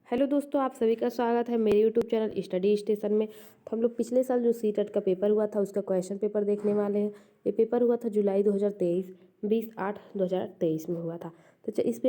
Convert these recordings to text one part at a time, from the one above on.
Hello दोस्तों, आप सभी का स्वागत है मेरे यूट्यूब चैनल स्टडी स्टेशन में। तो हम लोग पिछले साल जो सीटेट का पेपर हुआ था उसका क्वेश्चन पेपर देखने वाले हैं। ये पेपर हुआ था जुलाई 2023, 20/8/2023 में हुआ था। तो इस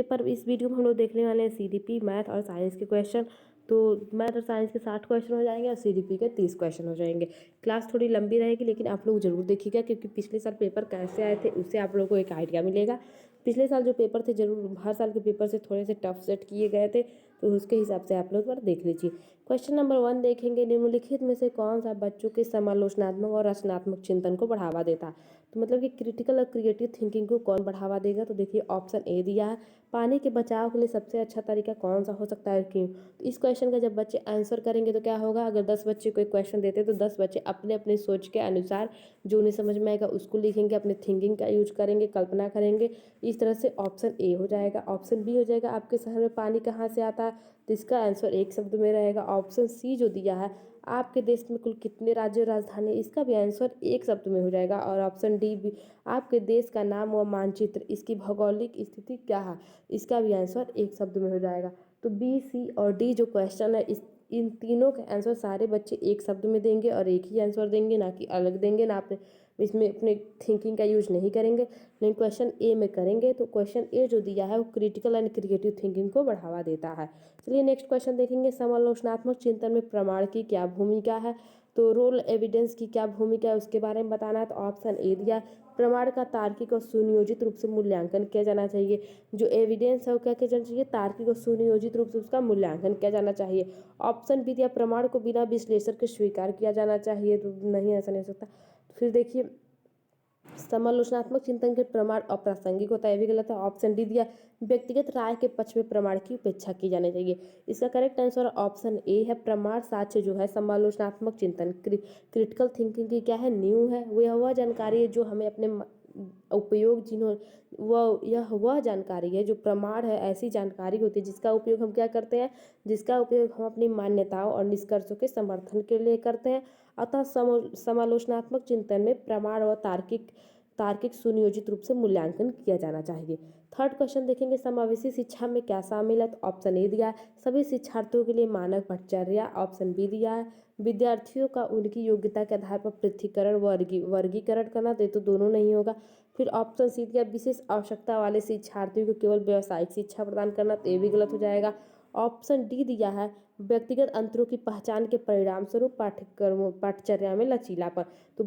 वीडियो में हम लोग देखने वाले हैं सीडीपी मैथ और साइंस के क्वेश्चन। तो मैथ और साइंस के 60 क्वेश्चन हो जाएंगे और सीडीपी के 30 क्वेश्चन हो जाएंगे। क्लास थोड़ी लंबी रहेगी लेकिन आप लोग जरूर देखिएगा, क्योंकि पिछले साल पेपर कैसे आए थे उससे आप लोगों को एक आइडिया मिलेगा। पिछले साल जो पेपर थे जरूर हर साल के पेपर से थोड़े से टफ सेट किए गए थे, तो उसके हिसाब से आप लोग पर देख लीजिए। क्वेश्चन नंबर 1 देखेंगे, निम्नलिखित में से कौन सा बच्चों के समालोचनात्मक और रचनात्मक चिंतन को बढ़ावा देता है। तो मतलब कि क्रिटिकल और क्रिएटिव थिंकिंग को कौन बढ़ावा देगा। तो देखिए ऑप्शन ए दिया है, पानी के बचाव के लिए सबसे अच्छा तरीका कौन सा हो सकता है, क्यों। तो इस क्वेश्चन का जब बच्चे आंसर करेंगे तो क्या होगा, अगर 10 बच्चे कोई क्वेश्चन देते तो 10 बच्चे अपने अपने सोच के अनुसार जो उन्हें समझ में आएगा उसको लिखेंगे, अपने थिंकिंग का यूज करेंगे, कल्पना करेंगे। इस तरह से ऑप्शन ए हो जाएगा। ऑप्शन बी हो जाएगा, आपके शहर में पानी कहाँ से आता है, तो इसका आंसर एक शब्द में रहेगा। ऑप्शन सी जो दिया है, आपके देश में कुल कितने राज्य और राजधानी, इसका भी आंसर एक शब्द में हो जाएगा। और ऑप्शन डी भी, आपके देश का नाम व मानचित्र, इसकी भौगोलिक स्थिति क्या है, इसका भी आंसर एक शब्द में हो जाएगा। तो बी, सी और डी जो क्वेश्चन है, इन तीनों के आंसर सारे बच्चे एक शब्द में देंगे और एक ही आंसर देंगे, ना कि अलग देंगे, ना अपने इसमें अपने थिंकिंग का यूज नहीं करेंगे, लेकिन क्वेश्चन ए में करेंगे। तो क्वेश्चन ए जो दिया है वो क्रिटिकल एंड क्रिएटिव थिंकिंग को बढ़ावा देता है। चलिए नेक्स्ट क्वेश्चन देखेंगे, समालोचनात्मक चिंतन में प्रमाण की क्या भूमिका है। तो रोल एविडेंस की क्या भूमिका है उसके बारे में बताना है। तो ऑप्शन ए दिया, प्रमाण का तार्किक और सुनियोजित रूप से मूल्यांकन किया जाना चाहिए। जो एविडेंस है वो क्या किया जाना चाहिए, तार्किक और सुनियोजित रूप से उसका मूल्यांकन किया जाना चाहिए। ऑप्शन बी दिया, प्रमाण को बिना विश्लेषण के स्वीकार किया जाना चाहिए। तो नहीं, ऐसा नहीं हो सकता। फिर देखिए, समालोचनात्मक चिंतन के प्रमाण अप्रासंगिक होता है, ये भी गलत है। ऑप्शन डी दिया, व्यक्तिगत राय के पक्ष में प्रमाण की उपेक्षा की जानी चाहिए। इसका करेक्ट आंसर ऑप्शन ए है, प्रमाण साक्ष्य जो है समालोचनात्मक चिंतन क्रिटिकल थिंकिंग की क्या है, न्यू है। वह जानकारी है जो हमें अपने उपयोग वह जानकारी है जो प्रमाण है, ऐसी जानकारी होती है जिसका उपयोग हम क्या करते हैं, जिसका उपयोग हम अपनी मान्यताओं और निष्कर्षों के समर्थन के लिए करते हैं। अतः समालोचनात्मक चिंतन में प्रमाण व तार्किक तार्किक सुनियोजित रूप से मूल्यांकन किया जाना चाहिए। थर्ड क्वेश्चन देखेंगे, समावेशी शिक्षा में क्या शामिल है। तो ऑप्शन ए दिया है, सभी शिक्षार्थियों के लिए मानक पठचर्या। ऑप्शन बी दिया है, विद्यार्थियों का उनकी योग्यता के आधार पर पृथकीकरण वर्गीकरण करना। तो दोनों नहीं होगा। फिर ऑप्शन सी दिया, विशेष आवश्यकता वाले शिक्षार्थियों को केवल व्यावसायिक शिक्षा प्रदान करना। तो ये भी गलत हो जाएगा। ऑप्शन डी दिया है, व्यक्तिगत अंतरों की पहचान के परिणाम स्वरूप पाठ्यक्रमों पाठचर्या में लचीलापन। तो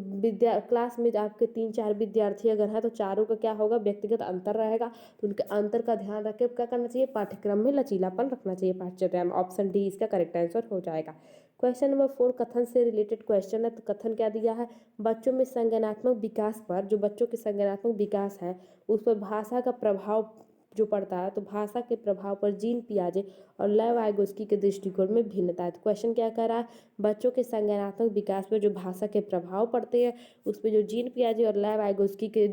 क्लास में आपके 3-4 विद्यार्थी अगर हैं तो चारों का क्या होगा, व्यक्तिगत अंतर रहेगा। तो उनके अंतर का ध्यान रख के क्या करना चाहिए, पाठ्यक्रम में लचीलापन रखना चाहिए पाठचर्या में। ऑप्शन डी इसका करेक्ट आंसर हो जाएगा। क्वेश्चन नंबर 4 कथन से रिलेटेड क्वेश्चन है। तो कथन क्या दिया है, बच्चों में संज्ञानात्मक विकास पर, जो बच्चों के संज्ञानात्मक विकास है उस पर भाषा का प्रभाव जो पड़ता है, तो भाषा के प्रभाव पर जीन पियाजे और लेव वाइगोस्की के दृष्टिकोण में भिन्नता है। तो क्वेश्चन क्या कह रहा है, बच्चों के संज्ञानात्मक विकास पर जो भाषा के प्रभाव पड़ते हैं उस पर जो जीन पियाजे और लेव वाइगोस्की के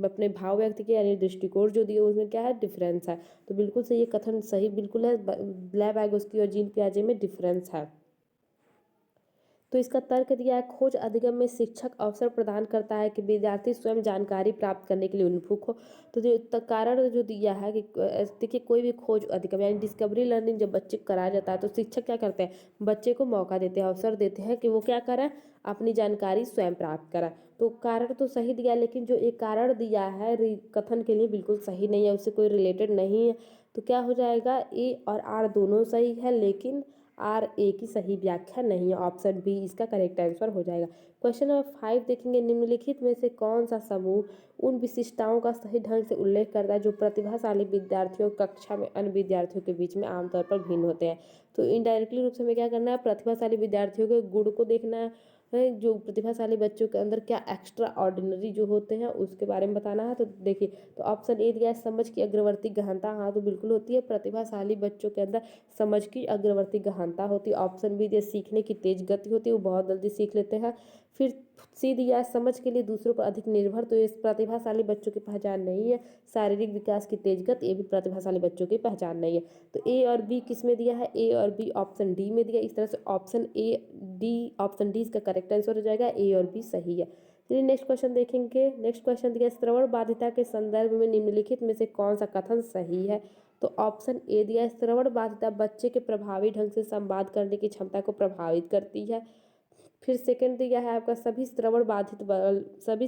अपने भाव व्यक्त किए यानी दृष्टिकोण जो दिए उसमें क्या है, डिफरेंस है। तो बिल्कुल से ये कथन सही बिल्कुल है, लेव वाइगोस्की और जीन पियाजे में डिफरेंस है। तो इसका तर्क दिया है, खोज अधिगम में शिक्षक अवसर प्रदान करता है कि विद्यार्थी स्वयं जानकारी प्राप्त करने के लिए उन्मुख हो। तो जो कारण जो दिया है कि देखिए, कोई भी खोज अधिगम यानी डिस्कवरी लर्निंग जब बच्चे को कराया जाता है तो शिक्षक क्या करते हैं, बच्चे को मौका देते हैं, अवसर देते हैं कि वो क्या करें, अपनी जानकारी स्वयं प्राप्त करें। तो कारण तो सही दिया, लेकिन जो एक कारण दिया है कथन के लिए बिल्कुल सही नहीं है, उससे कोई रिलेटेड नहीं है। तो क्या हो जाएगा, ए और आर दोनों सही है लेकिन आर ए की सही व्याख्या नहीं है। ऑप्शन बी इसका करेक्ट आंसर हो जाएगा। क्वेश्चन नंबर 5 देखेंगे, निम्नलिखित में से कौन सा समूह उन विशिष्टताओं का सही ढंग से उल्लेख करता है जो प्रतिभाशाली विद्यार्थियों कक्षा में अन्य विद्यार्थियों के बीच में आमतौर पर भिन्न होते हैं। तो इनडायरेक्टली रूप से हमें क्या करना है, प्रतिभाशाली विद्यार्थियों के गुण को देखना है, जो प्रतिभाशाली बच्चों के अंदर क्या एक्स्ट्रा ऑर्डिनरी जो होते हैं उसके बारे में बताना है। तो देखिए, तो ऑप्शन ए दिया है, समझ की अग्रवर्ती गहनता। हाँ, तो बिल्कुल होती है, प्रतिभाशाली बच्चों के अंदर समझ की अग्रवर्ती गहनता होती है। ऑप्शन बी दिया, सीखने की तेज गति होती है, वो बहुत जल्दी सीख लेते हैं। फिर सी दिया है, समझ के लिए दूसरों पर अधिक निर्भर। तो ये प्रतिभाशाली बच्चों की पहचान नहीं है। शारीरिक विकास की तेज गति, ये भी प्रतिभाशाली बच्चों की पहचान नहीं है। तो ए और बी किस में दिया है, ए और बी ऑप्शन डी में दिया। इस तरह से ऑप्शन डी इसका करेक्ट आंसर हो जाएगा, ए और बी सही है। चलिए नेक्स्ट क्वेश्चन देखेंगे। नेक्स्ट क्वेश्चन दिया, श्रवण बाधिता के संदर्भ में निम्नलिखित में से कौन सा कथन सही है। तो ऑप्शन ए दिया है श्रवण बाधिता बच्चे के प्रभावी ढंग से संवाद करने की क्षमता को प्रभावित करती है। फिर सेकंड दिया है आपका सभी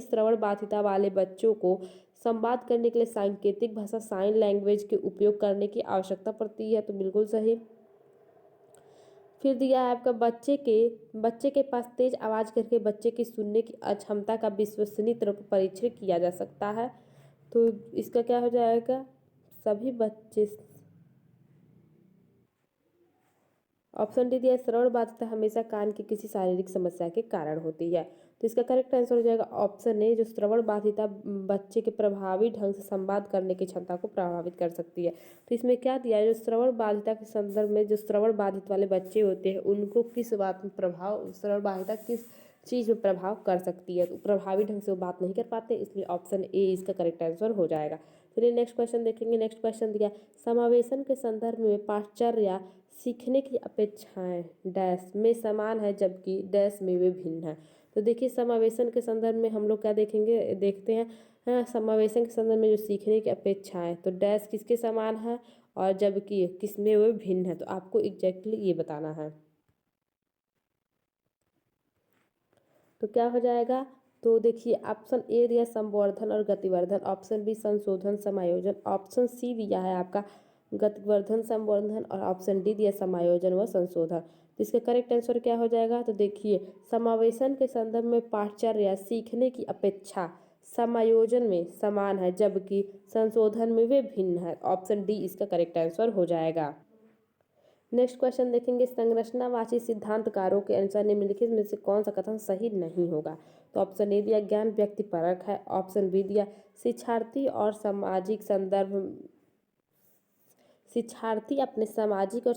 श्रवण बाधिता वाले बच्चों को संवाद करने के लिए सांकेतिक भाषा साइन लैंग्वेज के उपयोग करने की आवश्यकता पड़ती है, तो बिल्कुल सही। फिर दिया है आपका बच्चे के पास तेज आवाज करके बच्चे की सुनने की अक्षमता का विश्वसनीय तरह परीक्षण किया जा सकता है, तो इसका क्या हो जाएगा, सभी बच्चे। ऑप्शन डी दिया श्रवण बाधिता हमेशा कान की किसी शारीरिक समस्या के कारण होती है, तो इसका करेक्ट आंसर हो जाएगा ऑप्शन ए, जो श्रवण बाधिता बच्चे के प्रभावी ढंग से संवाद करने की क्षमता को प्रभावित कर सकती है। तो इसमें क्या दिया है, जो श्रवण बाधिता के संदर्भ में जो श्रवण बाधित वाले बच्चे होते हैं उनको किस बात में प्रभाव, श्रवण बाधिता किस चीज़ में प्रभाव कर सकती है, तो प्रभावी ढंग से वो बात नहीं कर पाते, इसलिए ऑप्शन ए इसका करेक्ट आंसर हो जाएगा। चलिए नेक्स्ट क्वेश्चन देखेंगे। नेक्स्ट क्वेश्चन दिया समावेशन के संदर्भ में पाश्चर्य सीखने की अपेक्षाएं डैश में समान है जबकि डैश में वे भिन्न है। तो देखिए समावेशन के संदर्भ में हम लोग क्या देखेंगे, देखते हैं। हाँ, समावेशन के संदर्भ में जो सीखने की अपेक्षाएं, तो डैश किसके समान है और जबकि किसमें वे भिन्न है, तो आपको एग्जैक्टली ये बताना है। तो क्या हो जाएगा, तो देखिए ऑप्शन ए दिया संवर्धन और गतिवर्धन, ऑप्शन बी संशोधन समायोजन, ऑप्शन सी दिया है आपका गतिवर्धन संवर्धन और ऑप्शन डी दिया समायोजन व संशोधन। तो इसका करेक्ट आंसर क्या हो जाएगा, तो देखिए समावेशन के संदर्भ में पाश्चर्य सीखने की अपेक्षा समायोजन में समान है जबकि संशोधन में वे भिन्न है, ऑप्शन डी इसका करेक्ट आंसर हो जाएगा। नेक्स्ट क्वेश्चन देखेंगे, संरचनावाची सिद्धांतकारों के अनुसार निम्नलिखित में से कौन सा कथन सही नहीं होगा। तो ऑप्शन ए दिया ज्ञान व्यक्तिपरक है, ऑप्शन बी दिया शिक्षार्थी और सामाजिक संदर्भ, शिक्षार्थी अपने सामाजिक और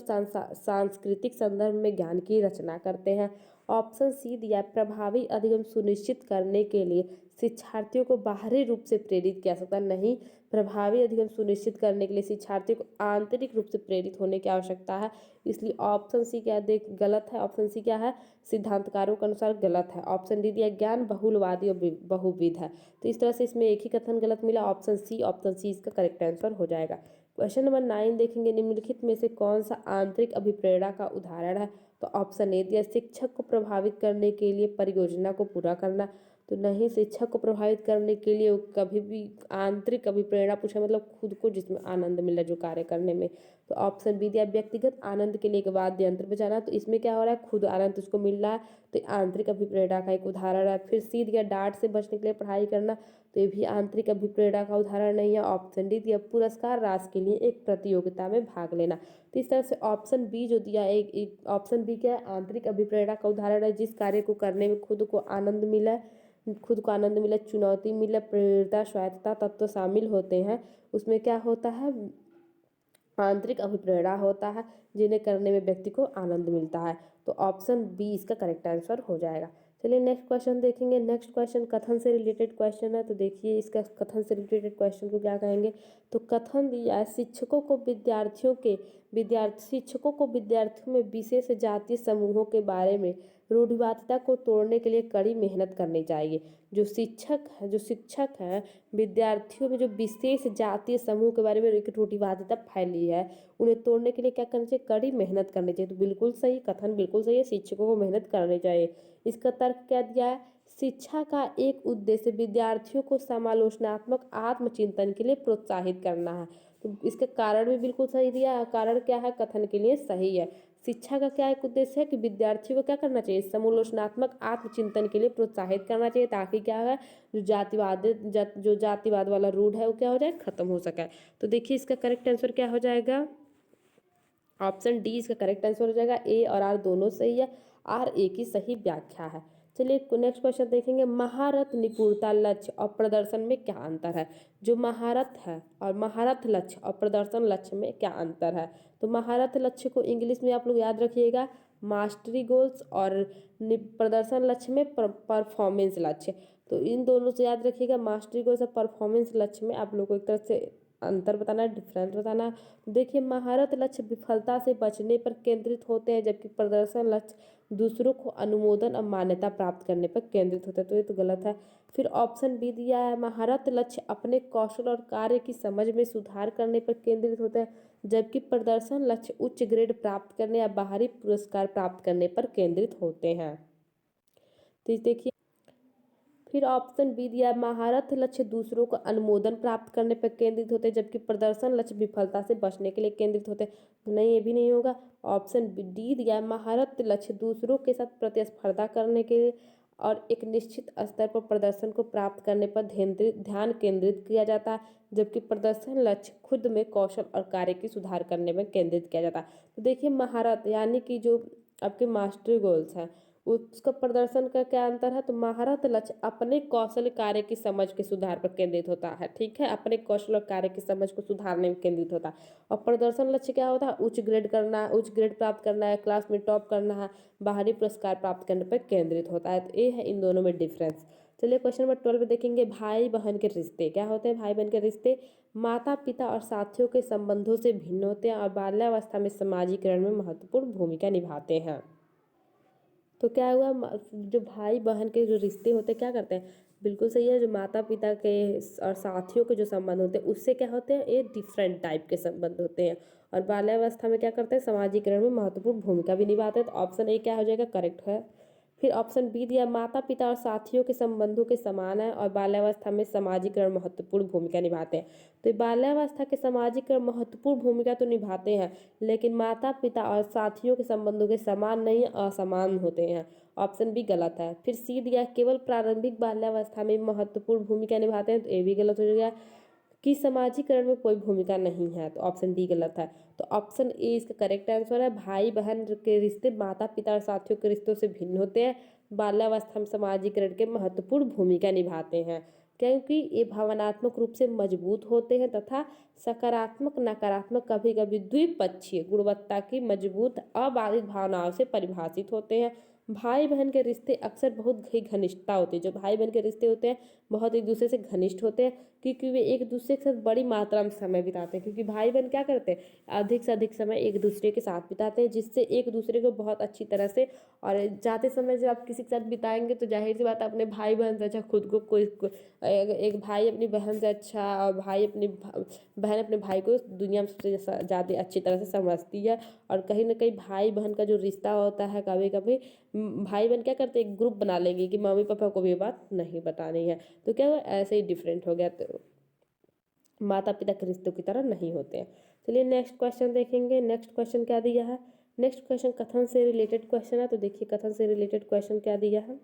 सांस्कृतिक संदर्भ में ज्ञान की रचना करते हैं, ऑप्शन सी दिया प्रभावी अधिगम सुनिश्चित करने के लिए शिक्षार्थियों को बाहरी रूप से प्रेरित किया सकता नहीं, प्रभावी अधिगम सुनिश्चित करने के लिए शिक्षार्थियों को आंतरिक रूप से प्रेरित होने की आवश्यकता है, इसलिए ऑप्शन सी क्या देख गलत है, ऑप्शन सी क्या है सिद्धांतकारों के अनुसार गलत है, ऑप्शन डी दिया ज्ञान बहुलवादी और बहुविध है। तो इस तरह से इसमें एक ही कथन गलत मिला, ऑप्शन सी इसका करेक्ट आंसर हो जाएगा। क्वेश्चन नंबर 9 देखेंगे, निम्नलिखित में से कौन सा आंतरिक अभिप्रेरणा का उदाहरण है। तो ऑप्शन ए दिया शिक्षक को प्रभावित करने के लिए परियोजना को पूरा करना, तो नहीं, शिक्षक को प्रभावित करने के लिए कभी भी आंतरिक अभिप्रेरणा पूछा मतलब खुद को जिसमें आनंद मिला जो कार्य करने में, तो ऑप्शन बी दिया व्यक्तिगत आनंद के लिए एक वाद्य यंत्र बजाना, तो इसमें क्या हो रहा है खुद आनंद उसको मिल रहा है, तो आंतरिक अभिप्रेरणा का एक उदाहरण है। फिर सी दिया डांट से बचने के लिए पढ़ाई करना, तो ये भी आंतरिक अभिप्रेरणा का उदाहरण नहीं है। ऑप्शन डी दिया पुरस्कार राशि के लिए एक प्रतियोगिता में भाग लेना, तो इस तरह से ऑप्शन बी जो दिया एक ऑप्शन बी क्या है आंतरिक अभिप्रेरणा का उदाहरण है, जिस कार्य को करने में खुद को आनंद मिला, चुनौती मिला, प्रेरणा स्वायत्तता तत्व शामिल होते हैं, उसमें क्या होता है आंतरिक अभिप्रेरणा होता है जिन्हें करने में व्यक्ति को आनंद मिलता है, तो ऑप्शन बी इसका करेक्ट आंसर हो जाएगा। चलिए नेक्स्ट क्वेश्चन देखेंगे। नेक्स्ट क्वेश्चन कथन से रिलेटेड क्वेश्चन है, तो देखिए इसका कथन से रिलेटेड क्वेश्चन को क्या कहेंगे, तो कथन दिया है शिक्षकों को विद्यार्थियों में विशेष जातीय समूहों के बारे में रूढ़िवादिता को तोड़ने के लिए कड़ी मेहनत करनी चाहिए। जो शिक्षक हैं विद्यार्थियों में जो विशेष जातीय समूह के बारे में एक रूढ़िवादिता फैली है उन्हें तोड़ने के लिए क्या करना चाहिए, कड़ी मेहनत करनी चाहिए, तो बिल्कुल सही कथन बिल्कुल सही है, शिक्षकों को मेहनत करनी चाहिए। इसका तर्क क्या दिया है, शिक्षा का एक उद्देश्य विद्यार्थियों को समालोचनात्मक आत्मचिंतन के लिए प्रोत्साहित करना है, तो इसका कारण भी बिल्कुल सही दिया है, कारण क्या है कथन के लिए सही है। शिक्षा का क्या एक उद्देश्य है कि विद्यार्थियों को क्या करना चाहिए, समालोचनात्मक आत्मचिंतन के लिए प्रोत्साहित करना चाहिए, ताकि क्या है जो जातिवाद वाला रूढ़ है वो क्या हो जाए खत्म हो सके। तो देखिए इसका करेक्ट आंसर क्या हो जाएगा, ऑप्शन डी इसका करेक्ट आंसर हो जाएगा, ए और आर दोनों सही है, आर ए की सही व्याख्या है। चलिए नेक्स्ट क्वेश्चन देखेंगे, महारत निपुणता लक्ष्य और प्रदर्शन में क्या अंतर है। जो महारत है और महारत लक्ष्य और प्रदर्शन लक्ष्य में क्या अंतर है, तो महारत लक्ष्य को इंग्लिश में आप लोग याद रखिएगा मास्टरी गोल्स, और प्रदर्शन लक्ष्य में परफॉर्मेंस लक्ष्य, तो इन दोनों से याद रखिएगा मास्टरी गोल्स और परफॉर्मेंस लक्ष्य में आप लोग को एक तरह से अंतर बताना है, डिफरेंस बताना है। देखिए महारत लक्ष्य विफलता से बचने पर केंद्रित होते हैं जबकि प्रदर्शन लक्ष्य दूसरों को अनुमोदन और मान्यता प्राप्त करने पर केंद्रित होता है, तो ये तो गलत है। फिर ऑप्शन बी दिया है महारत लक्ष्य अपने कौशल और कार्य की समझ में सुधार करने पर केंद्रित होता है, जबकि प्रदर्शन लक्ष्य उच्च ग्रेड प्राप्त करने या बाहरी पुरस्कार प्राप्त करने पर केंद्रित होते हैं। तो देखिए, फिर ऑप्शन बी दिया, महारत लक्ष्य दूसरों का अनुमोदन प्राप्त करने पर केंद्रित होते हैं, जबकि प्रदर्शन लक्ष्य विफलता से बचने के लिए केंद्रित होते हैं। तो नहीं, ये भी नहीं होगा। ऑप्शन डी दिया, महारत लक्ष्य दूसरों के साथ प्रतिस्पर्धा करने के लिए और एक निश्चित स्तर पर प्रदर्शन को प्राप्त करने पर ध्यान केंद्रित किया जाता है, जबकि प्रदर्शन लक्ष्य खुद में कौशल और कार्य की सुधार करने में केंद्रित किया जाता है। तो देखिए, महारत यानी कि जो आपके मास्टरी गोल्स हैं, उसका प्रदर्शन का क्या अंतर है। तो महारत लक्ष्य अपने कौशल कार्य की समझ के सुधार पर केंद्रित होता है, ठीक है, अपने कौशल और कार्य की समझ को सुधारने में केंद्रित होता है। और प्रदर्शन लक्ष्य क्या होता है, उच्च ग्रेड करना है, उच्च ग्रेड प्राप्त करना है, क्लास में टॉप करना है, बाहरी पुरस्कार प्राप्त करने पर केंद्रित होता है। तो ये है इन दोनों में डिफरेंस। चलिए क्वेश्चन नंबर 12 में देखेंगे, भाई बहन के रिश्ते क्या होते हैं। भाई बहन के रिश्ते माता पिता और साथियों के संबंधों से भिन्न होते हैं और बाल्यावस्था में समाजीकरण में महत्वपूर्ण भूमिका निभाते हैं। तो क्या हुआ, जो भाई बहन के जो रिश्ते होते हैं क्या करते हैं, बिल्कुल सही है, जो माता पिता के और साथियों के जो संबंध होते हैं उससे क्या होते हैं, ये डिफरेंट टाइप के संबंध होते हैं। और बाल्यावस्था में क्या करते हैं, समाजीकरण में महत्वपूर्ण भूमिका भी निभाते हैं। तो ऑप्शन ए क्या हो जाएगा, करेक्ट है। फिर ऑप्शन बी दिया, माता पिता और साथियों के संबंधों के समान है और बाल्यावस्था में सामाजिकरण महत्वपूर्ण भूमिका निभाते हैं। तो बाल्यावस्था के सामाजिकरण महत्वपूर्ण भूमिका तो निभाते हैं, लेकिन माता पिता और साथियों के संबंधों के समान नहीं, असमान होते हैं। ऑप्शन बी गलत है। फिर सी दिया, केवल प्रारंभिक बाल्यावस्था में महत्वपूर्ण भूमिका निभाते हैं। तो ये भी गलत हो गया कि समाजीकरण में कोई भूमिका नहीं है। तो ऑप्शन डी गलत है। तो ऑप्शन ए इसका करेक्ट आंसर है। भाई बहन के रिश्ते माता पिता और साथियों के रिश्तों से भिन्न होते हैं, बाल्यावस्था में समाजीकरण के महत्वपूर्ण भूमिका निभाते हैं, क्योंकि ये भावनात्मक रूप से मजबूत होते हैं तथा सकारात्मक नकारात्मक कभी कभी द्विपक्षीय गुणवत्ता की मजबूत अबाधित भावनाओं से परिभाषित होते हैं। भाई बहन के रिश्ते अक्सर बहुत ही घनिष्ठता होती है, जो भाई बहन के रिश्ते होते हैं बहुत एक दूसरे से घनिष्ठ होते हैं, क्योंकि वे एक दूसरे के साथ बड़ी मात्रा में समय बिताते हैं। क्योंकि भाई बहन क्या करते हैं, अधिक से अधिक समय एक दूसरे के साथ बिताते हैं, जिससे एक दूसरे को बहुत अच्छी तरह से, और जाते समय जब आप किसी के साथ बिताएंगे तो जाहिर सी बात है अपने भाई बहन से अच्छा खुद को एक भाई अपनी बहन से अच्छा, और भाई अपनी बहन अपने भाई को दुनिया में सबसे ज़्यादा अच्छी तरह से समझती है। और कहीं ना कहीं भाई बहन का जो रिश्ता होता है, कभी कभी भाई बहन क्या करते हैं, एक ग्रुप बना लेंगे कि मम्मी पापा को भी ये बात नहीं बतानी है। तो क्या हुआ, ऐसे ही डिफरेंट हो गया, तो माता पिता के रिश्तों की तरह नहीं होते हैं। चलिए नेक्स्ट क्वेश्चन देखेंगे। नेक्स्ट क्वेश्चन क्या दिया है, नेक्स्ट क्वेश्चन कथन से रिलेटेड क्वेश्चन है। तो देखिए कथन से रिलेटेड क्वेश्चन क्या दिया है।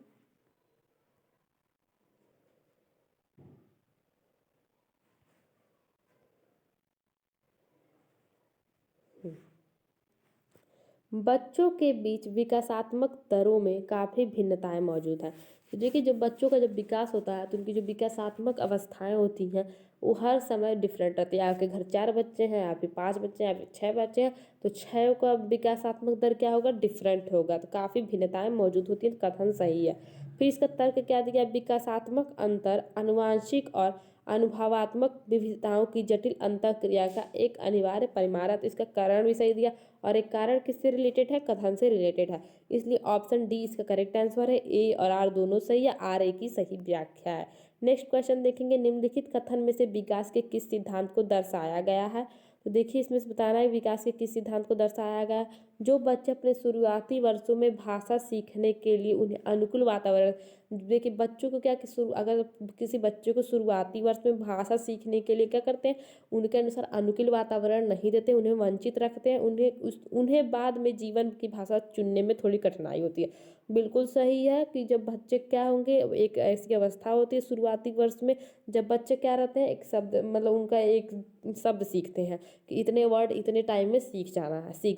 बच्चों के बीच विकासात्मक दरों में काफ़ी भिन्नताएं मौजूद हैं। तो देखिए, जब बच्चों का जब विकास होता है तो उनकी जो विकासात्मक अवस्थाएं होती हैं वो हर समय डिफरेंट रहती है। आपके घर 4 बच्चे हैं, आपके 5 बच्चे हैं, आपके 6 बच्चे हैं, तो 6 का विकासात्मक दर क्या होगा, डिफरेंट होगा। तो काफ़ी भिन्नताएं मौजूद होती हैं, कथन सही है। फिर इसका तर्क क्या दिया, विकासात्मक अंतर आनुवांशिक और अनुभवात्मक विविधताओं की जटिल अंतःक्रिया का एक अनिवार्य परिमाण। तो इसका कारण भी सही दिया, और एक कारण किससे रिलेटेड है, कथन से रिलेटेड है, इसलिए ऑप्शन डी इसका करेक्ट आंसर है। ए और आर दोनों सही है, आर ए की सही व्याख्या है। नेक्स्ट क्वेश्चन देखेंगे, निम्नलिखित कथन में से विकास के किस सिद्धांत को दर्शाया गया है। तो देखिए इसमें से बताना है विकास के किस सिद्धांत को दर्शाया गया है। जो बच्चे अपने शुरुआती वर्षों में भाषा सीखने के लिए उन्हें अनुकूल वातावरण, देखिए बच्चों को क्या कि अगर किसी बच्चे को शुरुआती वर्ष में भाषा सीखने के लिए क्या करते हैं, उनके अनुसार अनुकूल वातावरण नहीं देते, उन्हें वंचित रखते हैं, उन्हें बाद में जीवन की भाषा चुनने में थोड़ी कठिनाई होती है। बिल्कुल सही है कि जब बच्चे क्या होंगे, एक ऐसी अवस्था होती है शुरुआती वर्ष में जब बच्चे क्या रहते हैं, एक शब्द मतलब उनका एक शब्द सीखते हैं कि इतने वर्ड इतने टाइम में सीख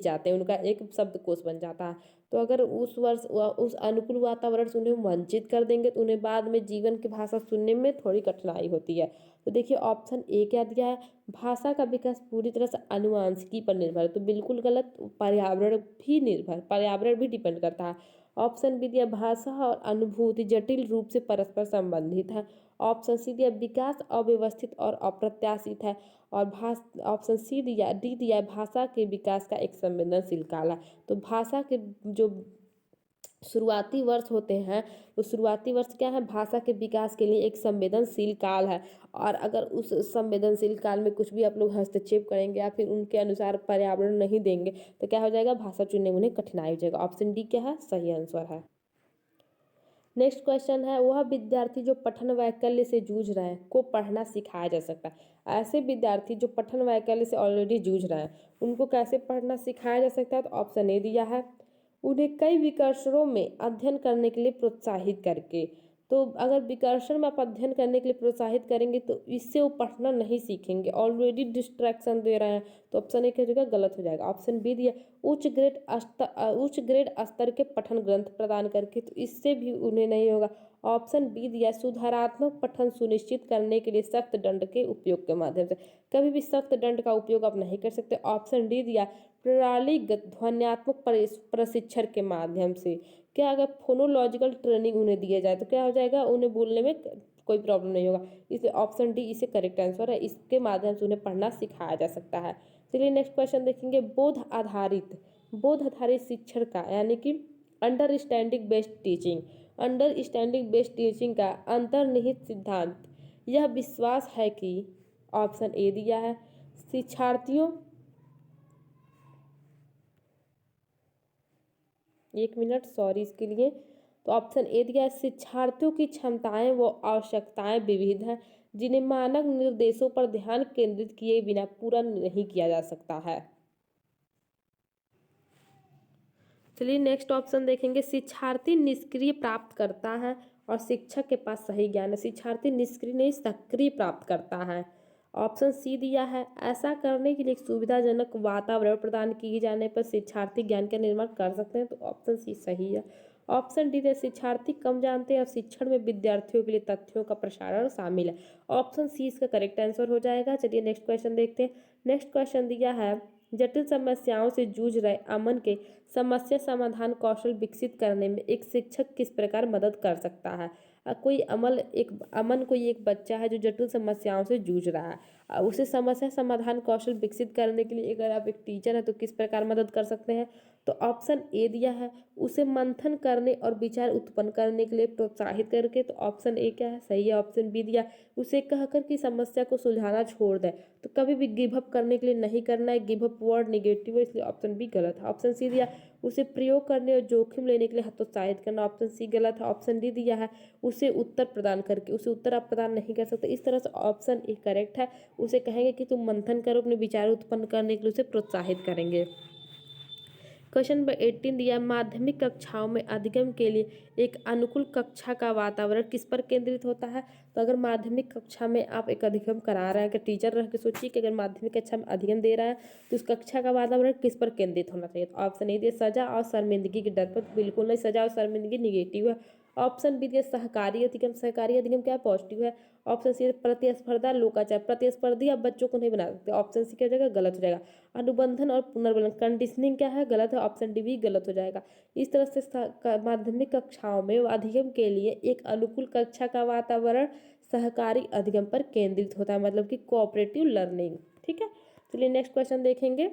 जाते हैं, उनका एक शब्दकोश बन जाता है। तो अगर उस अनुकूल वातावरण से उन्हें वंचित कर देंगे तो उन्हें बाद में जीवन की भाषा सुनने में थोड़ी कठिनाई होती है। तो देखिए ऑप्शन ए क्या दिया है, भाषा का विकास पूरी तरह से आनुवांशिकी पर निर्भर है। तो बिल्कुल गलत, पर्यावरण भी डिपेंड करता है। ऑप्शन बी दिया, भाषा और अनुभूति जटिल रूप से परस्पर संबंधित है। ऑप्शन सी दिया, विकास अव्यवस्थित और अप्रत्याशित है। और ऑप्शन सी दिया, डी दिया, भाषा के विकास का एक संवेदनशील काल है। तो भाषा के जो शुरुआती वर्ष होते हैं, तो शुरुआती वर्ष क्या है, भाषा के विकास के लिए एक संवेदनशील काल है। और अगर उस संवेदनशील काल में कुछ भी आप लोग हस्तक्षेप करेंगे या फिर उनके अनुसार पर्यावरण नहीं देंगे तो क्या हो जाएगा, भाषा चुनने में उन्हें कठिनाई हो जाएगा। ऑप्शन डी क्या है, सही आंसर है। नेक्स्ट क्वेश्चन है, वह विद्यार्थी जो पठन वैकल्य से जूझ रहे हैं को पढ़ना सिखाया जा सकता है। ऐसे विद्यार्थी जो पठन वैकल्य से ऑलरेडी जूझ रहे हैं उनको कैसे पढ़ना सिखाया जा सकता है, तो ऑप्शन ए दिया है, उन्हें कई विकर्षणों में अध्ययन करने के लिए प्रोत्साहित करके। तो अगर विकर्षण में आप अध्ययन करने के लिए प्रोत्साहित करेंगे तो इससे वो पढ़ना नहीं सीखेंगे, ऑलरेडी डिस्ट्रैक्शन दे रहे हैं, तो ऑप्शन ए की जगह गलत हो जाएगा। ऑप्शन बी दिया, उच्च ग्रेड स्तर के पठन ग्रंथ प्रदान करके, तो इससे भी उन्हें नहीं होगा। ऑप्शन बी दिया, सुधारात्मक पठन सुनिश्चित करने के लिए सख्त दंड के उपयोग के माध्यम से। कभी भी सख्त दंड का उपयोग आप नहीं कर सकते। ऑप्शन डी दिया, प्रणालीगत ध्वन्यात्मक प्रशिक्षण के माध्यम से। क्या अगर फोनोलॉजिकल ट्रेनिंग उन्हें दिया जाए तो क्या हो जाएगा, उन्हें बोलने में कोई प्रॉब्लम नहीं होगा। इसलिए ऑप्शन डी इसे करेक्ट आंसर है, इसके माध्यम से उन्हें पढ़ना सिखाया जा सकता है। चलिए नेक्स्ट क्वेश्चन देखेंगे, बोध आधारित शिक्षण का यानी कि understanding based teaching, understanding based teaching का अंतर्निहित सिद्धांत यह विश्वास है कि, ऑप्शन ए दिया है, शिक्षार्थियों, एक मिनट सॉरी इसके लिए, तो ऑप्शन ए दिया है, शिक्षार्थियों की क्षमताएं व आवश्यकताएं विविध हैं जिन्हें मानक निर्देशों पर ध्यान केंद्रित किए बिना पूरा नहीं किया जा सकता है। चलिए नेक्स्ट ऑप्शन देखेंगे, शिक्षार्थी निष्क्रिय प्राप्त करता है और शिक्षक के पास सही ज्ञान है। शिक्षार्थी निष्क्रिय नहीं सक्रिय प्राप्त करता है। ऑप्शन सी दिया है, ऐसा करने के लिए एक सुविधाजनक वातावरण प्रदान किए जाने पर शिक्षार्थी ज्ञान का निर्माण कर सकते हैं, तो ऑप्शन सी सही है। ऑप्शन डी है, शिक्षार्थी कम जानते हैं और शिक्षण में विद्यार्थियों के लिए तथ्यों का प्रसारण शामिल है। ऑप्शन सी इसका करेक्ट आंसर हो जाएगा। चलिए नेक्स्ट क्वेश्चन देखते हैं। नेक्स्ट क्वेश्चन दिया है, जटिल समस्याओं से जूझ रहे अमन के समस्या समाधान कौशल विकसित करने में एक शिक्षक किस प्रकार मदद कर सकता है। अमन कोई एक बच्चा है जो जटिल समस्याओं से जूझ रहा है, उसे समस्या समाधान कौशल विकसित करने के लिए अगर आप एक टीचर हैं तो किस प्रकार मदद कर सकते हैं, तो ऑप्शन ए दिया है, उसे मंथन करने और विचार उत्पन्न करने के लिए प्रोत्साहित करके, तो ऑप्शन ए क्या है, सही है। ऑप्शन बी दिया, उसे कहकर कि समस्या को सुलझाना छोड़ दें, तो कभी भी गिव अप करने के लिए नहीं करना है, गिव अप वर्ड निगेटिव है, इसलिए ऑप्शन बी गलत है। ऑप्शन सी दिया, उसे प्रयोग करने और जोखिम लेने के लिए हतोत्साहित करना, ऑप्शन सी गलत है। ऑप्शन डी दिया है, उसे उत्तर प्रदान करके, उसे उत्तर आप प्रदान नहीं कर सकते, इस तरह से ऑप्शन ए करेक्ट है। उसे कहेंगे कि तुम मंथन करो, अपने विचार उत्पन्न करने के लिए उसे प्रोत्साहित करेंगे। क्वेश्चन नंबर 18 दिया, माध्यमिक कक्षाओं में अधिगम के लिए एक अनुकूल कक्षा का वातावरण किस पर केंद्रित होता है। तो अगर माध्यमिक कक्षा में आप एक अधिगम करा रहे हैं, अगर टीचर रह के सोचिए कि अगर माध्यमिक कक्षा में अधिगम दे रहा है तो उस कक्षा का वातावरण किस पर केंद्रित होना चाहिए। तो ऑप्शन ए दिया, सजा और शर्मिंदगी के डर पर, बिल्कुल नहीं, सजा और शर्मिंदगी निगेटिव है। ऑप्शन बी दिया, सहकारी अधिगम क्या पॉजिटिव है। ऑप्शन सी, प्रतिस्पर्धा लोकाचार, प्रतिस्पर्धी आप बच्चों को नहीं बना सकते, ऑप्शन सी क्या हो जाएगा, गलत हो जाएगा। अनुबंधन और पुनर्बलन कंडीशनिंग क्या है, गलत है, ऑप्शन डी भी गलत हो जाएगा। इस तरह से माध्यमिक कक्षाओं में अधिगम के लिए एक अनुकूल कक्षा का वातावरण सहकारी अधिगम पर केंद्रित होता है, मतलब कि कोऑपरेटिव लर्निंग। ठीक है, चलिए नेक्स्ट क्वेश्चन देखेंगे।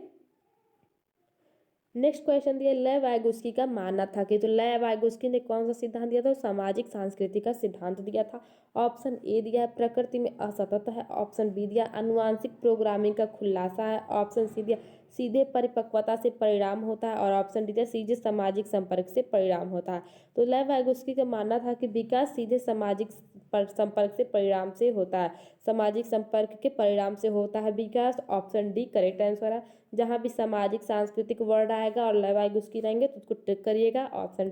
नेक्स्ट क्वेश्चन दिया, ले वाइगोस्की का मानना था कि, तो ले वाइगोस्की ने कौन सा सिद्धांत दिया था, सामाजिक संस्कृति का सिद्धांत दिया था। ऑप्शन ए दिया, प्रकृति में असतत है। ऑप्शन बी दिया, आनुवांशिक प्रोग्रामिंग का खुलासा है। ऑप्शन सी दिया, सीधे परिपक्वता से परिणाम होता है। और ऑप्शन डी दिया, सीधे सामाजिक संपर्क से परिणाम होता है। तो ले वाइगोस्की का मानना था कि विकास सीधे सामाजिक संपर्क से परिणाम से होता है, सामाजिक संपर्क के परिणाम से होता है विकास। ऑप्शन डी करेक्ट आंसर है। जहाँ भी सामाजिक सांस्कृतिक वर्ड आएगा और ले वाइगोस्की रहेंगे तो उसको टिक करिएगा, ऑप्शन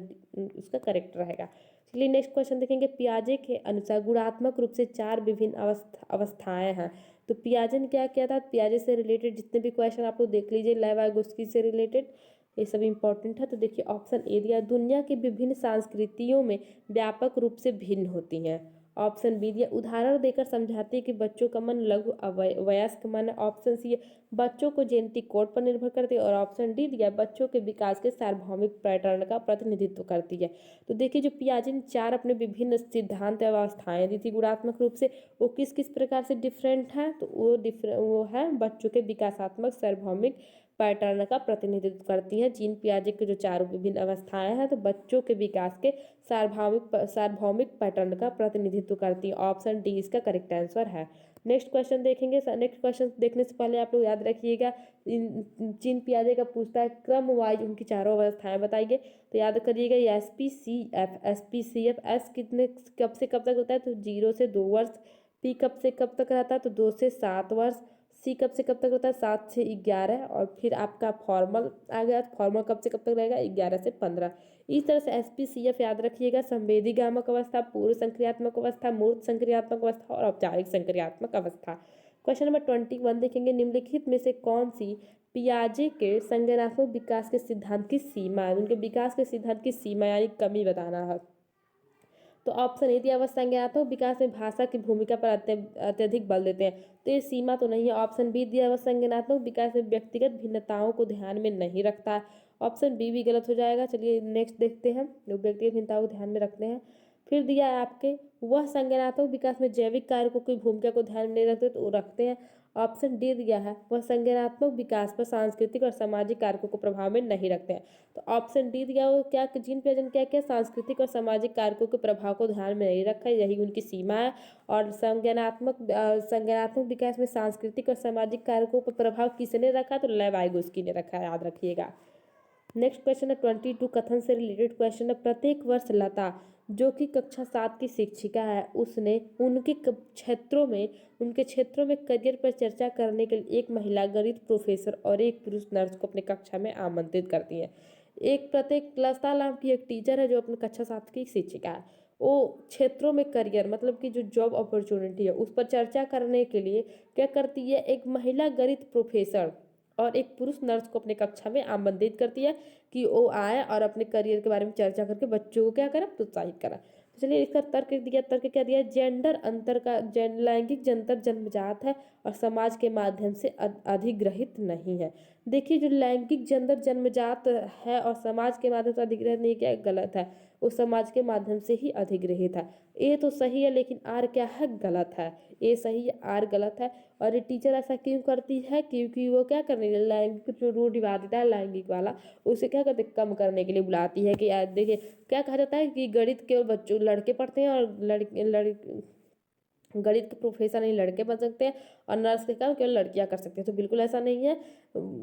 उसका करेक्ट रहेगा। चलिए नेक्स्ट क्वेश्चन देखेंगे, पियाजे के अनुसार गुणात्मक रूप से 4 विभिन्न अवस्थाएं हैं। तो पियाजे ने क्या किया था, पियाजे से रिलेटेड जितने भी क्वेश्चन आप लोग देख लीजिए ले वाइगोस्की से रिलेटेड, ये सब इंपॉर्टेंट है। तो देखिए ऑप्शन ए दिया, दुनिया की विभिन्न संस्कृतियों में व्यापक रूप से भिन्न होती हैं। ऑप्शन बी दिया, उदाहरण देकर समझाती है कि बच्चों का मन लघु वयस्क मन है। ऑप्शन सी है, बच्चों को जेनेटिक कोड पर निर्भर करती है। और ऑप्शन डी दिया, बच्चों के विकास के सार्वभौमिक पैटर्न का प्रतिनिधित्व करती है। तो देखिए जो पियाजे ने 4 अपने विभिन्न सिद्धांत अवस्थाएं दी थी गुणात्मक रूप से, वो किस किस प्रकार से डिफरेंट है, तो वो है बच्चों के विकासात्मक सार्वभौमिक पैटर्न का प्रतिनिधित्व करती हैं। जीन पियाजे के जो चारों विभिन्न अवस्थाएं हैं तो बच्चों के विकास के सार्वभौमिक पैटर्न का प्रतिनिधित्व करती है। ऑप्शन डी इसका करेक्ट आंसर है। नेक्स्ट क्वेश्चन देखेंगे। नेक्स्ट क्वेश्चन देखने से पहले आप लोग याद रखिएगा, जीन पियाजे का पूछता है क्रम वाइज उनकी चारों अवस्थाएं बताइए। तो याद करिएगा एस कितने कब से कब तक होता है, तो 0 से 2 वर्ष। पी कब से कब तक रहता है, तो 2 से 7 वर्ष। सी कब से कब तक होता है, 7 से 11। और फिर आपका फॉर्मल आ गया, फॉर्मल कब से कब तक रहेगा, 11 से 15। इस तरह से SPCF याद रखिएगा, संवेदीगामक अवस्था, पूर्व संक्रियात्मक अवस्था, मूर्त संक्रियात्मक अवस्था और औपचारिक संक्रियात्मक अवस्था। क्वेश्चन नंबर 21 देखेंगे, निम्नलिखित में से कौन सी पियाजे के संज्ञानात्मक विकास के सिद्धांत की सीमा है। उनके विकास के सिद्धांत की सीमा यानी कमी बताना है। तो ऑप्शन ए दिया हुआ, संज्ञानात्मक विकास में भाषा की भूमिका पर अत्यधिक बल देते हैं, तो ये सीमा तो नहीं है। ऑप्शन बी दिया हुआ, संज्ञानात्मक विकास में व्यक्तिगत भिन्नताओं को ध्यान में नहीं रखता है, ऑप्शन बी भी गलत हो जाएगा। चलिए नेक्स्ट देखते हैं, जो व्यक्तिगत भिन्नताओं को ध्यान में रखते हैं। फिर दिया है आपके, वह संज्ञानात्मक विकास में जैविक कारकों की भूमिका को ध्यान में नहीं रखते, तो वो रखते हैं। ऑप्शन डी दिया है, वह संज्ञानात्मक विकास पर सांस्कृतिक और सामाजिक कारकों को प्रभाव में नहीं रखते हैं, तो ऑप्शन डी दिया हो। क्या जीन पियाजे ने क्या क्या सांस्कृतिक और सामाजिक कारकों के प्रभाव को ध्यान में नहीं रखा, यही उनकी सीमा है। और संज्ञानात्मक विकास में सांस्कृतिक और सामाजिक कारकों पर प्रभाव किसने रखा, तो लेवाइगोस्की ने रखा, याद रखिएगा। नेक्स्ट क्वेश्चन है 22 कथन से रिलेटेड क्वेश्चन है। प्रत्येक वर्ष लता जो कि कक्षा 7 की शिक्षिका है, उसने उनके क्षेत्रों में करियर पर चर्चा करने के लिए एक महिला गणित प्रोफेसर और एक पुरुष नर्स को अपने कक्षा में आमंत्रित करती है। प्रत्येक लता नाम की एक टीचर है जो अपने कक्षा 7 की शिक्षिका है, वो क्षेत्रों में करियर मतलब कि जो जॉब अपॉर्चुनिटी है उस पर चर्चा करने के लिए क्या करती है, एक महिला गणित प्रोफेसर और एक पुरुष नर्स को अपने कक्षा में आमंत्रित करती है कि वो आए और अपने करियर के बारे में चर्चा करके बच्चों को क्या करें, प्रोत्साहित करें। तो चलिए इसका तर्क दिया, तर्क क्या दिया, लैंगिक अंतर जन्मजात है और समाज के माध्यम से अधिग्रहित नहीं है। देखिए, जो लैंगिक जेंडर जन्मजात है और समाज के माध्यम से अधिग्रहित नहीं, क्या गलत है, वो समाज के माध्यम से ही अधिग्रहित है। ए तो सही है लेकिन आर क्या है, गलत है। ए सही है, आर गलत है। और ये टीचर ऐसा क्यों करती है, क्योंकि वो क्या करने के लिए, लैंगिक जो रूढ़िवादिता है लैंगिक वाला, उसे क्या करते, कम करने के लिए बुलाती है। कि देखिए क्या कहा जाता है कि गणित केवल बच्चों लड़के पढ़ते हैं और गणित के प्रोफेसर नहीं लड़के बन सकते हैं और नर्स के काम केवल लड़कियां कर सकती हैं, तो बिल्कुल ऐसा नहीं है।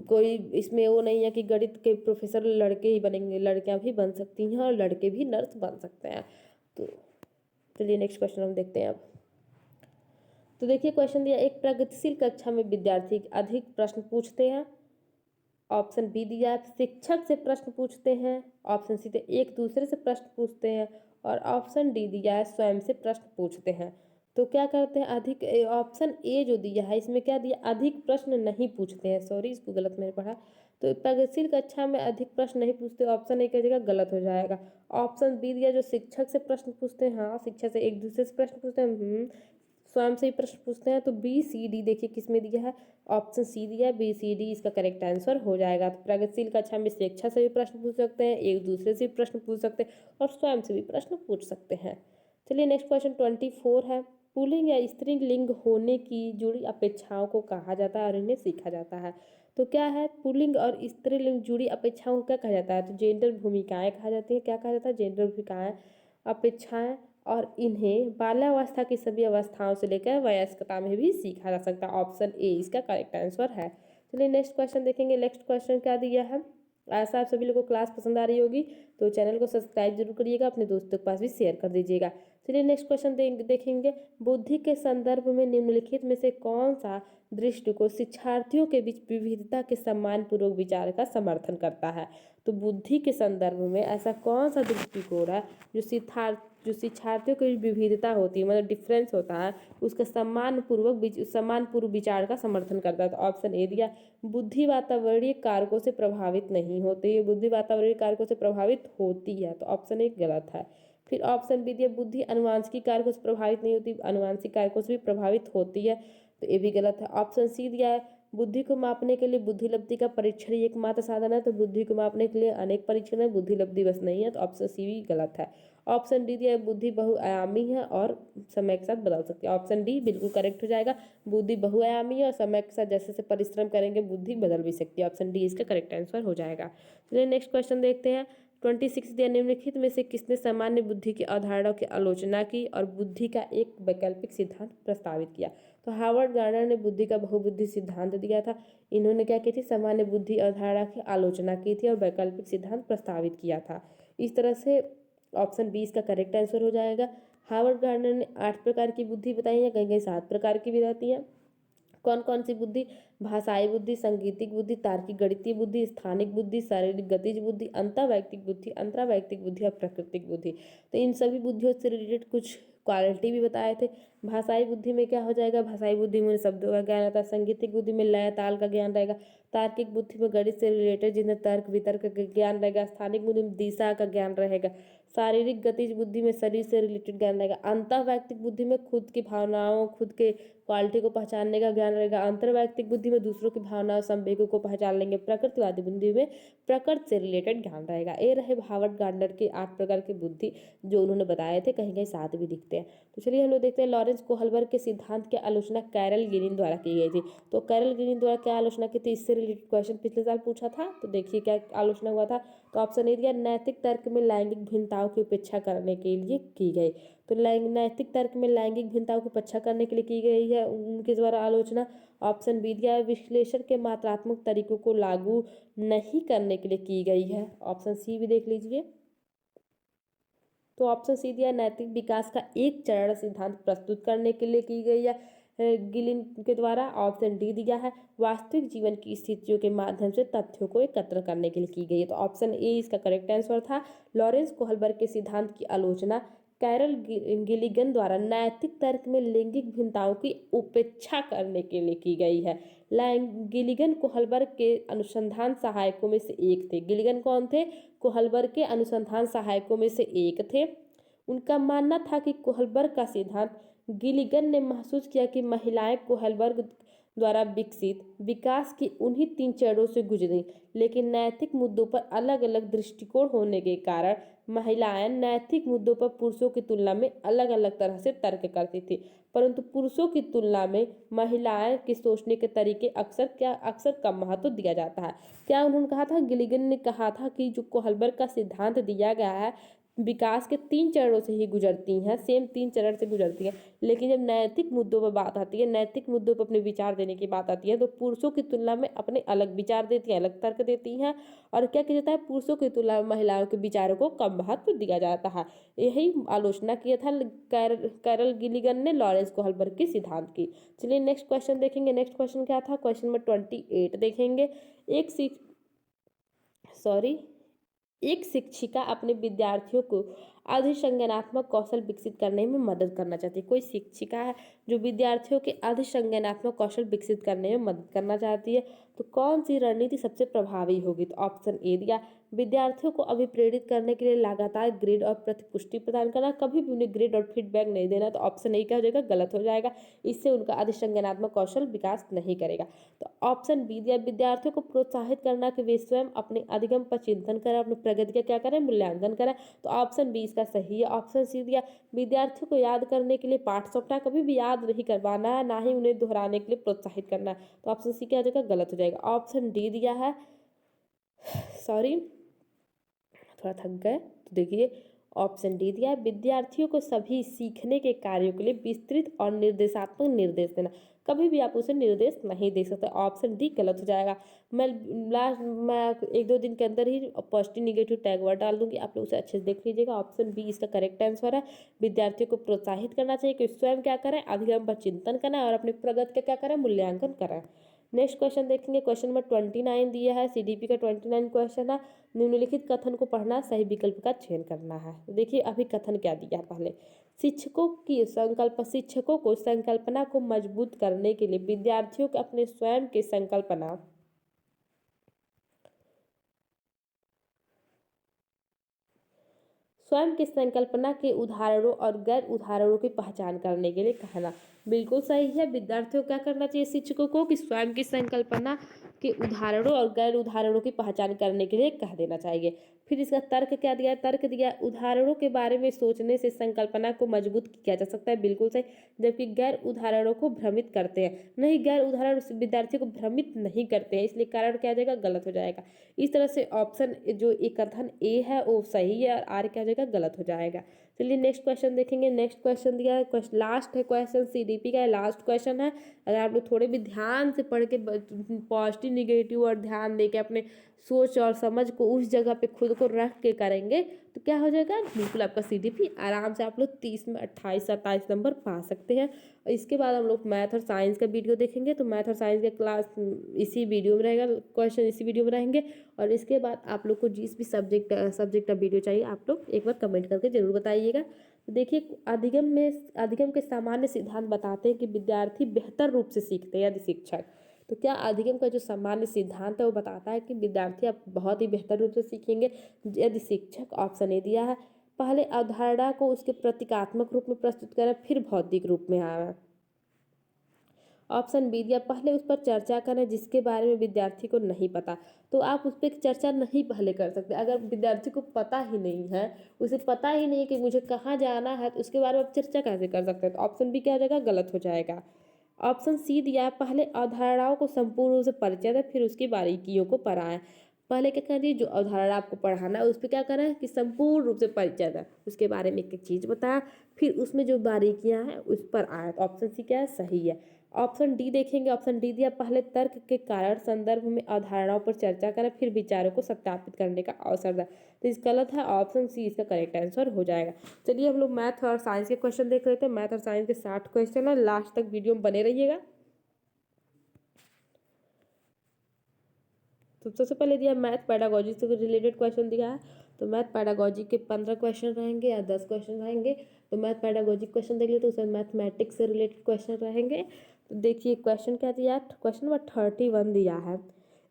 कोई इसमें वो नहीं है कि गणित के प्रोफेसर लड़के ही बनेंगे, लड़कियां भी बन सकती हैं और लड़के भी नर्स बन सकते हैं। तो चलिए नेक्स्ट क्वेश्चन हम देखते हैं अब। तो देखिए क्वेश्चन दिया, एक प्रगतिशील कक्षा में विद्यार्थी अधिक प्रश्न पूछते हैं। ऑप्शन बी दिया है, शिक्षक से प्रश्न पूछते हैं। ऑप्शन सी दिया, एक दूसरे से प्रश्न पूछते हैं। और ऑप्शन डी दिया है, स्वयं से प्रश्न पूछते हैं। तो क्या करते हैं, अधिक, ऑप्शन ए जो दिया है इसमें क्या दिया, अधिक प्रश्न नहीं पूछते हैं, सॉरी इसको गलत मैंने पढ़ा। तो प्रगतिशील कक्षा में अधिक प्रश्न नहीं पूछते, ऑप्शन ए की जगह गलत हो जाएगा। ऑप्शन बी दिया, जो शिक्षक से प्रश्न पूछते हैं, हाँ शिक्षक से एक दूसरे से प्रश्न पूछते हैं, स्वयं से ही प्रश्न पूछते हैं। तो बी सी डी देखिए किसमें दिया है, ऑप्शन सी दिया है, बी सी डी इसका करेक्ट आंसर हो जाएगा। तो प्रगतिशील कक्षा में शिक्षा से भी प्रश्न पूछ सकते हैं, एक दूसरे से भी प्रश्न पूछ सकते हैं और स्वयं से भी प्रश्न पूछ सकते हैं। चलिए नेक्स्ट क्वेश्चन 24 है, पुल्लिंग या स्त्रीलिंग होने की जुड़ी अपेक्षाओं को कहा जाता है और इन्हें सीखा जाता है। तो क्या है, पुल्लिंग और स्त्रीलिंग जुड़ी अपेक्षाओं को क्या कहा जाता है, तो जेंडर भूमिकाएं कहा जाती है। क्या कहा जाता है, जेंडर भूमिकाएं, अपेक्षाएं। और इन्हें बाल्यावस्था की सभी अवस्थाओं से लेकर वयस्कता में भी सीखा जा सकता है। ऑप्शन ए इसका करेक्ट आंसर है। चलिए नेक्स्ट क्वेश्चन देखेंगे। नेक्स्ट क्वेश्चन क्या दिया है, ऐसा आप सभी लोगों को क्लास पसंद आ रही होगी तो चैनल को सब्सक्राइब जरूर करिएगा, अपने दोस्तों के पास भी शेयर कर दीजिएगा। चलिए नेक्स्ट क्वेश्चन देखेंगे, बुद्धि के संदर्भ में निम्नलिखित में से कौन सा दृष्टिकोण शिक्षार्थियों के बीच विविधता के सम्मानपूर्वक विचार का समर्थन करता है। तो बुद्धि के संदर्भ में ऐसा कौन सा दृष्टिकोण है जो शिक्षार्थियों की विविधता होती है, मतलब डिफरेंस होता है, उसका सम्मानपूर्व विचार का समर्थन करता है। तो ऑप्शन ए दिया, बुद्धि वातावरणीय कारकों से प्रभावित नहीं होती है, बुद्धि वातावरणीय कारकों से प्रभावित होती है, तो ऑप्शन ए गलत है। फिर ऑप्शन बी दिया, बुद्धि अनुवांशिक कारकों से प्रभावित नहीं होती, अनुवांशिक कारकों से भी प्रभावित होती है, तो ये भी गलत है। ऑप्शन सी दिया है, बुद्धि को मापने के लिए बुद्धिलब्धि का परीक्षण ही एकमात्र साधन है, तो बुद्धि को मापने के लिए अनेक परीक्षण है, बुद्धिलब्धि बस नहीं है, तो ऑप्शन सी भी गलत है। ऑप्शन डी दिया है बुद्धि बहुआयामी है और समय के साथ बदल सकती है। ऑप्शन डी बिल्कुल करेक्ट हो जाएगा, बुद्धि बहुआयामी है और समय के साथ जैसे जैसे परिश्रम करेंगे बुद्धि बदल भी सकती है। ऑप्शन डी इसका करेक्ट आंसर हो जाएगा। चलिए नेक्स्ट क्वेश्चन देखते हैं। 26 दिया निम्नलिखित में से किसने सामान्य बुद्धि की अवधारणा की आलोचना की और बुद्धि का एक वैकल्पिक सिद्धांत प्रस्तावित किया। तो हार्वर्ड गार्डनर ने बुद्धि का बहुबुद्धि सिद्धांत दिया था। इन्होंने क्या की थी, सामान्य बुद्धि अवधारणा की आलोचना की थी और वैकल्पिक सिद्धांत प्रस्तावित किया था। इस तरह से ऑप्शन बी इसका करेक्ट आंसर हो जाएगा। हार्वर्ड गार्डनर ने 8 प्रकार की बुद्धि बताई है, कहीं कहीं 7 प्रकार की भी रहती है। कौन कौन सी बुद्धि? भाषाई बुद्धि, सांगीतिक बुद्धि, तार्किक गणितीय बुद्धि, स्थानिक बुद्धि, शारीरिक गतिज बुद्धि, अंतःवैयक्तिक बुद्धि, अंतरावैयक्तिक बुद्धि और प्राकृतिक बुद्धि। तो इन सभी बुद्धियों से रिलेटेड कुछ क्वालिटी भी बताए थे। भाषाई बुद्धि में क्या हो जाएगा, भाषाई बुद्धि में शब्दों का ज्ञान रहता है। सांगीतिक बुद्धि में लय ताल का ज्ञान रहेगा। तार्किक बुद्धि में गणित से रिलेटेड जिन्हें तर्क वितर्क का ज्ञान रहेगा। स्थानिक बुद्धि में दिशा का ज्ञान रहेगा। शारीरिक गतिज बुद्धि में शरीर से रिलेटेड ज्ञान रहेगा। अंतःवैयक्तिक बुद्धि में खुद की भावनाओं, खुद के क्वालिटी को पहचानने का ज्ञान रहेगा। अंतर्वैयक्तिक बुद्धि में दूसरों की भावनाओं संवेगों को पहचान लेंगे। प्रकृतिवादी बुद्धि में प्रकृति से रिलेटेड ज्ञान रहेगा। ये रहे हार्वर्ड गार्डनर के 8 प्रकार की बुद्धि जो उन्होंने बताए थे, कहीं कहीं 7 भी दिखते हैं। तो चलिए हम लोग देखते हैं लॉरेंस कोहलबर्ग के सिद्धांत की आलोचना कैरल गिलिन द्वारा की गई थी। तो कैरल गिलिन द्वारा क्या आलोचना की थी, इससे रिलेटेड क्वेश्चन पिछले साल पूछा था। तो देखिए क्या आलोचना हुआ था। तो ऑप्शन ए दिया, नैतिक तर्क में लैंगिक भिन्नताओं की उपेक्षा करने के लिए की गई। तो नैतिक तर्क में लैंगिक भिन्नताओं की उपेक्षा करने के लिए की गई है उनके द्वारा आलोचना। ऑप्शन बी दिया है, विश्लेषण के मात्रात्मक तरीकों को लागू नहीं करने के लिए की गई है। ऑप्शन सी भी देख लीजिए। तो ऑप्शन सी दिया, नैतिक विकास का एक चरण सिद्धांत प्रस्तुत करने के लिए की गई है गिलिन के द्वारा। ऑप्शन डी दिया है, वास्तविक जीवन की स्थितियों के माध्यम से तथ्यों को एकत्र करने के लिए की गई है। तो ऑप्शन ए इसका करेक्ट आंसर था। लॉरेंस कोहलबर्ग के सिद्धांत की आलोचना कैरल गिलिगन द्वारा नैतिक तर्क में लैंगिक भिन्नताओं की उपेक्षा करने के लिए की गई है। गिलिगन कोहलबर्ग के अनुसंधान सहायकों में से एक थे। गिलिगन कौन थे? कोहलबर्ग के अनुसंधान सहायकों में से एक थे। उनका मानना था कि कोहलबर्ग का सिद्धांत, गिलिगन ने महसूस किया कि महिलाएं कोहलबर्ग द्वारा विकसित विकास की उन्हीं 3 चरणों से गुजरी, लेकिन नैतिक मुद्दों पर अलग अलग दृष्टिकोण होने के कारण महिलाएं नैतिक मुद्दों पर पुरुषों की तुलना में अलग अलग तरह से तर्क करती थी। परंतु पुरुषों की तुलना में महिलाएं के सोचने के तरीके अक्सर कम महत्व दिया जाता है। क्या उन्होंने कहा था? गिलिगन ने कहा था कि जो कोहलबर्ग का सिद्धांत दिया गया है विकास के 3 चरणों से ही गुजरती हैं, सेम 3 चरण से गुजरती हैं, लेकिन जब नैतिक मुद्दों पर बात आती है, नैतिक मुद्दों पर अपने विचार देने की बात आती है, तो पुरुषों की तुलना में अपने अलग विचार देती हैं, अलग तर्क देती हैं। और क्या किया जाता है, पुरुषों की तुलना में महिलाओं के विचारों को कम महत्व दिया जाता है। यही आलोचना किया था कैरल गिलिगन ने लॉरेंस कोहलबर्ग के सिद्धांत की। चलिए नेक्स्ट क्वेश्चन देखेंगे। नेक्स्ट क्वेश्चन क्या था, क्वेश्चन नंबर 28 देखेंगे। एक शिक्षिका अपने विद्यार्थियों को अधिसंज्ञानात्मक कौशल विकसित करने में मदद करना चाहती है। कोई शिक्षिका है जो विद्यार्थियों के अधिसंज्ञानात्मक कौशल विकसित करने में मदद करना चाहती है, तो कौन सी रणनीति सबसे प्रभावी होगी? तो ऑप्शन ए दिया, विद्यार्थियों को अभिप्रेरित करने के लिए लगातार ग्रेड और प्रतिपुष्टि प्रदान करना, कभी भी उन्हें ग्रेड और फीडबैक नहीं देना। तो ऑप्शन ए क्या हो जाएगा, गलत हो जाएगा। इससे उनका अधिसंज्ञानात्मक कौशल विकास नहीं करेगा। तो ऑप्शन बी दिया, विद्यार्थियों को प्रोत्साहित करना कि वे स्वयं अपने अधिगम पर चिंतन करें, अपनी प्रगति का क्या करें, मूल्यांकन करें। तो ऑप्शन बी इसका सही है। ऑप्शन सी दिया, विद्यार्थियों को याद करने के लिए पाठ सौंपना, कभी भी याद नहीं करवाना है, ना ही उन्हें दोहराने के लिए प्रोत्साहित करना है। तो ऑप्शन सी क्या हो जाएगा, गलत हो जाएगा। ऑप्शन डी दिया है, सॉरी थोड़ा थक गए, तो देखिए ऑप्शन डी दिया है, विद्यार्थियों को सभी सीखने के कार्यों के लिए विस्तृत और निर्देशात्मक निर्देश देना, कभी भी आप उसे निर्देश नहीं दे सकते। ऑप्शन डी गलत हो जाएगा। मैं 1-2 दिन के अंदर ही पॉजिटिव निगेटिव टैग वर्ड डाल दूंगी, आप लोग उसे अच्छे से देख लीजिएगा। ऑप्शन बी इसका करेक्ट आंसर है। विद्यार्थियों को प्रोत्साहित करना चाहिए कि स्वयं क्या करें, अधिगम पर चिंतन करें और अपनी प्रगति का क्या करें, मूल्यांकन करें। नेक्स्ट क्वेश्चन देखेंगे। क्वेश्चन नंबर 29 दिया है, सीडीपी का 29 क्वेश्चन है। निम्नलिखित कथन को पढ़ना, सही विकल्प का चयन करना है। तो देखिए अभी कथन क्या दिया है पहले, शिक्षकों को संकल्पना को मजबूत करने के लिए विद्यार्थियों को अपने स्वयं के संकल्पना स्वयं की संकल्पना के उदाहरणों और गैर उदाहरणों की पहचान करने के लिए कहना। बिल्कुल सही है। विद्यार्थियों को क्या करना चाहिए शिक्षकों को कि स्वयं की संकल्पना के उदाहरणों और गैर उदाहरणों की पहचान करने के लिए कह देना चाहिए। फिर इसका तर्क क्या दिया है, तर्क दिया उदाहरणों के बारे में सोचने से संकल्पना को मजबूत किया जा सकता है। बिल्कुल सही। जबकि गैर उदाहरणों को भ्रमित करते हैं। नहीं, गैर उदाहरण विद्यार्थी को भ्रमित नहीं करते हैं, इसलिए कारण क्या हो जाएगा, गलत हो जाएगा। इस तरह से ऑप्शन जो एक कथन ए है वो सही है और आर क्या हो जाएगा, गलत हो जाएगा। चलिए नेक्स्ट क्वेश्चन देखेंगे। नेक्स्ट क्वेश्चन दिया है, लास्ट है क्वेश्चन, सीडीपी का लास्ट क्वेश्चन है। अगर आप लोग थोड़े भी ध्यान से पढ़ के पॉजिटिव निगेटिव और ध्यान दे के अपने सोच और समझ को उस जगह पे खुद को रख के करेंगे तो क्या हो जाएगा, बिल्कुल आपका सीडीपी आराम से आप लोग 30 में 28-27 नंबर पा सकते हैं। और इसके बाद हम लोग मैथ और साइंस का वीडियो देखेंगे, तो मैथ और साइंस का क्लास इसी वीडियो में रहेगा, क्वेश्चन इसी वीडियो में रहेंगे। और इसके बाद आप लोग को जिस भी सब्जेक्ट का वीडियो चाहिए आप लोग एक बार कमेंट करके जरूर बताइएगा। तो देखिए अधिगम के सामान्य सिद्धांत बताते हैं कि विद्यार्थी बेहतर रूप से सीखते हैं यदि शिक्षक। तो क्या अधिगम का जो सामान्य सिद्धांत है वो बताता है कि विद्यार्थी आप बहुत ही बेहतर रूप से सीखेंगे यदि शिक्षक। ऑप्शन ए दिया है, पहले अवधारणा को उसके प्रतीकात्मक रूप में प्रस्तुत करें फिर भौतिक रूप में आए। ऑप्शन बी दिया, पहले उस पर चर्चा करें जिसके बारे में विद्यार्थी को नहीं पता। तो आप उस पर चर्चा नहीं पहले कर सकते। अगर विद्यार्थी को पता ही नहीं है, उसे पता ही नहीं कि मुझे कहाँ जाना है, तो उसके बारे में आप चर्चा कैसे कर सकते हैं। तो ऑप्शन बी क्या हो जाएगा, गलत हो जाएगा। ऑप्शन सी दिया, पहले अवधारणाओं को संपूर्ण रूप से परिचय दें फिर उसकी बारीकियों को पढ़ाएं। पहले क्या करिए, जो अवधारणा आपको पढ़ाना है उस पर क्या करें कि संपूर्ण रूप से परिचय दें, उसके बारे में एक एक चीज़ बताया, फिर उसमें जो बारीकियां हैं उस पर आए। तो ऑप्शन सी क्या है, सही है। ऑप्शन डी देखेंगे। ऑप्शन डी दिया, पहले तर्क के कारण संदर्भ में अवधारणाओं पर चर्चा करें फिर विचारों को सत्यापित करने का अवसर दें। तो इस गलत है, ऑप्शन सी इसका करेक्ट आंसर हो जाएगा। चलिए हम लोग मैथ और साइंस के क्वेश्चन देख लेते हैं। मैथ और साइंस के 60 क्वेश्चन है, लास्ट तक वीडियो में बने रहिएगा। तो सबसे पहले दिया मैथ पैडागोजी से रिलेटेड क्वेश्चन दिया है। तो मैथ पैडागोजी के 15 क्वेश्चन रहेंगे या 10 क्वेश्चन रहेंगे। तो मैथ पैडागोजी क्वेश्चन देख लेते तो उसमें मैथमेटिक्स से रिलेटेड क्वेश्चन रहेंगे। तो देखिए क्वेश्चन क्या दिया है, क्वेश्चन नंबर 31 दिया है।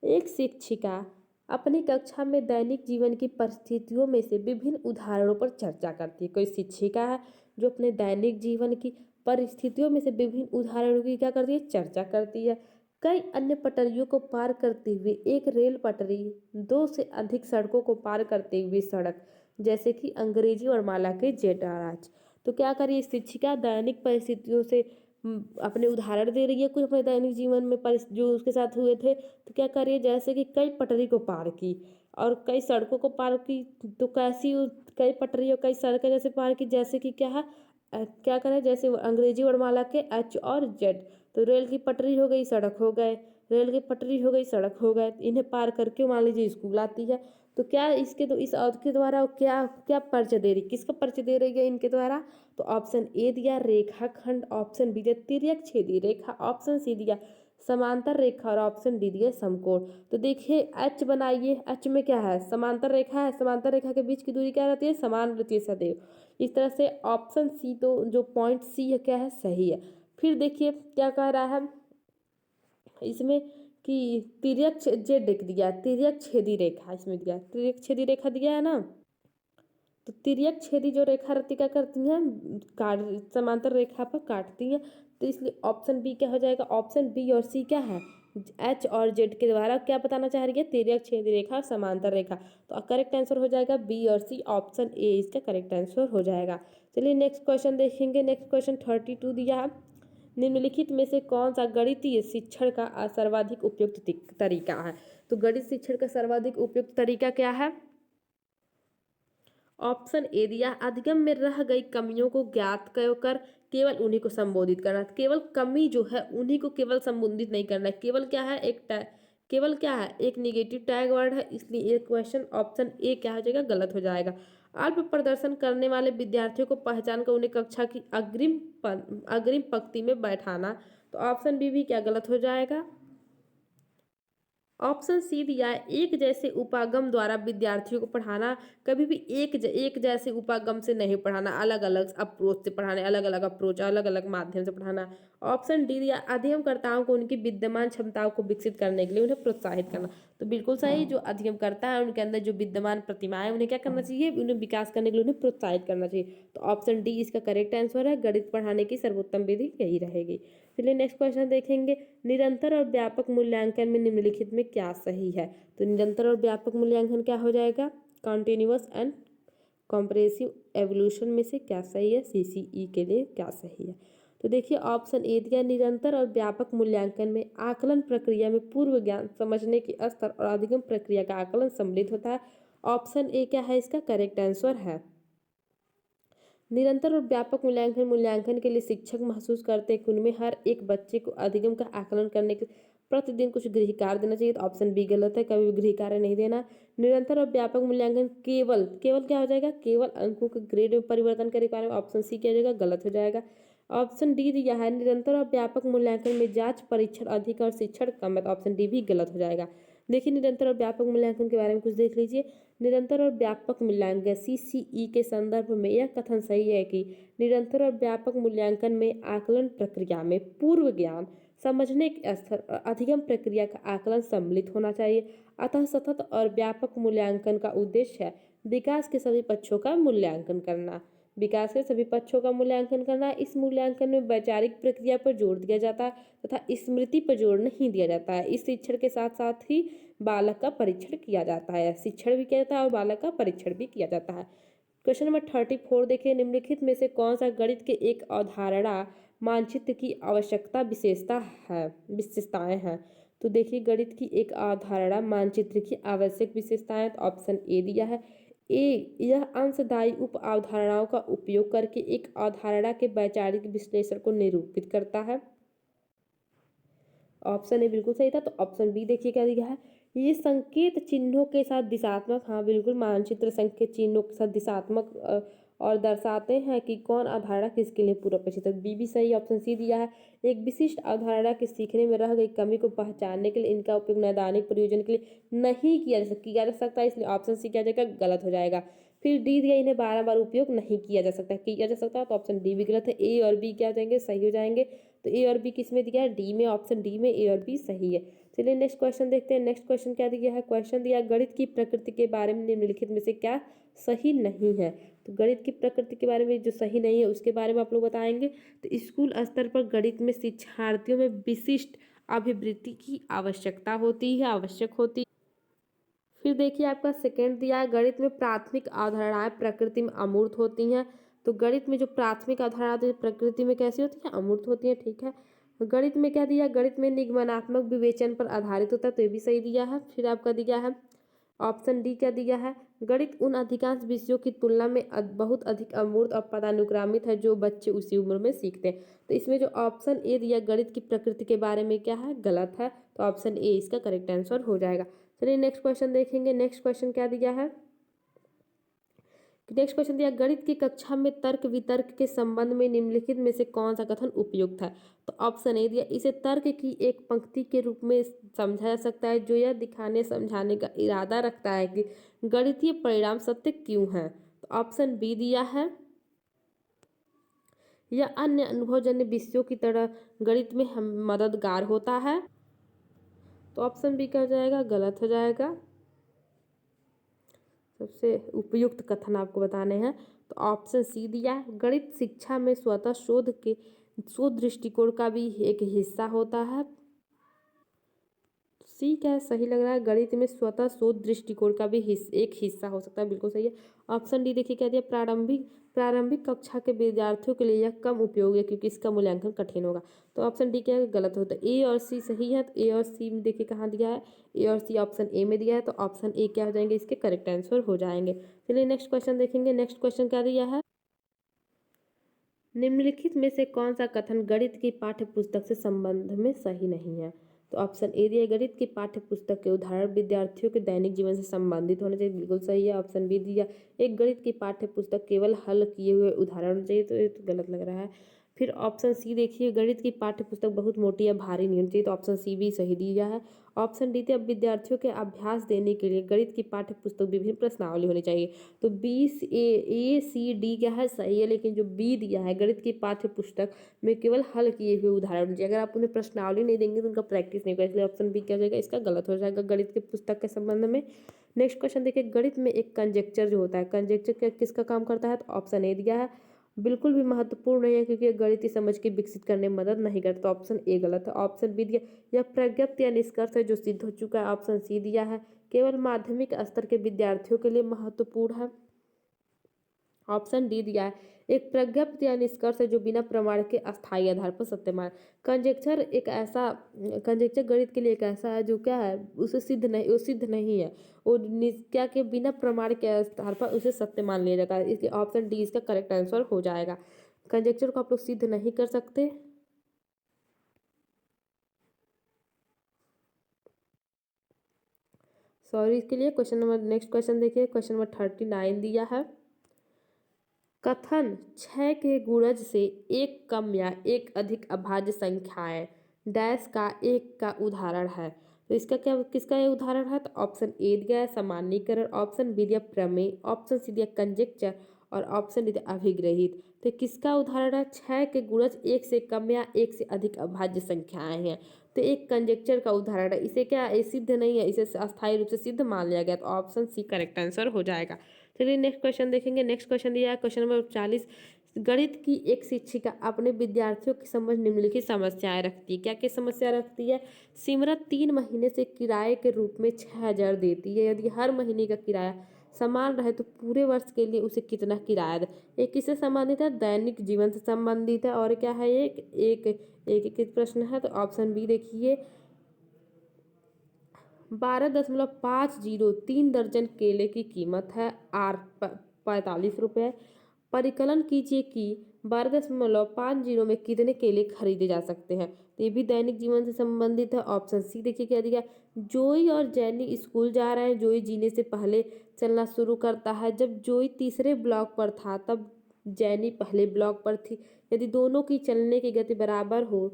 एक शिक्षिका अपनी कक्षा में दैनिक जीवन की परिस्थितियों में से विभिन्न उदाहरणों पर चर्चा करती है। कोई शिक्षिका है जो अपने दैनिक जीवन की परिस्थितियों में से विभिन्न उदाहरणों की क्या करती है, चर्चा करती है। कई अन्य पटरियों को पार करते हुए एक रेल पटरी, दो से अधिक सड़कों को पार करते हुए सड़क, जैसे कि अंग्रेजी और माला के जेटाराज। तो क्या करिए, शिक्षिका दैनिक परिस्थितियों से अपने उदाहरण दे रही है कुछ अपने दैनिक जीवन में जो उसके साथ हुए थे। तो क्या करिए, जैसे कि कई पटरी को पार की और कई सड़कों को पार की। तो कैसी कई पटरी और कई सड़कें जैसे पार की, जैसे कि क्या है, क्या करें, जैसे अंग्रेजी वर्णमाला के एच और जेड। तो रेल की पटरी हो गई, सड़क हो गए, रेल की पटरी हो गई, सड़क हो गए, इन्हें पार करके मान लीजिए स्कूल आती है। तो क्या इसके तो इस अर्थ के द्वारा क्या क्या परिचय दे रही, किसका परिचय दे रही है इनके द्वारा। तो ऑप्शन ए दिया रेखाखंड, ऑप्शन बी दिया तिर्यक छेदी रेखा, ऑप्शन सी दिया समांतर रेखा और ऑप्शन डी दिया समकोण। तो देखिए एच बनाइए, एच में क्या है, समांतर रेखा है, समांतर रेखा के बीच की दूरी क्या रहती है, समान रहती है सदैव। इस तरह से ऑप्शन सी तो जो पॉइंट सी है क्या है, सही है। फिर देखिए क्या कह रहा है इसमें कि तिर्यक जेड दिया, तिर्यक छेदी रेखा इसमें दिया, तिर्यक छेदी रेखा दिया है ना। तो तिर्यक छेदी जो रेखा रहती क्या करती हैं, काट समांतर रेखा पर काटती हैं। तो इसलिए ऑप्शन बी क्या हो जाएगा, ऑप्शन बी और सी क्या है, एच और जेड के द्वारा क्या बताना चाह रही है, तिर्यक छेदी रेखा समांतर रेखा। तो करेक्ट आंसर हो जाएगा बी और सी, ऑप्शन ए इसका करेक्ट आंसर हो जाएगा। चलिए नेक्स्ट क्वेश्चन देखेंगे। नेक्स्ट क्वेश्चन 32 दिया है, निम्नलिखित में से कौन सा गणितीय शिक्षण का सर्वाधिक उपयुक्त तरीका है। तो गणित शिक्षण का सर्वाधिक उपयुक्त तरीका क्या है, ऑप्शन ए दिया अधिगम में रह गई कमियों को ज्ञात कर केवल उन्हीं को संबोधित करना। केवल कमी जो है उन्हीं को केवल संबोधित नहीं करना है, केवल क्या है, केवल क्या है, एक निगेटिव टैग वर्ड है, इसलिए ये क्वेश्चन ऑप्शन ए क्या हो जाएगा, गलत हो जाएगा। अल्प प्रदर्शन करने वाले विद्यार्थियों को पहचान कर उन्हें कक्षा की अग्रिम पंक्ति में बैठाना। तो ऑप्शन बी भी क्या गलत हो जाएगा। ऑप्शन सी दिया है, एक जैसे उपागम द्वारा विद्यार्थियों को पढ़ाना। कभी भी एक जैसे उपागम से नहीं पढ़ाना, अलग अलग अप्रोच से पढ़ाना, अलग अलग अप्रोच, अलग अलग माध्यम से पढ़ाना। ऑप्शन डी दिया, अध्ययनकर्ताओं को उनकी विद्यमान क्षमताओं को विकसित करने के लिए उन्हें प्रोत्साहित करना। तो बिल्कुल सही, जो अध्ययनकर्ता है उनके अंदर जो विद्यमान प्रतिमाएं उन्हें क्या करना चाहिए, उन्हें विकास करने के लिए उन्हें प्रोत्साहित करना चाहिए। तो ऑप्शन डी इसका करेक्ट आंसर है। गणित पढ़ाने की सर्वोत्तम विधि यही रहेगी। चलिए नेक्स्ट क्वेश्चन देखेंगे, निरंतर और व्यापक मूल्यांकन में निम्नलिखित में क्या सही है। तो निरंतर और व्यापक मूल्यांकन क्या हो जाएगा, कॉन्टिन्यूअस एंड कॉम्प्रेसिव एवोल्यूशन में से क्या सही है, सीसीई के लिए क्या सही है। तो देखिए ऑप्शन ए दिया, निरंतर और व्यापक मूल्यांकन में आकलन प्रक्रिया में पूर्व ज्ञान, समझने के स्तर और अधिगम प्रक्रिया का आकलन सम्मिलित होता है। ऑप्शन ए क्या है, इसका करेक्ट आंसर है। निरंतर और व्यापक मूल्यांकन के लिए शिक्षक महसूस करते हैं कि उनमें हर एक बच्चे को अधिगम का आकलन करने के प्रतिदिन कुछ गृह कार्य देना चाहिए। तो ऑप्शन बी गलत है, कभी भी गृह कार्य नहीं देना। निरंतर और व्यापक मूल्यांकन केवल केवल क्या हो जाएगा, केवल अंकों के ग्रेड में परिवर्तन के रिक्वायरमेंट। ऑप्शन सी क्या हो जाएगा, गलत हो जाएगा। ऑप्शन डी दिया है, निरंतर और व्यापक मूल्यांकन में जांच परीक्षण अधिक और शिक्षण कम है। तो ऑप्शन डी भी गलत हो जाएगा। देखिए निरंतर और व्यापक मूल्यांकन के बारे में कुछ देख लीजिए। निरंतर और व्यापक मूल्यांकन सीसीई के संदर्भ में यह कथन सही है कि निरंतर और व्यापक मूल्यांकन में आकलन प्रक्रिया में पूर्व ज्ञान, समझने के स्तर और अधिगम प्रक्रिया का आकलन सम्मिलित होना चाहिए। अतः सतत और व्यापक मूल्यांकन का उद्देश्य है विकास के सभी पक्षों का मूल्यांकन करना। विकास के सभी पक्षों का मूल्यांकन करना। इस मूल्यांकन में वैचारिक प्रक्रिया पर जोर दिया जाता है तथा स्मृति पर जोर नहीं दिया जाता है। इस शिक्षण के साथ साथ ही बालक का परीक्षण किया जाता है, शिक्षण भी किया जाता है और बालक का परीक्षण भी किया जाता है। क्वेश्चन नंबर 34 देखिए, निम्नलिखित में से कौन सा गणित के एक अवधारणा मानचित्र की आवश्यकता विशेषताएं हैं। तो देखिए गणित की एक अवधारणा मानचित्र की आवश्यक विशेषताएं। तो ऑप्शन ए दिया है, ए यह अंशदायी उप अवधारणाओं का उपयोग करके एक अवधारणा के वैचारिक विश्लेषण को निरूपित करता है। ऑप्शन ए बिल्कुल सही था। तो ऑप्शन बी देखिए क्या दिया है, ये संकेत चिन्हों के साथ दिशात्मक, हाँ बिल्कुल, मानचित्र संकेत चिन्हों के साथ दिशात्मक और दर्शाते हैं कि कौन अवधारणा किसके लिए पूरा अपेक्षित है। बी भी सही। ऑप्शन सी दिया है, एक विशिष्ट अवधारणा के सीखने में रह गई कमी को पहचानने के लिए इनका उपयोग नैदानिक प्रयोजन के लिए नहीं किया जा सकता है, इसलिए ऑप्शन सी क्या जाएगा, गलत हो जाएगा। फिर डी दिया, इन्हें बार बार उपयोग नहीं किया जा सकता, किया जा सकता है। तो ऑप्शन डी भी गलत है। ए और बी क्या हो जाएंगे, सही हो जाएंगे। तो ए और बी किस में दिया है, डी में। ऑप्शन डी में ए और बी सही है। चलिए नेक्स्ट क्वेश्चन देखते हैं। नेक्स्ट क्वेश्चन क्या दिया है, क्वेश्चन दिया गणित की प्रकृति के बारे में निम्नलिखित में से क्या सही नहीं है। तो गणित की प्रकृति के बारे में जो सही नहीं है उसके बारे में आप लोग बताएंगे। तो स्कूल स्तर पर गणित में शिक्षार्थियों में विशिष्ट अभिवृत्ति की आवश्यकता होती है, आवश्यक होती है। फिर देखिए आपका सेकंड दिया है, गणित में प्राथमिक अवधारणाएं प्रकृति में अमूर्त होती हैं। तो गणित में जो प्राथमिक अवधारणा प्रकृति में कैसी होती है, अमूर्त होती है, ठीक है। गणित में क्या दिया, गणित में निगमनात्मक विवेचन पर आधारित होता है, तो ये भी सही दिया है। फिर आपका दिया है ऑप्शन डी क्या दिया है, गणित उन अधिकांश विषयों की तुलना में बहुत अधिक अमूर्त और पदानुक्रमित है जो बच्चे उसी उम्र में सीखते हैं। तो इसमें जो ऑप्शन ए दिया गणित की प्रकृति के बारे में क्या है, गलत है। तो ऑप्शन ए इसका करेक्ट आंसर हो जाएगा। चलिए नेक्स्ट क्वेश्चन देखेंगे। नेक्स्ट क्वेश्चन क्या दिया है, नेक्स्ट क्वेश्चन दिया गणित की कक्षा में तर्क वितर्क के संबंध में निम्नलिखित में से कौन सा कथन उपयुक्त है। तो ऑप्शन ए दिया, इसे तर्क की एक पंक्ति के रूप में समझा जा सकता है जो यह दिखाने समझाने का इरादा रखता है कि गणितीय परिणाम सत्य क्यों हैं। तो ऑप्शन बी दिया है, यह अन्य अनुभवजन्य विषयों की तरह गणित में हम मददगार होता है। तो ऑप्शन बी क्या हो जाएगा, गलत हो जाएगा। सबसे उपयुक्त कथन आपको बताने हैं। तो ऑप्शन सी दिया है, गणित शिक्षा में स्वतः शोध दृष्टिकोण का भी एक हिस्सा होता है। सी क्या सही लग रहा है, गणित में स्वतः शोध दृष्टिकोण का भी एक हिस्सा हो सकता है, बिल्कुल सही है। ऑप्शन डी देखिए क्या दिया, प्रारंभिक कक्षा के विद्यार्थियों के लिए यह कम उपयोगी है क्योंकि इसका मूल्यांकन कठिन होगा। तो ऑप्शन डी क्या है, गलत होता है। ए और सी सही है। तो ए और सी में देखिए कहाँ दिया है, ए और सी ऑप्शन ए में दिया है। तो ऑप्शन ए क्या हो जाएंगे, इसके करेक्ट आंसर हो जाएंगे। चलिए नेक्स्ट क्वेश्चन देखेंगे। नेक्स्ट क्वेश्चन क्या दिया है, निम्नलिखित में से कौन सा कथन गणित की पाठ्य पुस्तक से संबंध में सही नहीं है। तो ऑप्शन ए दिया, गणित की पाठ्य पुस्तक के उदाहरण विद्यार्थियों के दैनिक जीवन से संबंधित होने चाहिए, बिल्कुल सही है। ऑप्शन बी दिया, एक गणित की पाठ्य पुस्तक केवल हल किए हुए उदाहरण चाहिए, तो ये तो गलत लग रहा है। फिर ऑप्शन सी देखिए, गणित की पाठ्य पुस्तक बहुत मोटी या भारी नहीं होनी चाहिए, तो ऑप्शन सी भी सही दिया है। ऑप्शन डी थे, अब विद्यार्थियों के अभ्यास देने के लिए गणित की पाठ्य पुस्तक विभिन्न प्रश्नावली होनी चाहिए, तो बी ए सी डी क्या है, सही है। लेकिन जो बी दिया है, गणित की पाठ्य पुस्तक में केवल हल किए हुए उदाहरण होने चाहिए, अगर आप उन्हें प्रश्नावली नहीं देंगे तो उनका प्रैक्टिस नहीं करेंगे, इसलिए ऑप्शन बी क्या हो जाएगा, इसका गलत हो जाएगा गणित की पुस्तक के संबंध में। नेक्स्ट क्वेश्चन देखिए, गणित में एक कंजेक्चर जो होता है, कंजेक्चर किसका काम करता है, तो ऑप्शन ए दिया है, बिल्कुल भी महत्वपूर्ण नहीं है क्योंकि ये गणितीय समझ के विकसित करने में मदद नहीं करता, तो ऑप्शन ए गलत है। ऑप्शन बी दिया, यह प्रज्ञप्ति या निष्कर्ष है जो सिद्ध हो चुका है, ऑप्शन सी दिया है, केवल माध्यमिक स्तर के विद्यार्थियों के लिए महत्वपूर्ण है, ऑप्शन डी दिया है, एक प्रज्ञप्ति या निष्कर्ष है जो बिना प्रमाण के अस्थायी आधार पर सत्य मान। कंजेक्चर गणित के लिए एक ऐसा है जो क्या है, उसे सिद्ध नहीं है, वो क्या के बिना प्रमाण के आधार पर उसे सत्य मान लिया जाता है, इसलिए ऑप्शन डी इसका करेक्ट आंसर हो जाएगा। कंजेक्चर को आप लोग सिद्ध नहीं कर सकते। सॉरी इसके लिए। नेक्स्ट क्वेश्चन देखिए, क्वेश्चन नंबर 39 दिया है, कथन 6 के गुणज से एक कम या एक अधिक अभाज्य संख्याएं डैश का एक का उदाहरण है, तो इसका क्या, किसका ये उदाहरण है, तो ऑप्शन ए दिया है सामान्यीकरण, ऑप्शन बी दिया प्रमेय, ऑप्शन सी दिया कंजेक्चर और ऑप्शन डी दिया अभिग्रहित। तो किसका उदाहरण है, 6 के गुणज एक से कम या एक से अधिक अभाज्य संख्याएं हैं, तो एक कंजेक्चर का उदाहरण है, इसे क्या सिद्ध नहीं है, इसे अस्थायी रूप से सिद्ध मान लिया गया, तो ऑप्शन सी करेक्ट आंसर हो जाएगा। चलिए नेक्स्ट क्वेश्चन देखेंगे। नेक्स्ट क्वेश्चन दिया है, क्वेश्चन नंबर 40, गणित की एक शिक्षिका अपने विद्यार्थियों की समझ निम्नलिखित समस्याएं रखती है, क्या क्या समस्या रखती है, सिमरत 3 महीने से किराए के रूप में 6,000 देती है, यदि हर महीने का किराया समान रहे तो पूरे वर्ष के लिए उसे कितना किराया दे। एक किससे संबंधित है, दैनिक जीवन से संबंधित है, और क्या है, एक प्रश्न है, तो ऑप्शन बी देखिए, 12.50 दर्जन केले की कीमत है आर 45 रुपये। परिकलन कीजिए कि 12.50 में कितने केले खरीदे जा सकते हैं, तो ये भी दैनिक जीवन से संबंधित है। ऑप्शन सी देखिए क्या दिया, जोई और जैनी स्कूल जा रहे हैं, जोई जीने से पहले चलना शुरू करता है, जब जोई तीसरे ब्लॉक पर था तब जैनी पहले ब्लॉक पर थी, यदि दोनों की चलने की गति बराबर हो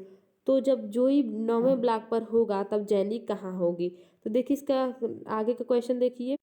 तो जब जोई 9वें ब्लॉक पर होगा तब जैनी कहाँ होगी, तो देखिए इसका आगे का क्वेश्चन देखिए,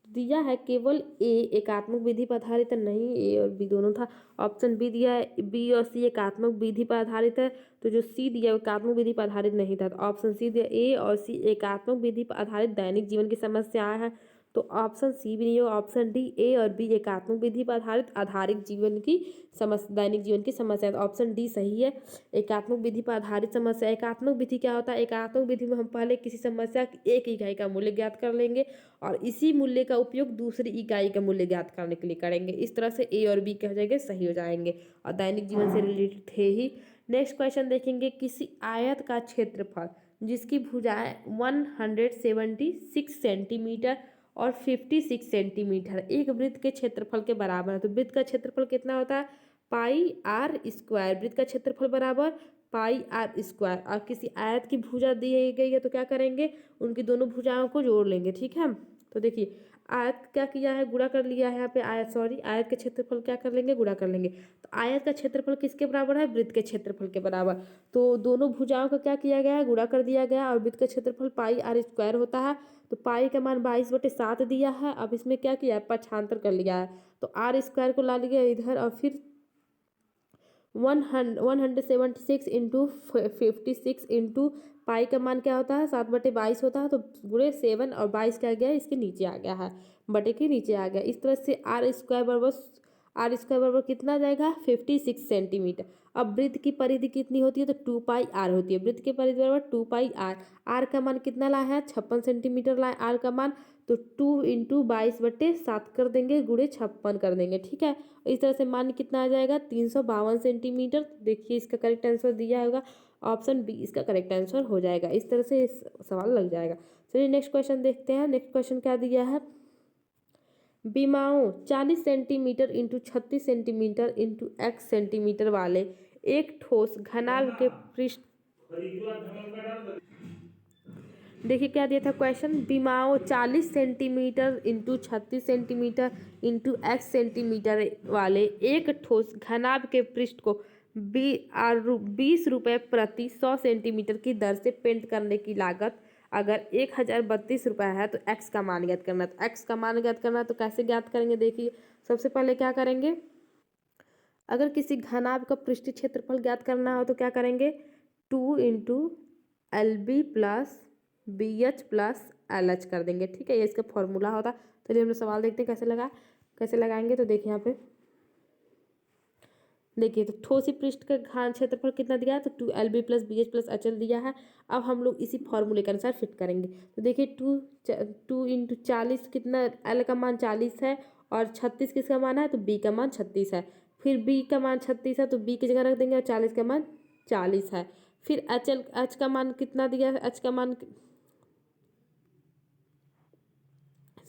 दिया है केवल ए एकात्मक विधि पर आधारित है, नहीं ए और बी दोनों था। ऑप्शन बी दिया है बी और सी एकात्मक विधि पर आधारित है, तो जो सी दिया एकात्मक विधि पर आधारित नहीं था, तो ऑप्शन सी दिया ए और सी एकात्मक विधि पर आधारित दैनिक जीवन की समस्याएं हैं, तो ऑप्शन सी भी नहीं हो, ऑप्शन डी ए और बी एकात्मक विधि पर आधारित आधारिक जीवन की समस्या, दैनिक जीवन की समस्या, तो ऑप्शन डी सही है, एकात्मक विधि पर आधारित समस्या। एकात्मक विधि क्या होता है, एकात्मक विधि में हम पहले किसी समस्या की एक इकाई का मूल्य ज्ञात कर लेंगे और इसी मूल्य का उपयोग दूसरी इकाई का मूल्य ज्ञात करने के लिए करेंगे, इस तरह से ए और बी क्या हो जाएंगे, सही हो जाएंगे और दैनिक जीवन से रिलेटेड थे ही। नेक्स्ट क्वेश्चन देखेंगे, किसी आयत का क्षेत्रफल जिसकी भुजाएं 176 सेंटीमीटर और 56 सेंटीमीटर एक वृत्त के क्षेत्रफल के बराबर है, तो वृत्त का क्षेत्रफल कितना होता है, पाई आर स्क्वायर, वृत्त का क्षेत्रफल बराबर पाई आर स्क्वायर, और किसी आयत की भुजा दी गई है तो क्या करेंगे, उनकी दोनों भुजाओं को जोड़ लेंगे, ठीक है। तो देखिए आयत क्या किया है, गुणा कर लिया है यहाँ पे, आयत के क्षेत्रफल क्या कर लेंगे, गुणा कर लेंगे, तो आयत का क्षेत्रफल किसके बराबर है, वृत्त के क्षेत्रफल के बराबर, तो दोनों भुजाओं का क्या किया गया है, गुणा कर दिया गया, और वृत्त का क्षेत्रफल पाई आर स्क्वायर होता है, तो पाई का मान 22/7 दिया है, अब इसमें क्या किया है, पक्षांतर कर लिया है, तो आर स्क्वायर को ला लिया इधर और फिर 176 इंटू 56 इंटू पाई का मान क्या होता है, 7/22 होता है, तो गुणे 7 और 22 क्या आ गया, इसके नीचे आ गया है, बटे के नीचे आ गया, इस तरह से आर स्क्वायर बराबर कितना आ जाएगा, 56 सेंटीमीटर। अब वृत्त की परिधि कितनी होती है, तो 2 पाई आर होती है, वृत्त की परिधि बराबर 2 पाई आर, आर का मान कितना लाया है, 56 सेंटीमीटर लाए आर का मान, तो 2 इंटू 22/7 कर देंगे, गुणे 56 कर देंगे, ठीक है। इस तरह से मान कितना आ जाएगा, 352 सेंटीमीटर, देखिए इसका करेक्ट आंसर दिया होगा, ऑप्शन बी इसका करेक्ट आंसर हो जाएगा, इस तरह से इस सवाल लग जाएगा। चलिए नेक्स्ट क्वेश्चन देखते हैं। नेक्स्ट क्वेश्चन क्या दिया है, विमाओं 40 centimetre into 36 centimetre into x centimetre वाले एक ठोस घनाभ के पृष्ठ देखिए क्या दिया था क्वेश्चन, विमाओं 40 centimetre into 36 centimetre into x centimetre वाले एक ठोस घनाभ के पृष्ठ को 20 रुपये प्रति 100 सेंटीमीटर की दर से पेंट करने की लागत अगर 1032 रुपये है तो x का मान ज्ञात करना। तो x का मान ज्ञात करना तो कैसे ज्ञात करेंगे, देखिए सबसे पहले क्या करेंगे, अगर किसी घनाभ का पृष्ठीय क्षेत्रफल ज्ञात करना हो तो क्या करेंगे, 2 into LB plus BH plus LH कर देंगे। ठीक है, ये इसका फॉर्मूला होता। चलिए हम लोग सवाल देखते हैं कैसे लगाएंगे। तो देखिए यहाँ पे देखिए, तो ठोसी पृष्ठ का घन क्षेत्रफल कितना दिया है, तो 2LB plus BH plus HL दिया है। अब हम लोग इसी फॉर्मूले के अनुसार फिट करेंगे। तो देखिए 2 इंटू 40 कितना, L का मान 40 है और 36 किसका मान है, तो B का मान 36 है। फिर B का मान 36 है तो B की जगह रख देंगे और 40 का मान 40 है। फिर H का मान कितना दिया है, H का मान,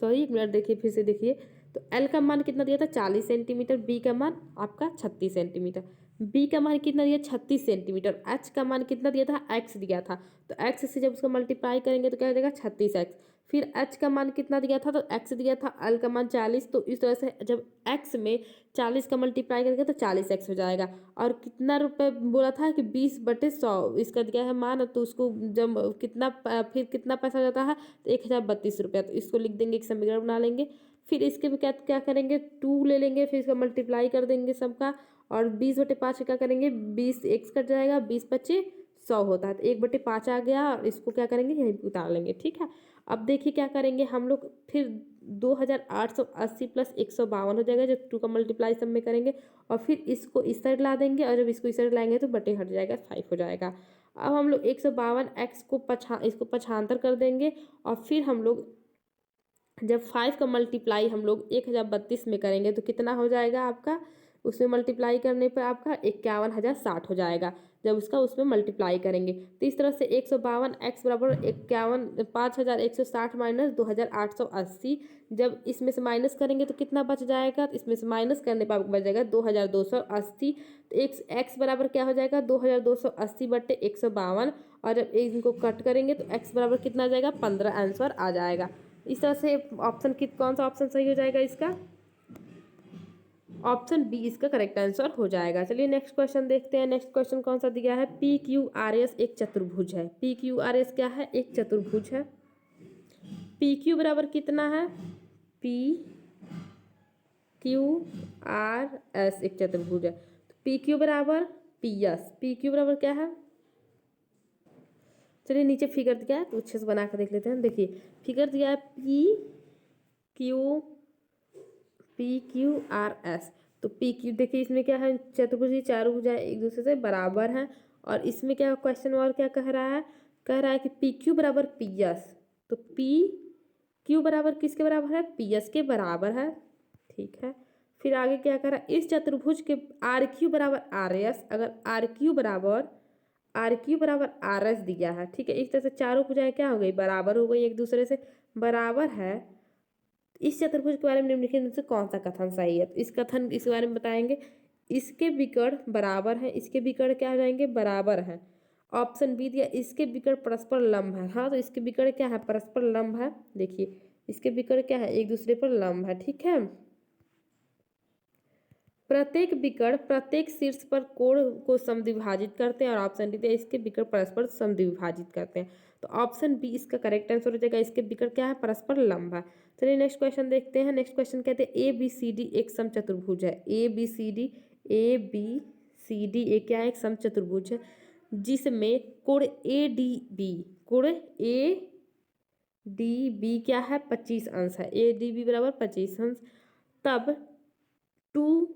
सॉरी एक मिनट देखिए फिर से देखिए, तो L का मान कितना दिया था 40 सेंटीमीटर, B का मान आपका 36 सेंटीमीटर, B का मान कितना दिया 36 सेंटीमीटर, H का मान कितना दिया था x दिया था, तो x से जब उसको मल्टीप्लाई करेंगे तो क्या हो जाएगा 36x। फिर h का मान कितना दिया था, तो x दिया था, L का मान 40, तो इस तरह से जब x में 40 का मल्टीप्लाई करेंगे तो 40x हो जाएगा। और कितना रुपए बोला था कि 20/100 इसका दिया है मान, तो उसको जब कितना फिर कितना पैसा हो जाता है, तो 1032 रुपया। तो इसको लिख देंगे, एक समीकरण बना लेंगे। फिर इसके भी क्या क्या करेंगे, 2 ले लेंगे, फिर इसका मल्टीप्लाई कर देंगे सबका, और 20/5 क्या करेंगे, 20x कट जाएगा, 20×5 = 100 होता है, तो 1/5 आ गया और इसको क्या करेंगे यहीं पे उतार लेंगे। ठीक है, अब देखिए क्या करेंगे हम लोग, फिर 2880 प्लस 152 हो जाएगा, जब 2 का मल्टीप्लाई सब में करेंगे, और फिर इसको इस साइड ला देंगे, और जब इसको इस साइड लाएंगे तो बटे हट जाएगा, 5 हो जाएगा। अब हम लोग 152x को इसको पक्षांतर कर देंगे, और फिर हम लोग जब 5 का मल्टीप्लाई हम लोग 1032 में करेंगे तो कितना हो जाएगा आपका, उसमें मल्टीप्लाई करने पर आपका 51,060 हो जाएगा, जब उसका उसमें मल्टीप्लाई करेंगे। तो इस तरह से 152x बराबर 51,560 माइनस 2,880, जब इसमें से माइनस करेंगे तो कितना बच जाएगा, तो इसमें से माइनस करने पर आपको बच जाएगा 2,280। तो x बराबर क्या हो जाएगा, 2,280/152, और जब इनको कट करेंगे तो x बराबर कितना आ जाएगा, 15 आंसर आ जाएगा। इस तरह से ऑप्शन कौन सा ऑप्शन सही हो जाएगा इसका, ऑप्शन बी इसका करेक्ट आंसर हो जाएगा। चलिए नेक्स्ट क्वेश्चन देखते हैं। नेक्स्ट क्वेश्चन कौन सा दिया है, PQRS एक चतुर्भुज है। PQRS क्या है, एक चतुर्भुज है। PQ बराबर कितना है, PQRS एक चतुर्भुज है, तो PQ बराबर PS, PQ बराबर क्या है, चलिए नीचे फिगर दिया है तो अच्छे से बना कर देख लेते हैं। देखिए फिगर दिया है PQRS, तो PQ देखिए इसमें क्या है, चतुर्भुज चारों भुजाएं एक दूसरे से बराबर हैं, और इसमें क्या क्वेश्चन और क्या कह रहा है कि PQ बराबर PS, तो PQ बराबर किसके बराबर है, PS के बराबर है। ठीक है, फिर आगे क्या कह रहा है, इस चतुर्भुज के RQ बराबर RS, अगर RQ बराबर RS दिया है। ठीक है, इस तरह से चारों भुजाएं क्या हो गई, बराबर हो गई, एक दूसरे से बराबर है। इस चतुर्भुज के बारे में निम्नलिखित में से कौन सा कथन सही है, तो इस बारे में बताएंगे, इसके विकर्ण बराबर है, इसके विकर्ण क्या हो जाएंगे, बराबर है। ऑप्शन बी दिया, इसके विकर्ण परस्पर लंब है। हाँ, तो इसके विकर्ण क्या है, परस्पर लंब है। देखिए इसके विकर्ण क्या है, एक दूसरे पर लंब है। ठीक है, प्रत्येक विकर्ण प्रत्येक शीर्ष पर कोण को समद्विभाजित करते हैं, और ऑप्शन डी है, इसके विकर्ण परस्पर समद्विभाजित करते हैं। तो ऑप्शन बी इसका करेक्ट आंसर हो जाएगा, इसके विकर्ण क्या है, परस्पर लंब है। चलिए नेक्स्ट क्वेश्चन देखते हैं। नेक्स्ट क्वेश्चन कहते हैं ABCD एक समचतुर्भुज है। ABCD एक क्या है, एक समचतुर्भुज है, जिसमें कोण ADB क्या है, 25 अंश है। ADB बराबर 25 अंश, तब टू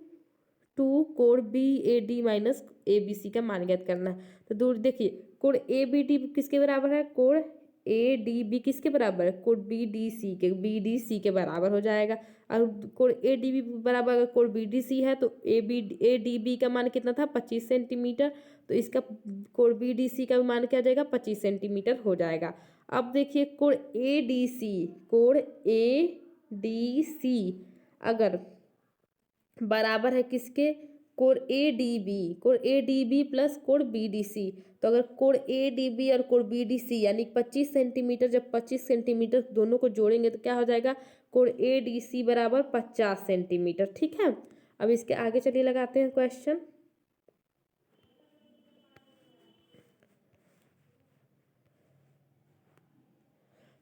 कोण BAD माइनस ABC का मान ज्ञात करना है। तो दूर देखिए, कोण ABD किसके बराबर है, कोण ADB किसके बराबर है, कोण BDC के बराबर हो जाएगा। और कोण ADB बराबर अगर कोण BDC है तो ADB का मान कितना था, 25 सेंटीमीटर, तो इसका कोण BDC का मान क्या हो जाएगा, 25 सेंटीमीटर हो जाएगा। अब देखिए कोण ADC अगर बराबर है किसके, कोड ए डी बी प्लस कोड बी डी सी। तो अगर कोड ए डी बी और कोड बी डी सी यानी 25 सेंटीमीटर, जब 25 सेंटीमीटर दोनों को जोड़ेंगे तो क्या हो जाएगा, कोड ए डी सी बराबर 50 सेंटीमीटर। ठीक है, अब इसके आगे चलिए लगाते हैं क्वेश्चन।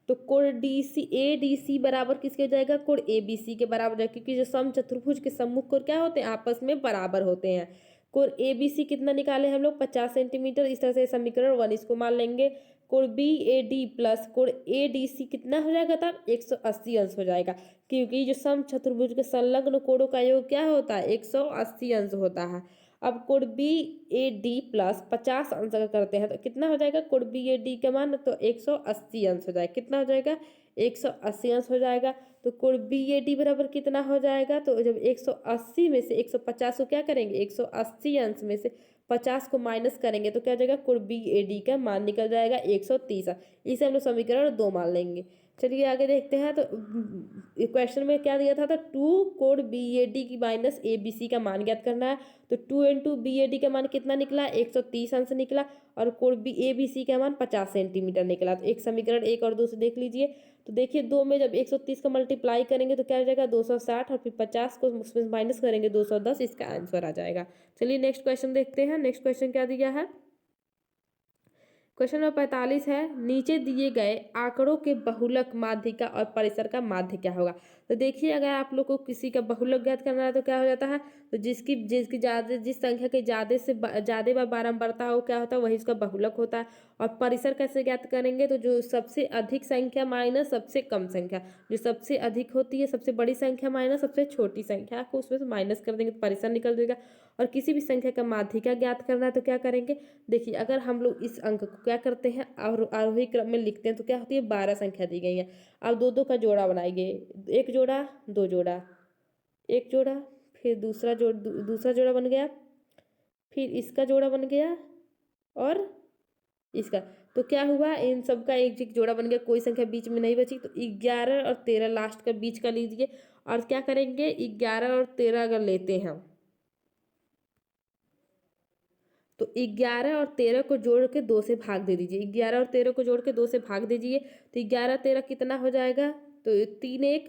तो कोड D C A D C बराबर किसके हो जाएगा, कोड ए बी सी के बराबर हो जाएगा, क्योंकि जो सम चतुर्भुज के सम्मुख कोण क्या होते हैं, आपस में बराबर होते हैं। कोड ए बी सी कितना निकाले हम लोग, 50 सेंटीमीटर। इस तरह से समीकरण 1 इसको मान लेंगे। कोड बी ए डी प्लस कोड ए डी सी कितना हो जाएगा, तब 180 अंश हो जाएगा, क्योंकि जो सम चतुर्भुज के संलग्न कोणों का योग क्या होता है, 180 अंश होता है। अब कोड बी ए डी प्लस 50 अंश अगर करते हैं तो कितना हो जाएगा, कोड बी ए डी का मान तो 180 अंश हो जाएगा। कितना हो जाएगा, 180 अंश हो जाएगा। तो कोड बी ए डी बराबर कितना हो जाएगा, तो जब 180 में से 150 को क्या करेंगे, 180 अंश में से 50 को माइनस करेंगे तो क्या हो जाएगा, कोड बी ए डी का मान निकल जाएगा 130। इसे हम लोग समीकरण 2 मान लेंगे। चलिए आगे देखते हैं। तो क्वेश्चन में क्या दिया था, तो 2 कोड बी ए डी की माइनस ए बी सी का मान ज्ञात करना है। तो 2 इंटू बी ए डी का मान कितना निकला, 130 अंश निकला, और कोड बी ए बी सी का मान 50 सेंटीमीटर निकला। तो एक समीकरण 1 और 2 से देख लीजिए। तो देखिए 2 में जब 130 का मल्टीप्लाई करेंगे तो क्या हो जाएगा, 260, और फिर 50 को उसमें माइनस करेंगे 210, इसका आंसर आ जाएगा। चलिए नेक्स्ट क्वेश्चन देखते हैं। नेक्स्ट क्वेश्चन क्या दिया है, क्वेश्चन नंबर 45 है, नीचे दिए गए आंकड़ों के बहुलक, माध्यिका और परिसर का माध्य क्या होगा। तो देखिए अगर आप लोग को किसी का बहुलक ज्ञात करना है तो क्या हो जाता है, तो जिसकी जिसकी ज्यादा जिस संख्या के ज्यादा बार बारंबारता हो क्या होता है, वही उसका बहुलक होता है। और परिसर कैसे ज्ञात करेंगे, तो जो सबसे अधिक संख्या माइनस सबसे कम संख्या, जो सबसे अधिक होती है सबसे बड़ी संख्या माइनस सबसे छोटी संख्या को उसमें से माइनस कर देंगे तो परिसर निकल जाएगा। और किसी भी संख्या का माध्यिका ज्ञात करना है तो क्या करेंगे, देखिए अगर हम लोग इस अंक को क्या करते हैं, आरोही क्रम में लिखते हैं तो क्या होती है, 12 संख्या दी गई है। अब दो दो का जोड़ा बनाएंगे, एक जोड़ा, दो जोड़ा, एक जोड़ा, फिर दूसरा जोड़ा बन गया, फिर इसका जोड़ा बन गया, और इसका। तो क्या हुआ, इन सब का एक जोड़ा बन गया, कोई संख्या बीच में नहीं बची। तो 11 और 13 लास्ट का बीच का लीजिए। और क्या करेंगे, 11 और 13 अगर लेते हैं तो 11 और 13 को जोड़ के 2 से भाग दे दीजिए। 11 और 13 को जोड़ के 2 से भाग दीजिए तो 11 13 कितना हो जाएगा, तो 3 1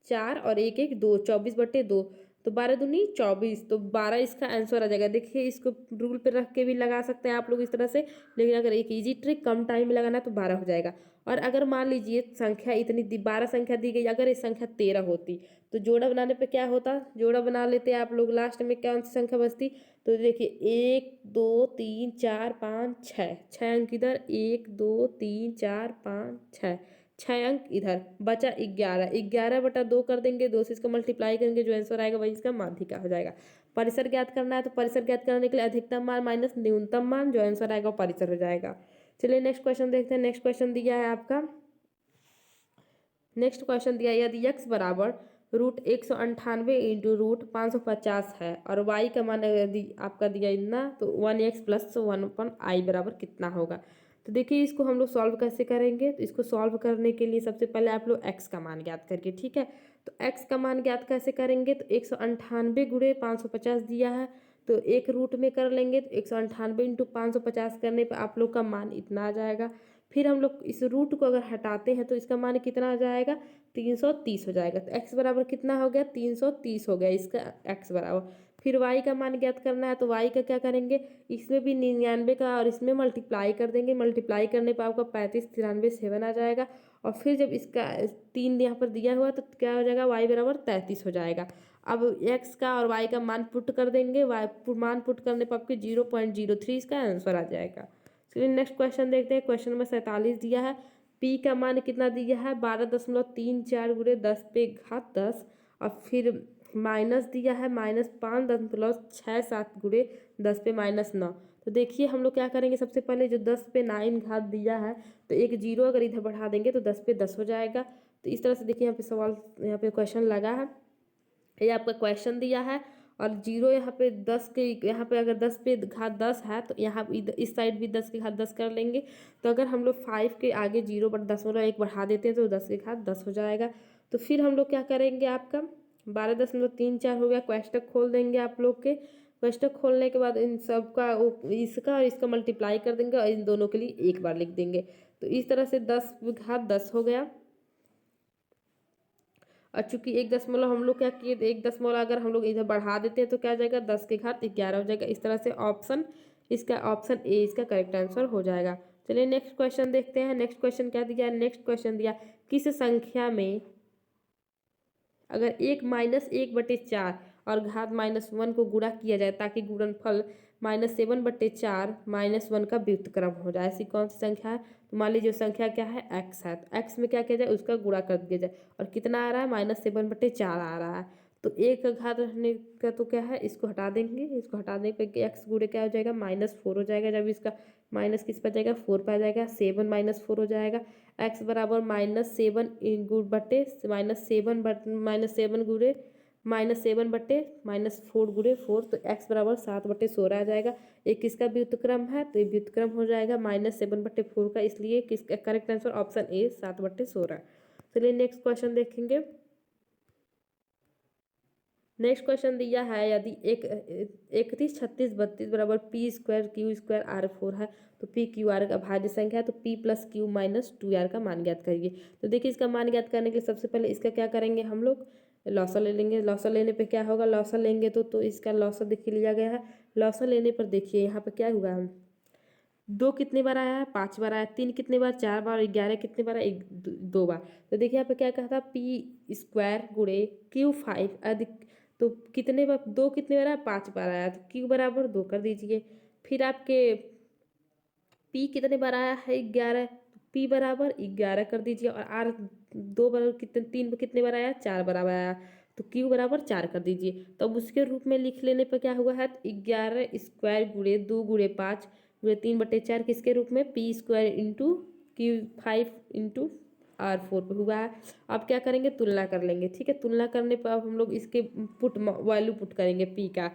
4 और 1 1 2, 24/2, तो 12 दूनी 24, तो 12 इसका आंसर आ जाएगा। देखिए इसको रूल पे रख के भी लगा सकते हैं आप लोग इस तरह से, लेकिन अगर एक इजी ट्रिक कम टाइम में लगाना तो 12 हो जाएगा। और अगर मान लीजिए संख्या इतनी 12 संख्या दी गई, अगर ये संख्या 13 होती तो जोड़ा बनाने पे क्या होता, जोड़ा बना लेते आप लोग, लास्ट में कौन सी संख्या बचती, तो देखिए 1 2 3 4 5 6, 6 अंक इधर, 1 2 3 4 5 6, 6 अंक इधर, बचा 11, 11/2 कर देंगे, 2 से इसका मल्टीप्लाई करेंगे, जो आंसर आएगा वही इसका माध्यिका हो जाएगा। परिसर ज्ञात करना है तो परिसर ज्ञात करने के लिए अधिकतम मान माइनस न्यूनतम मान, जो आंसर आएगा वो परिसर हो जाएगा। चलिए नेक्स्ट क्वेश्चन देखते हैं। नेक्स्ट क्वेश्चन दिया है आपका, नेक्स्ट क्वेश्चन दिया है, यदि x बराबर √198 इंटू √550 है और y का मान यदि आपका दिया इतना, तो 1x प्लस 1/i बराबर कितना होगा। तो देखिए इसको हम लोग सॉल्व कैसे करेंगे, तो इसको सॉल्व करने के लिए सबसे पहले आप लोग x का मान ज्ञात करके, ठीक है। तो x का मान ज्ञात कैसे करेंगे, तो 198 गुणे 550 दिया है तो एक रूट में कर लेंगे, तो 198 इंटू 550 करने पर आप लोग का मान इतना आ जाएगा। फिर हम लोग इस रूट को अगर हटाते हैं तो इसका मान कितना आ जाएगा, 330 हो जाएगा। तो x बराबर कितना हो गया, 330 हो गया इसका x बराबर। फिर y का मान ज्ञात करना है तो y का क्या करेंगे, इसमें भी 99 का और इसमें मल्टीप्लाई कर देंगे, मल्टीप्लाई करने पर आपका 35 93 7 आ जाएगा। और फिर जब इसका 3 यहाँ पर दिया हुआ तो क्या हो जाएगा, y बराबर 33 हो जाएगा। अब x का और y का मान पुट कर देंगे, y मान पुट करने पर आपके 0.03 इसका आंसर आ जाएगा। चलिए नेक्स्ट क्वेश्चन देखते हैं। क्वेश्चन नंबर 47 दिया है, p का मान कितना दिया है, 12.34 गुणे 10⁻10, और फिर माइनस दिया है -5.67 गुणे 10⁻9। तो देखिए हम लोग क्या करेंगे, सबसे पहले जो 10⁻9 घात दिया है तो एक जीरो अगर इधर बढ़ा देंगे तो 10⁻10 हो जाएगा। तो इस तरह से देखिए यहाँ पे सवाल, यहाँ पे क्वेश्चन लगा है, ये आपका क्वेश्चन दिया है और जीरो यहाँ पे 10 के, यहाँ पे अगर 10⁻10 है तो यहाँ इस साइड भी 10⁻10 कर लेंगे। तो अगर हम लोग 5 के आगे 0.10 बढ़ा देते हैं तो 10⁻10 हो जाएगा। तो फिर हम लोग क्या करेंगे, आपका 12.34 हो गया, क्वेश्चन खोल देंगे आप लोग के, कोष्टक खोलने के बाद इन सब का इसका और इसका मल्टीप्लाई कर देंगे और इन दोनों के लिए एक बार लिख देंगे। तो इस तरह से 10 हो गया। और चूंकि 1 दशमलव हम लोग क्या किए, 1 दशमलव अगर हम लोग इधर बढ़ा देते हैं तो क्या हो जाएगा, 10 के घात 11 हो जाएगा। इस तरह से ऑप्शन ए इसका करेक्ट आंसर हो जाएगा। चलिए नेक्स्ट क्वेश्चन देखते हैं। नेक्स्ट क्वेश्चन क्या दिया है, नेक्स्ट क्वेश्चन दिया किस संख्या में अगर 1 - 1/4 और घात -1 को गुणा किया जाए ताकि गुणनफल -7/4 -1 का व्युत्क्रम हो जाए, ऐसी कौन सी संख्या है। तो मान लीजिए संख्या क्या है, एक्स है, तो एक्स में क्या किया जाए, उसका गुणा कर दिया जाए। और कितना आ रहा है, -7/4 आ रहा है। तो एक का घात रखने का तो क्या है, इसको हटा देंगे, इसको हटाने पे एक्स गुणे क्या हो जाएगा, -4 हो जाएगा। जब इसका माइनस किस पर जाएगा, 4 पर जाएगा, 7 - 4 हो जाएगा। एक्स बराबर -7 बटे -7 गुणे -7/-4 गुणे 4, तो एक्स बराबर 7/16 आ जाएगा। एक किसका व्युत्क्रम है, तो ये व्युत्क्रम हो जाएगा -7/4 का, इसलिए किसका करेक्ट आंसर ऑप्शन ए 7/16। चलिए नेक्स्ट क्वेश्चन देखेंगे। नेक्स्ट क्वेश्चन दिया है यदि 31 36 32 बराबर P² Q² R4 है तो PQR का भाज्य संख्या है, तो P+Q-2R का मान ज्ञात करिए। तो देखिए इसका मान ज्ञात करने के लिए सबसे पहले इसका क्या करेंगे, हम लोग लॉसा ले लेंगे। लॉसा लेने पे क्या होगा, लॉसा लेंगे तो इसका लॉसा देखिए लिया गया है। लॉसा लेने पर देखिए यहाँ पर क्या हुआ, 2 कितने बार आया है, 5 बार आया, 3 कितने बार, 4 बार, 11 कितने बार, 2 बार। तो देखिए यहाँ पे क्या कहा था, P² गुणे Q5 अधिक, तो कितने बार, 2 कितने बार आया, 5 बार आया, तो Q बराबर 2 कर दीजिए। फिर आपके P कितने बार आया है, 11, तो P बराबर 11 कर दीजिए। और R 2 बार कितने, 3 कितने बार आया, 4 बराबर आया, तो Q बराबर 4 कर दीजिए। तो अब उसके रूप में लिख लेने पर क्या हुआ है, 11² गुणे 2 गुणे 5 गुणे 3/4 किसके रूप में, P² into Q5 into R4 पे हुआ है। अब क्या करेंगे, तुलना कर लेंगे, ठीक है। तुलना करने पर अब हम लोग इसके वैल्यू पुट करेंगे, P का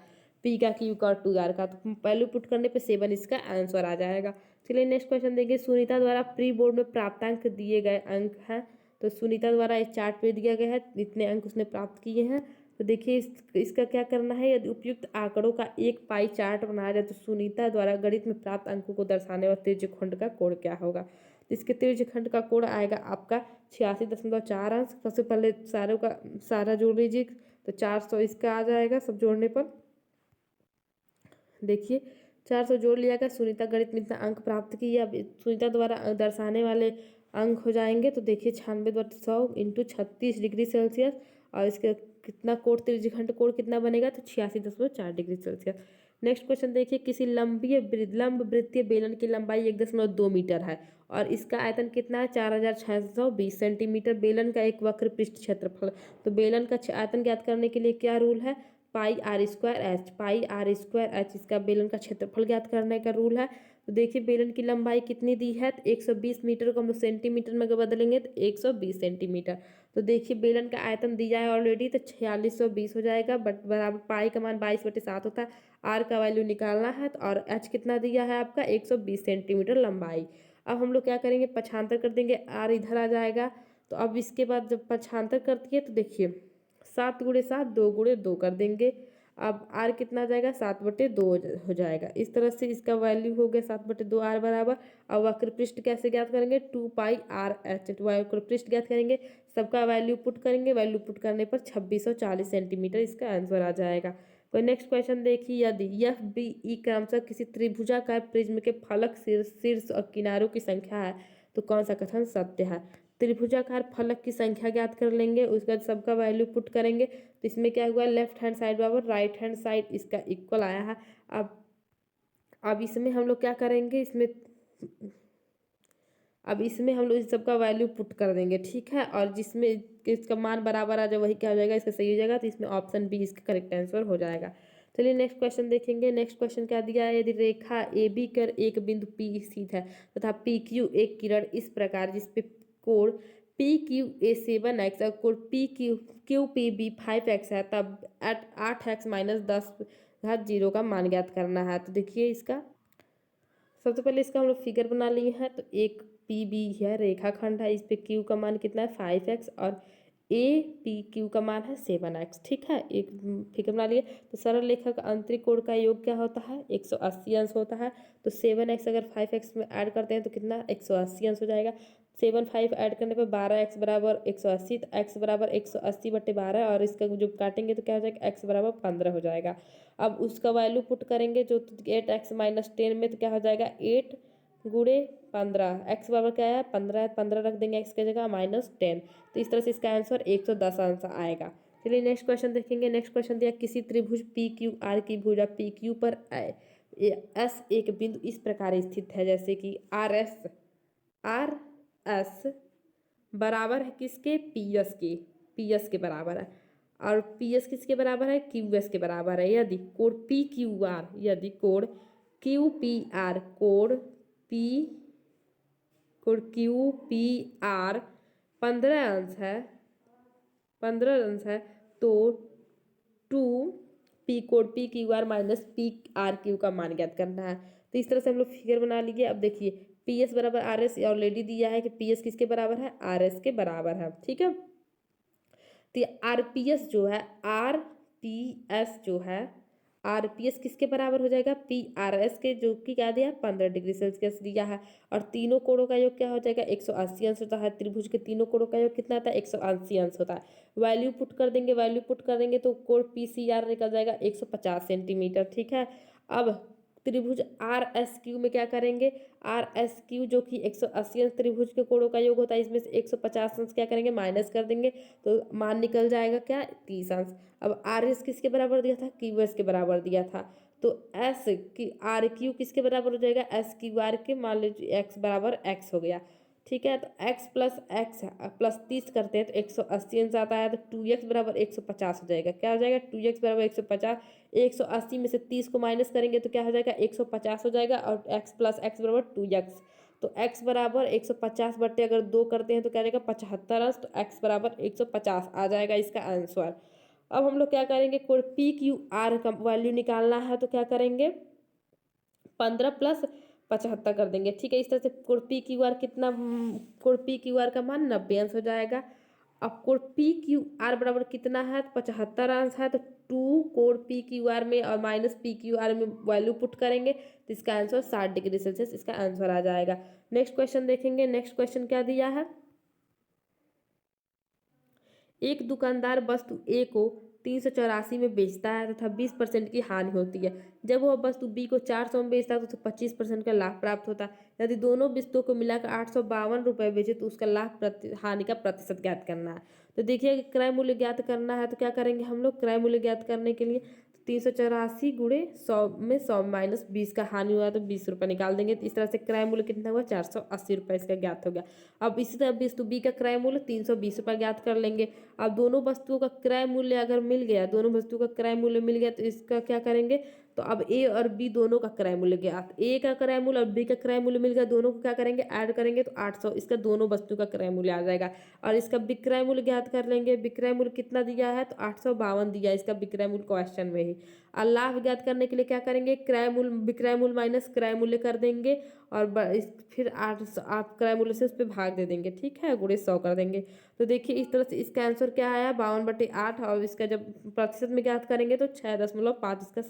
Q का और 2R का, तो वैल्यू पुट करने पे 7 इसका आंसर आ जाएगा। चलिए नेक्स्ट क्वेश्चन देखिए। सुनीता द्वारा प्री बोर्ड में प्राप्तांक दिए गए अंक हैं, तो सुनीता द्वारा इस चार्ट पे दिया गया है इतने अंक उसने प्राप्त किए हैं। तो देखिए इसका क्या करना है, यदि उपयुक्त आंकड़ों का एक पाई चार्ट बनाया जाए तो सुनीता द्वारा गणित में प्राप्त अंकों को दर्शाने वाले त्रिज्यखंड का कोण क्या होगा। तो इसके त्रिज्यखंड का कोण आएगा आपका 86.4 अंश। सबसे पहले सारा जोड़ लीजिए, तो 400 इसका आ जाएगा सब जोड़ने पर। देखिए 400 जोड़ लिया गया, सुनीता गणित में इतना अंक प्राप्त की। अब सुनीता द्वारा दर्शाने वाले अंक हो जाएंगे, तो देखिए 96/100 इंटू 36 डिग्री सेल्सियस, और इसका कितना कोण, त्रिज्यखंड कोण कितना बनेगा, तो 86.4 डिग्री सेल्सियस। नेक्स्ट क्वेश्चन देखिए। किसी लंब वृत्तीय बेलन की लंबाई 1.2 मीटर है और इसका आयतन कितना है, 4620 सेंटीमीटर। बेलन का एक वक्र पृष्ठ क्षेत्रफल, तो बेलन का आयतन ज्ञात करने के लिए क्या रूल है, पाई r² H इसका बेलन का क्षेत्रफल ज्ञात करने का रूल है। तो देखिए बेलन की लंबाई कितनी दी है, तो 120 मीटर को हम लोग सेंटीमीटर में बदलेंगे तो 120 सेंटीमीटर। तो देखिए बेलन का आयतन दिया है ऑलरेडी, तो 4620 हो जाएगा, बट बराबर पाई का मान 22/7 होता है। आर का वैल्यू निकालना है, तो और एच कितना दिया है आपका, 120 सेंटीमीटर लंबाई। अब हम लोग क्या करेंगे, पक्षांतर कर देंगे, आर इधर आ जाएगा। तो अब इसके बाद जब पक्षांतर करती है तो देखिए 7 गुणे 7 2 गुणे 2 कर देंगे। अब आर कितना आ जाएगा, 7/2 हो जाएगा। इस तरह से इसका वैल्यू हो गया 7/2 आर बराबर। अब वक्र पृष्ठ कैसे ज्ञात करेंगे, 2πr/h वक्र पृष्ठ ज्ञात करेंगे, सबका वैल्यू पुट करेंगे। वैल्यू पुट करने पर 2640 सेंटीमीटर इसका आंसर आ जाएगा। कोई नेक्स्ट क्वेश्चन देखिए। यदि एफ बी ई क्रमशः किसी त्रिभुजाकार प्रिज्म के फलक शीर्ष और किनारों की संख्या है तो कौन सा कथन सत्य है। त्रिभुजाकार फलक की संख्या ज्ञात कर लेंगे, उसके बाद सबका वैल्यू पुट करेंगे। तो इसमें क्या हुआ, लेफ्ट हैंड साइड बराबर राइट हैंड साइड इसका इक्वल आया है। अब इसमें हम लोग क्या करेंगे, अब इसमें हम लोग इस सबका वैल्यू पुट कर देंगे, ठीक है। और जिसमें इसका मान बराबर आ जाए वही क्या हो जाएगा, इसका सही हो जाएगा। तो इसमें ऑप्शन बी इसका करेक्ट आंसर हो जाएगा। चलिए नेक्स्ट क्वेश्चन देखेंगे। नेक्स्ट क्वेश्चन क्या दिया है, यदि रेखा ए बी कर एक बिंदु पी स्थित है तथा पी क्यू एक किरण इस प्रकार जिसपे कोण PQA 7x और कोण QPB 5x है, तब 8x - 10 का मान ज्ञात करना है। तो देखिए इसका सबसे पहले इसका हम लोग फिगर बना लिए हैं। तो एक PB है रेखाखंड है, इस पे Q का मान कितना है 5x और ए पी क्यू का मान है 7x, ठीक है। एक फिगर बना लिए। तो सरल रेखा का आंतरिक कोण का योग क्या होता है, 180 अंश होता है। तो 7x अगर 5x में ऐड करते हैं तो कितना 180 अंश हो जाएगा। 7 5 ऐड करने पर 12x बराबर 180, तो x बराबर 180/12, और इसका जो काटेंगे तो क्या हो जाएगा, x बराबर 15 हो जाएगा। अब उसका वैल्यू पुट करेंगे जो 8x माइनस 10 में, तो क्या हो जाएगा 8 गुणे 15, एक्स बराबर क्या है 15, 15 रख देंगे एक्स की जगह -10। तो इस तरह से इसका आंसर 110 आंसर आएगा। चलिए नेक्स्ट क्वेश्चन देखेंगे। नेक्स्ट क्वेश्चन दिया, किसी त्रिभुज पी क्यू आर की भुजा पी क्यू पर एस एक बिंदु इस प्रकार स्थित है, जैसे कि आर एस बराबर है किसके, पी एस के बराबर है। और पी एस किसके बराबर है, क्यू एस के बराबर है। यदि कोण पी क्यू आर, यदि कोण क्यू पी आर, पी कोण क्यू पी आर 15 अंश है, 15 अंश है, तो 2 पी कोण P Q R minus P R Q का मान ज्ञात करना है। तो इस तरह से हम लोग फिगर बना लीजिए। अब देखिए पी एस बराबर आर एस ऑलरेडी दिया है कि पी एस किसके बराबर है, आर एस के बराबर है, ठीक है। तो आर पी एस जो है, आर पी एस जो है, आर पी एस किसके बराबर हो जाएगा, पी आर एस के, जो कि क्या दिया 15 डिग्री सेल्सियस दिया है। और तीनों कोणों का योग क्या हो जाएगा, 180 अंश होता है। त्रिभुज के तीनों कोणों का योग कितना होता है, 180 अंश होता है। वैल्यू पुट कर देंगे, वैल्यू पुट कर देंगे तो कोण पी सी आर निकल जाएगा 150 सेंटीमीटर, ठीक है। अब त्रिभुज आर एस क्यू में क्या करेंगे, आर एस क्यू जो कि 180 अंश त्रिभुज के कोणों का योग होता है, इसमें से 150 अंश क्या करेंगे, माइनस कर देंगे, तो मान निकल जाएगा क्या 30 अंश। अब आर एस किसके बराबर दिया था, क्यू एस के बराबर दिया था। तो एस की आर क्यू किसके बराबर हो जाएगा, एस क्यू आर के, मान लीजिए एक्स बराबर एक्स हो गया, ठीक है। तो x प्लस एक्स प्लस 30 करते हैं तो 180 अंश आता है, तो 2x बराबर 150 हो जाएगा। क्या हो जाएगा, 2x बराबर 150, 180 में से 30 को माइनस करेंगे तो क्या हो जाएगा 150 हो जाएगा, और x प्लस एक्स बराबर 2x। तो x बराबर 150 बट्टे अगर 2 करते हैं तो क्या जाएगा 75 अंश, तो x बराबर 150 आ जाएगा इसका आंसर। अब हम लोग क्या करेंगे, कोण पी क्यू आर का वैल्यू निकालना है, तो क्या करेंगे 15 प्लस 75 कर देंगे, ठीक है। इस तरह से कोण पी क्यू आर कितना, कोण पी क्यू आर का मान 90 अंश हो जाएगा। अब कोण पी क्यू आर बराबर कितना है, 75 अंश है, तो 2 कोण पी क्यू आर में और माइनस पी क्यू आर में वैल्यू पुट करेंगे तो इसका आंसर 60 डिग्री सेल्सियस इसका आंसर आ जाएगा। नेक्स्ट क्वेश्चन देखेंगे। नेक्स्ट क्वेश्चन क्या दिया है, एक दुकानदार वस्तु ए को 384 में बेचता है तथा 20% की हानि होती है। जब वह वस्तु बी को 400 में बेचता है तो 25% का लाभ प्राप्त होता है। यदि दोनों वस्तुओं को मिलाकर 852 बेचे तो उसका हानि का प्रतिशत ज्ञात करना है। तो देखिए क्रय मूल्य ज्ञात करना है, तो क्या करेंगे हम लोग, क्रय मूल्य ज्ञात करने के लिए 384 गुणे 100 में 100 माइनस 20 का हानि हुआ तो 20 रुपये निकाल देंगे। तो इस तरह से क्रय मूल्य कितना हुआ, 480 रुपये इसका ज्ञात हो गया। अब इसी तरह वस्तु बी का क्रय मूल्य 320 रुपये ज्ञात कर लेंगे। अब दोनों वस्तुओं का क्रय मूल्य अगर मिल गया, दोनों वस्तुओं का क्रय मूल्य मिल गया, तो इसका क्या करेंगे, तो अब ए और बी दोनों का क्रय मूल्य ज्ञात, ए का क्रय मूल्य और बी का क्रय मूल्य मिल गया, दोनों को क्या करेंगे ऐड करेंगे तो 800 इसका दोनों वस्तु का क्रय मूल्य आ जाएगा। और इसका विक्रय मूल्य ज्ञात कर लेंगे, विक्रय मूल्य कितना दिया है, तो 852 दिया है इसका विक्रय मूल्य क्वेश्चन में ही। और लाभ ज्ञात करने के लिए क्या करेंगे, क्रय मूल्य विक्रय मूल्य माइनस क्रय मूल्य कर देंगे, और फिर 800 आप क्रय मूल्य से उस पर भाग दे देंगे, ठीक है, गुणे 100 कर देंगे। तो देखिए इस तरह से इसका आंसर क्या आया 52/8, और इसका जब प्रतिशत में ज्ञात करेंगे तो 6.5 इसका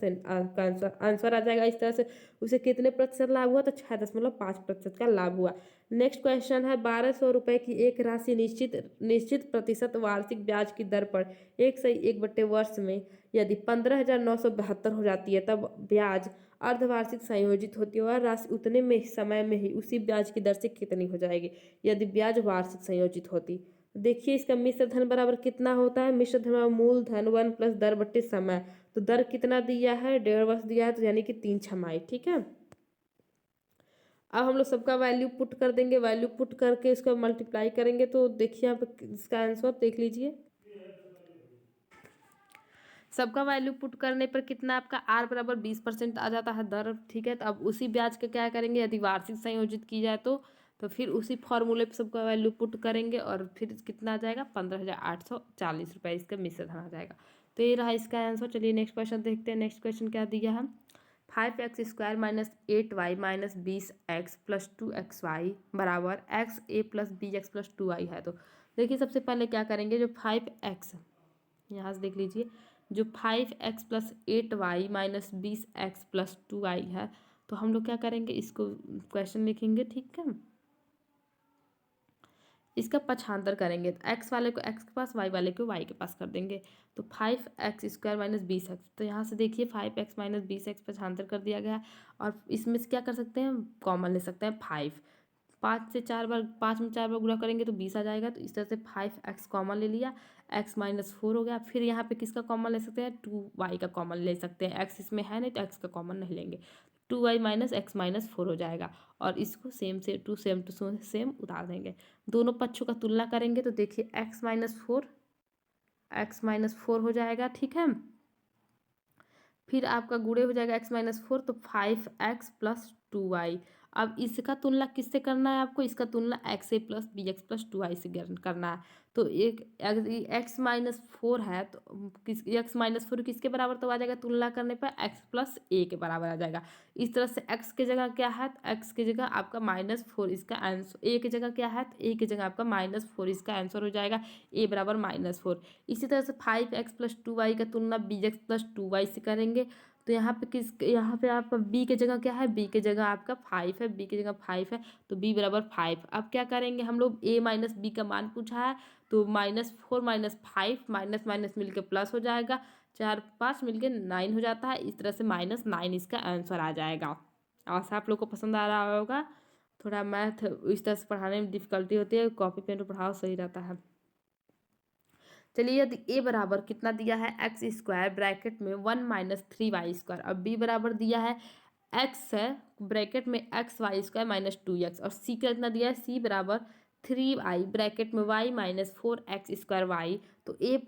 आंसर आ जाएगा। इस तरह से उसे कितने प्रतिशत लाभ हुआ, तो 6.5% का लाभ हुआ। नेक्स्ट क्वेश्चन है, 1200 रुपये की एक राशि निश्चित प्रतिशत वार्षिक ब्याज की दर पर 1/1 में यदि 15,972 हो जाती है, तब ब्याज अर्धवार्षिक संयोजित होती है और राशि उतने में समय में ही उसी ब्याज की दर से कितनी हो जाएगी यदि ब्याज वार्षिक संयोजित होती। देखिए इसका मिश्र धन बराबर कितना होता है, मिश्र धन बराबर मूल धन 1 प्लस दर बट्टे समय। तो दर कितना दिया है, 1.5 वर्ष दिया है, तो यानी कि 3 छमाही, ठीक है। अब हम लोग सबका वैल्यू पुट कर देंगे, वैल्यू पुट करके इसको मल्टीप्लाई करेंगे, तो देखिए यहाँ पे इसका आंसर देख लीजिए। सबका वैल्यू पुट करने पर कितना आपका आर बराबर 20% आ जाता है दर, ठीक है। तो अब उसी ब्याज का क्या करेंगे, यदि वार्षिक संयोजित की जाए तो फिर उसी फॉर्मूले पे सबका वैल्यू पुट करेंगे, और फिर कितना आ जाएगा 15,840 रुपये इसका मिश्र धन आ जाएगा। तो ये रहा इसका आंसर। चलिए नेक्स्ट क्वेश्चन देखते हैं। नेक्स्ट क्वेश्चन क्या दिया है, 5x² minus 8y minus 20x plus 2xy बराबर x a plus bx plus 2y है। तो देखिए सबसे पहले क्या करेंगे, जो 5x यहाँ से देख लीजिए, जो 5x plus 8y minus 20x plus 2y है, तो हम लोग क्या करेंगे, इसको क्वेश्चन लिखेंगे, ठीक है। इसका पक्षांतर करेंगे तो x वाले को x के पास, y वाले को y के पास कर देंगे। तो 5x² माइनस 20x, तो यहाँ से देखिए 5x माइनस 20x पक्षांतर कर दिया गया। और इसमें से क्या कर सकते हैं, कॉमन ले सकते हैं 5। 5 से 4 बार, 5 में 4 बार गुणा करेंगे तो 20 आ जाएगा। तो इस तरह से 5x कॉमन ले लिया, x माइनस 4 हो गया। फिर यहाँ पे किसका कॉमन ले सकते हैं, 2y का कॉमन ले सकते हैं। x इसमें है नहीं तो x का कॉमन नहीं लेंगे, 2y माइनस x माइनस 4 हो जाएगा। और इसको सेम टू सेम उतार देंगे। दोनों पक्षों का तुलना करेंगे तो देखिए x माइनस 4 हो जाएगा, ठीक है। फिर आपका गुणे हो जाएगा x-4, तो 5x प्लस 2y। अब इसका तुलना किससे करना है आपको, इसका तुलना x plus bx plus 2y से करना है। तो एक x-4 है तो x-4 किसके बराबर तो आ जाएगा, तुलना करने पर x प्लस a के बराबर आ जाएगा। इस तरह से x की जगह क्या है, तो x की जगह आपका -4 इसका आंसर, a की जगह क्या है, तो a की जगह आपका -4 इसका आंसर हो जाएगा, a बराबर -4। इसी तरह से 5x प्लस 2y का तुलना bx प्लस 2y से करेंगे। तो यहाँ पे आपका b की जगह क्या है, b की जगह आपका 5 है, b की जगह 5 है, तो b बराबर 5। अब क्या करेंगे हम लोग, a माइनस b का मान पूछा है, तो -4 माइनस 5 माइनस माइनस मिलके प्लस हो जाएगा, 4 5 मिलके 9 हो जाता है। इस तरह से -9 इसका आंसर आ जाएगा। आशा आप लोग को पसंद आ रहा होगा। थोड़ा मैथ इस तरह से पढ़ाने में डिफिकल्टी होती है, कॉपी पेन पर पढ़ाओ सही रहता है। चलिए यदि a बराबर कितना दिया है, x² ब्रैकेट में 1 माइनस 3y², अब b बराबर दिया है x है ब्रैकेट में x y² माइनस 2x, और c का कितना दिया है, c बराबर 3y ब्रैकेट में y माइनस 4x² y। तो a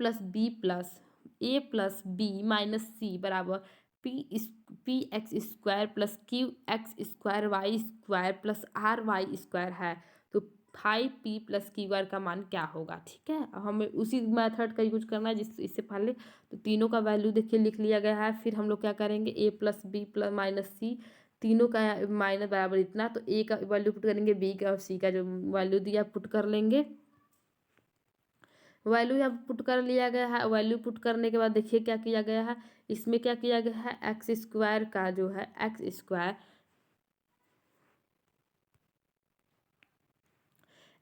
plus b minus c बराबर p x square plus q x square y square plus r y square है। तो 5p प्लस क्यू आर का मान क्या होगा, ठीक है। अब हमें उसी मेथड का यूज करना है जिस इससे पहले। तो तीनों का वैल्यू देखिए लिख लिया गया है। फिर हम लोग क्या करेंगे, a plus B plus minus C, तीनों का माइनस बराबर इतना, तो a का वैल्यू पुट करेंगे, b का और c का जो वैल्यू दिया पुट कर लेंगे। वैल्यू यहाँ पुट कर लिया गया है। वैल्यू पुट करने के बाद देखिए क्या किया गया है, इसमें क्या किया गया है, x² का जो है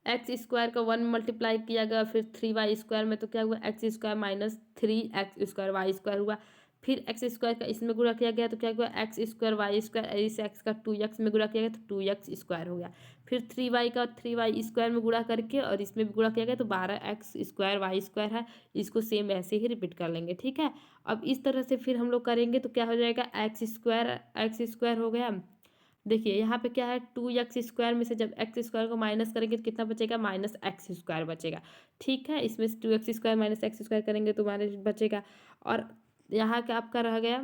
x² का 1 मल्टीप्लाई किया गया, फिर 3y² में तो क्या हुआ, x² माइनस 3x² y² हुआ। फिर x² का इसमें गुणा किया गया तो क्या हुआ, x² y² इस x का 2x में गुणा किया गया तो 2x² हो गया। फिर 3y का 3y² में गुणा करके और इसमें भी गुणा किया गया तो 12x² y² है। इसको सेम ऐसे ही रिपीट कर लेंगे, ठीक है। अब इस तरह से फिर हम लोग करेंगे तो क्या हो जाएगा, x² हो गया। देखिए यहाँ पे क्या है, 2x² में से जब x² को माइनस करेंगे तो कितना बचेगा, -x² बचेगा, ठीक है। इसमें से 2x² माइनस x² करेंगे तो माइनस बचेगा। और यहाँ क्या आपका रह गया,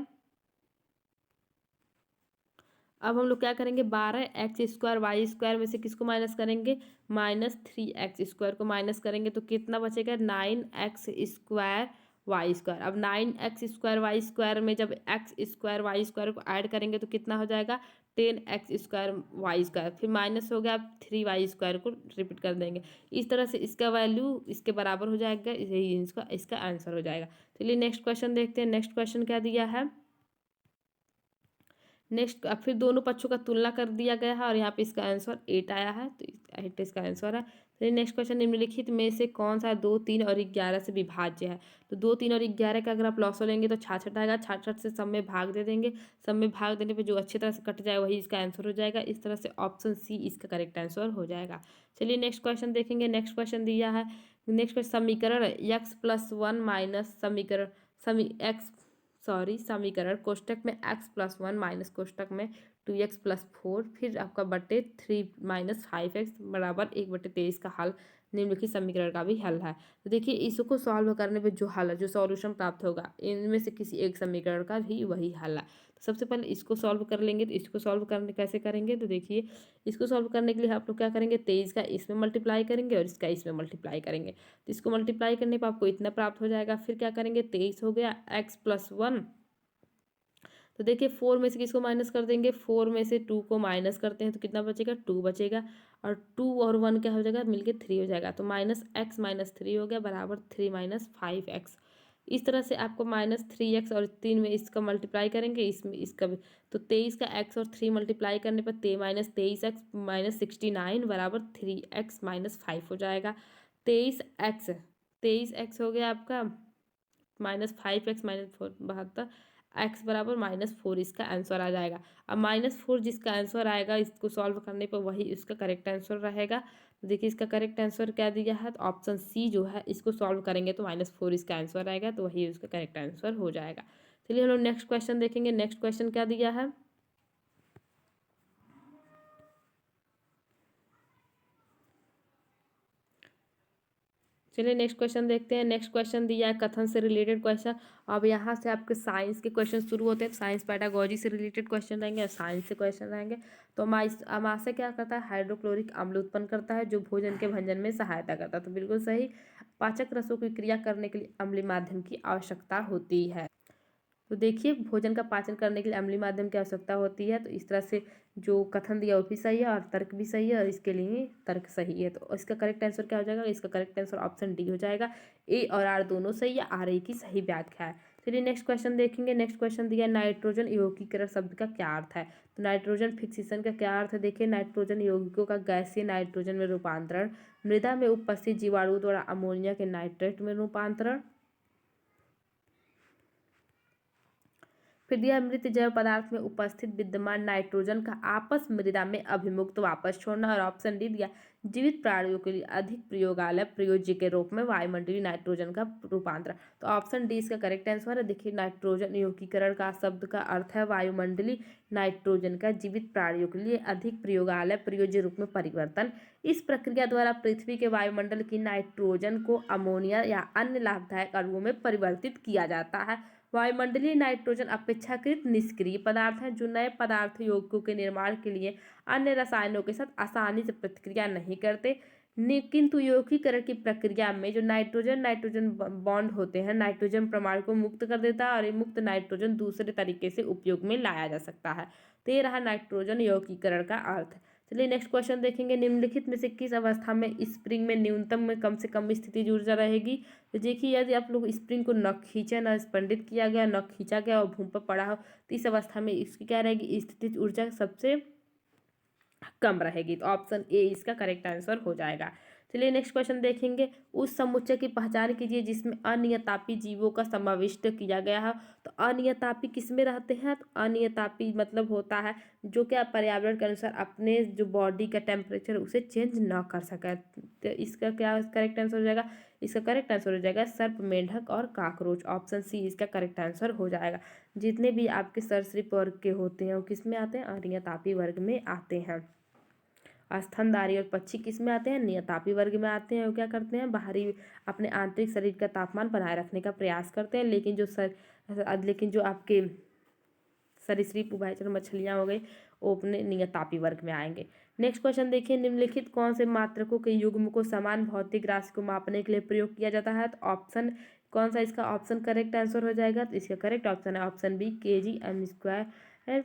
अब हम लोग क्या करेंगे, 12x² y² में से किसको माइनस करेंगे, -3x² को माइनस करेंगे तो कितना बचेगा, 9x² y²। अब 9x² y² में जब x² y² को ऐड करेंगे तो कितना हो जाएगा, 10x² y²। फिर माइनस हो गया, 3y² को रिपीट कर देंगे। इस तरह से इसका वैल्यू इसके बराबर हो जाएगा, यही इसका आंसर हो जाएगा। चलिए नेक्स्ट क्वेश्चन देखते हैं। नेक्स्ट क्वेश्चन क्या दिया है, नेक्स्ट अब फिर दोनों पक्षों का तुलना कर दिया गया है और यहाँ पे इसका आंसर 8 आया है, तो 8 इसका आंसर है। तो नेक्स्ट क्वेश्चन, निम्नलिखित में से कौन सा 2, 3 और 11 से विभाज्य है। तो 2, 3 और 11 का अगर आप लॉसो लेंगे तो 66 आएगा, 66 से सब में भाग दे देंगे, सब में भाग देने पर जो अच्छी तरह से कट जाए वही इसका आंसर हो जाएगा। इस तरह से ऑप्शन सी इसका करेक्ट आंसर हो जाएगा। चलिए नेक्स्ट क्वेश्चन देखेंगे। नेक्स्ट क्वेश्चन दिया है, नेक्स्ट क्वेश्चन, समीकरण x+1 माइनस समीकरण कोष्टक में x+1 माइनस कोष्टक में 2x+4 फिर आपका बटे 3 माइनस 5x बराबर 1/23 का हल निम्नलिखित समीकरण का भी हल है। तो देखिए इसको सॉल्व करने पे जो हल है, जो सॉल्यूशन प्राप्त होगा, इनमें से किसी एक समीकरण का भी वही हल है। तो सबसे पहले इसको सॉल्व कर लेंगे। तो इसको सॉल्व करने कैसे करेंगे, तो देखिए इसको सॉल्व करने के लिए आप लोग क्या करेंगे, 23 का इसमें मल्टीप्लाई करेंगे और इसका इसमें मल्टीप्लाई करेंगे। तो इसको मल्टीप्लाई करने पर आपको इतना प्राप्त हो जाएगा। फिर क्या करेंगे, 23 हो गया x+1, तो देखिए 4 में से किसको माइनस कर देंगे, 4 में से 2 को माइनस करते हैं तो कितना बचेगा, 2 बचेगा, और 2 और 1 क्या हो जाएगा, मिलके 3 हो जाएगा। तो -x - 3 हो गया बराबर 3 - 5x। इस तरह से आपको -3x और 3 में इसका मल्टीप्लाई करेंगे, इसमें इसका भी, तो 23 का x और 3 मल्टीप्लाई करने पर -23x - 69 बराबर 3x - 5 हो जाएगा। 23x हो गया आपका, -5x - 4 72, x बराबर -4 इसका आंसर आ जाएगा। अब -4 जिसका आंसर आएगा इसको सॉल्व करने पर वही इसका करेक्ट आंसर रहेगा। तो देखिए इसका करेक्ट आंसर क्या दिया है, तो ऑप्शन सी जो है इसको सॉल्व करेंगे तो -4 इसका आंसर आएगा, तो वही उसका करेक्ट आंसर हो जाएगा। चलिए हम लोग नेक्स्ट क्वेश्चन देखेंगे। नेक्स्ट क्वेश्चन क्या दिया है, चलिए नेक्स्ट क्वेश्चन देखते हैं। नेक्स्ट क्वेश्चन दिया है कथन से रिलेटेड क्वेश्चन। अब यहाँ से आपके साइंस के क्वेश्चन शुरू होते हैं। साइंस पेडागोजी से रिलेटेड क्वेश्चन रहेंगे और साइंस से क्वेश्चन रहेंगे। तो अमाशय क्या करता है, हाइड्रोक्लोरिक अम्ल उत्पन्न करता है जो भोजन के भंजन में सहायता करता है। तो बिल्कुल सही। पाचक रसों की क्रिया करने के लिए अम्लीय माध्यम की आवश्यकता होती है। तो देखिए भोजन का पाचन करने के लिए अम्लीय माध्यम की आवश्यकता होती है। तो इस तरह से जो कथन दिया वो भी सही है और तर्क भी सही है और इसके लिए तर्क सही है। तो इसका करेक्ट आंसर क्या हो जाएगा, इसका करेक्ट आंसर ऑप्शन डी हो जाएगा। ए और आर दोनों सही है, आर ए की सही व्याख्या है। चलिए नेक्स्ट क्वेश्चन देखेंगे। नेक्स्ट क्वेश्चन दिया नाइट्रोजन यौगिकीकरण शब्द का क्या अर्थ है। तो नाइट्रोजन फिक्सेशन का क्या अर्थ है, देखिए नाइट्रोजन यौगिकों का गैसीय नाइट्रोजन में रूपांतरण, मृदा में उपस्थित जीवाणुओं द्वारा अमोनिया के नाइट्रेट में रूपांतरण, फिर दिया मृत जैव पदार्थ में उपस्थित विद्यमान नाइट्रोजन का आपस मृदा में अभिमुक्त वापस छोड़ना, और ऑप्शन डी दिया जीवित प्राणियों के लिए अधिक प्रयोगालय प्रयोज्य के रूप में वायुमंडलीय नाइट्रोजन का रूपांतरण। तो ऑप्शन डी इसका करेक्ट आंसर है। देखिए नाइट्रोजन यौगिकीकरण का शब्द का अर्थ है वायुमंडलीय नाइट्रोजन का जीवित प्राणियों के लिए अधिक प्रयोगालय प्रयोज्य रूप में परिवर्तन। इस प्रक्रिया द्वारा पृथ्वी के वायुमंडल की नाइट्रोजन को अमोनिया या अन्य लाभदायक अणुओं में परिवर्तित किया जाता है। वायुमंडलीय नाइट्रोजन अपेक्षाकृत निष्क्रिय पदार्थ है जो नए पदार्थ यौगिकों के निर्माण के लिए अन्य रसायनों के साथ आसानी से प्रतिक्रिया नहीं करते, किंतु यौगिकीकरण की प्रक्रिया में जो नाइट्रोजन नाइट्रोजन बॉन्ड होते हैं नाइट्रोजन परमाणु को मुक्त कर देता है और ये मुक्त नाइट्रोजन दूसरे तरीके से उपयोग में लाया जा सकता है। तो ये रहा नाइट्रोजन यौगिकीकरण का अर्थ। चलिए नेक्स्ट क्वेश्चन देखेंगे। निम्नलिखित में से किस अवस्था में स्प्रिंग में न्यूनतम में कम से कम स्थितिज ऊर्जा रहेगी। तो देखिए यदि आप लोग स्प्रिंग को न खींचा, न स्पंदित किया गया, न खींचा गया और भूमि पर पड़ा हो, तो इस अवस्था में इसकी क्या रहेगी, स्थितिज ऊर्जा सबसे कम रहेगी। तो ऑप्शन ए इसका करेक्ट आंसर हो जाएगा। चलिए नेक्स्ट क्वेश्चन देखेंगे। उस समुच्चय की पहचान कीजिए जिसमें अनियतापी जीवों का समाविष्ट किया गया है। तो अनियतापी किस में रहते हैं, तो अनियतापी मतलब होता है जो क्या पर्यावरण के अनुसार अपने जो बॉडी का टेम्परेचर उसे चेंज ना कर सके। तो इसका क्या करेक्ट आंसर हो जाएगा, इसका करेक्ट आंसर हो जाएगा सर्प, मेंढक और काकरोच। ऑप्शन सी इसका करेक्ट आंसर हो जाएगा। जितने भी आपके सरीसृप वर्ग के होते हैं वो किस में आते हैं, अनियतापी वर्ग में आते हैं। स्तनधारी और पक्षी किस में आते हैं, नियतापी वर्ग में आते हैं। वो क्या करते हैं, बाहरी अपने आंतरिक शरीर का तापमान बनाए रखने का प्रयास करते हैं, लेकिन जो आपके सरीसृप उभयचर मछलियाँ हो गई वो अपने नियतापी वर्ग में आएंगे। नेक्स्ट क्वेश्चन देखिए। निम्नलिखित कौन से मात्रकों के युग्म को समान भौतिक राशि को मापने के लिए प्रयोग किया जाता है। तो ऑप्शन कौन सा इसका ऑप्शन करेक्ट आंसर हो जाएगा, तो इसका करेक्ट ऑप्शन है option B kg m²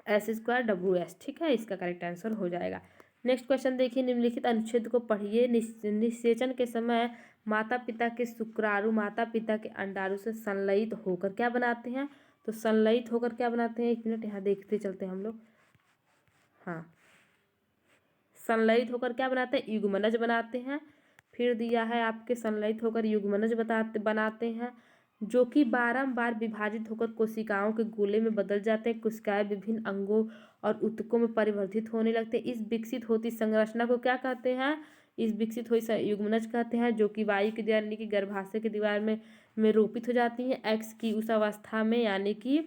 S² WS। ठीक है, इसका करेक्ट आंसर हो जाएगा। नेक्स्ट क्वेश्चन देखिए। निम्नलिखित अनुच्छेद को पढ़िए। निषेचन के समय माता पिता के शुक्राणु माता पिता के अंडाणु से संलयित होकर क्या बनाते हैं। तो संलयित होकर क्या बनाते हैं, एक मिनट यहाँ देखते चलते हैं हम लोग। हाँ, संलयित होकर क्या बनाते हैं, युग्मनज बनाते हैं। फिर दिया है आपके संलयित होकर युग्मनज बनाते हैं जो कि बारंबार विभाजित होकर कोशिकाओं के गोले में बदल जाते हैं। कोशिकाएं विभिन्न अंगों और ऊतकों में परिवर्तित होने लगते हैं। इस विकसित होती संरचना को क्या कहते हैं, इस विकसित हुई युग्मनज कहते हैं, जो कि वायु की यानी कि गर्भाशय की दीवार में रोपित हो जाती हैं। एक्स की उस अवस्था में यानी कि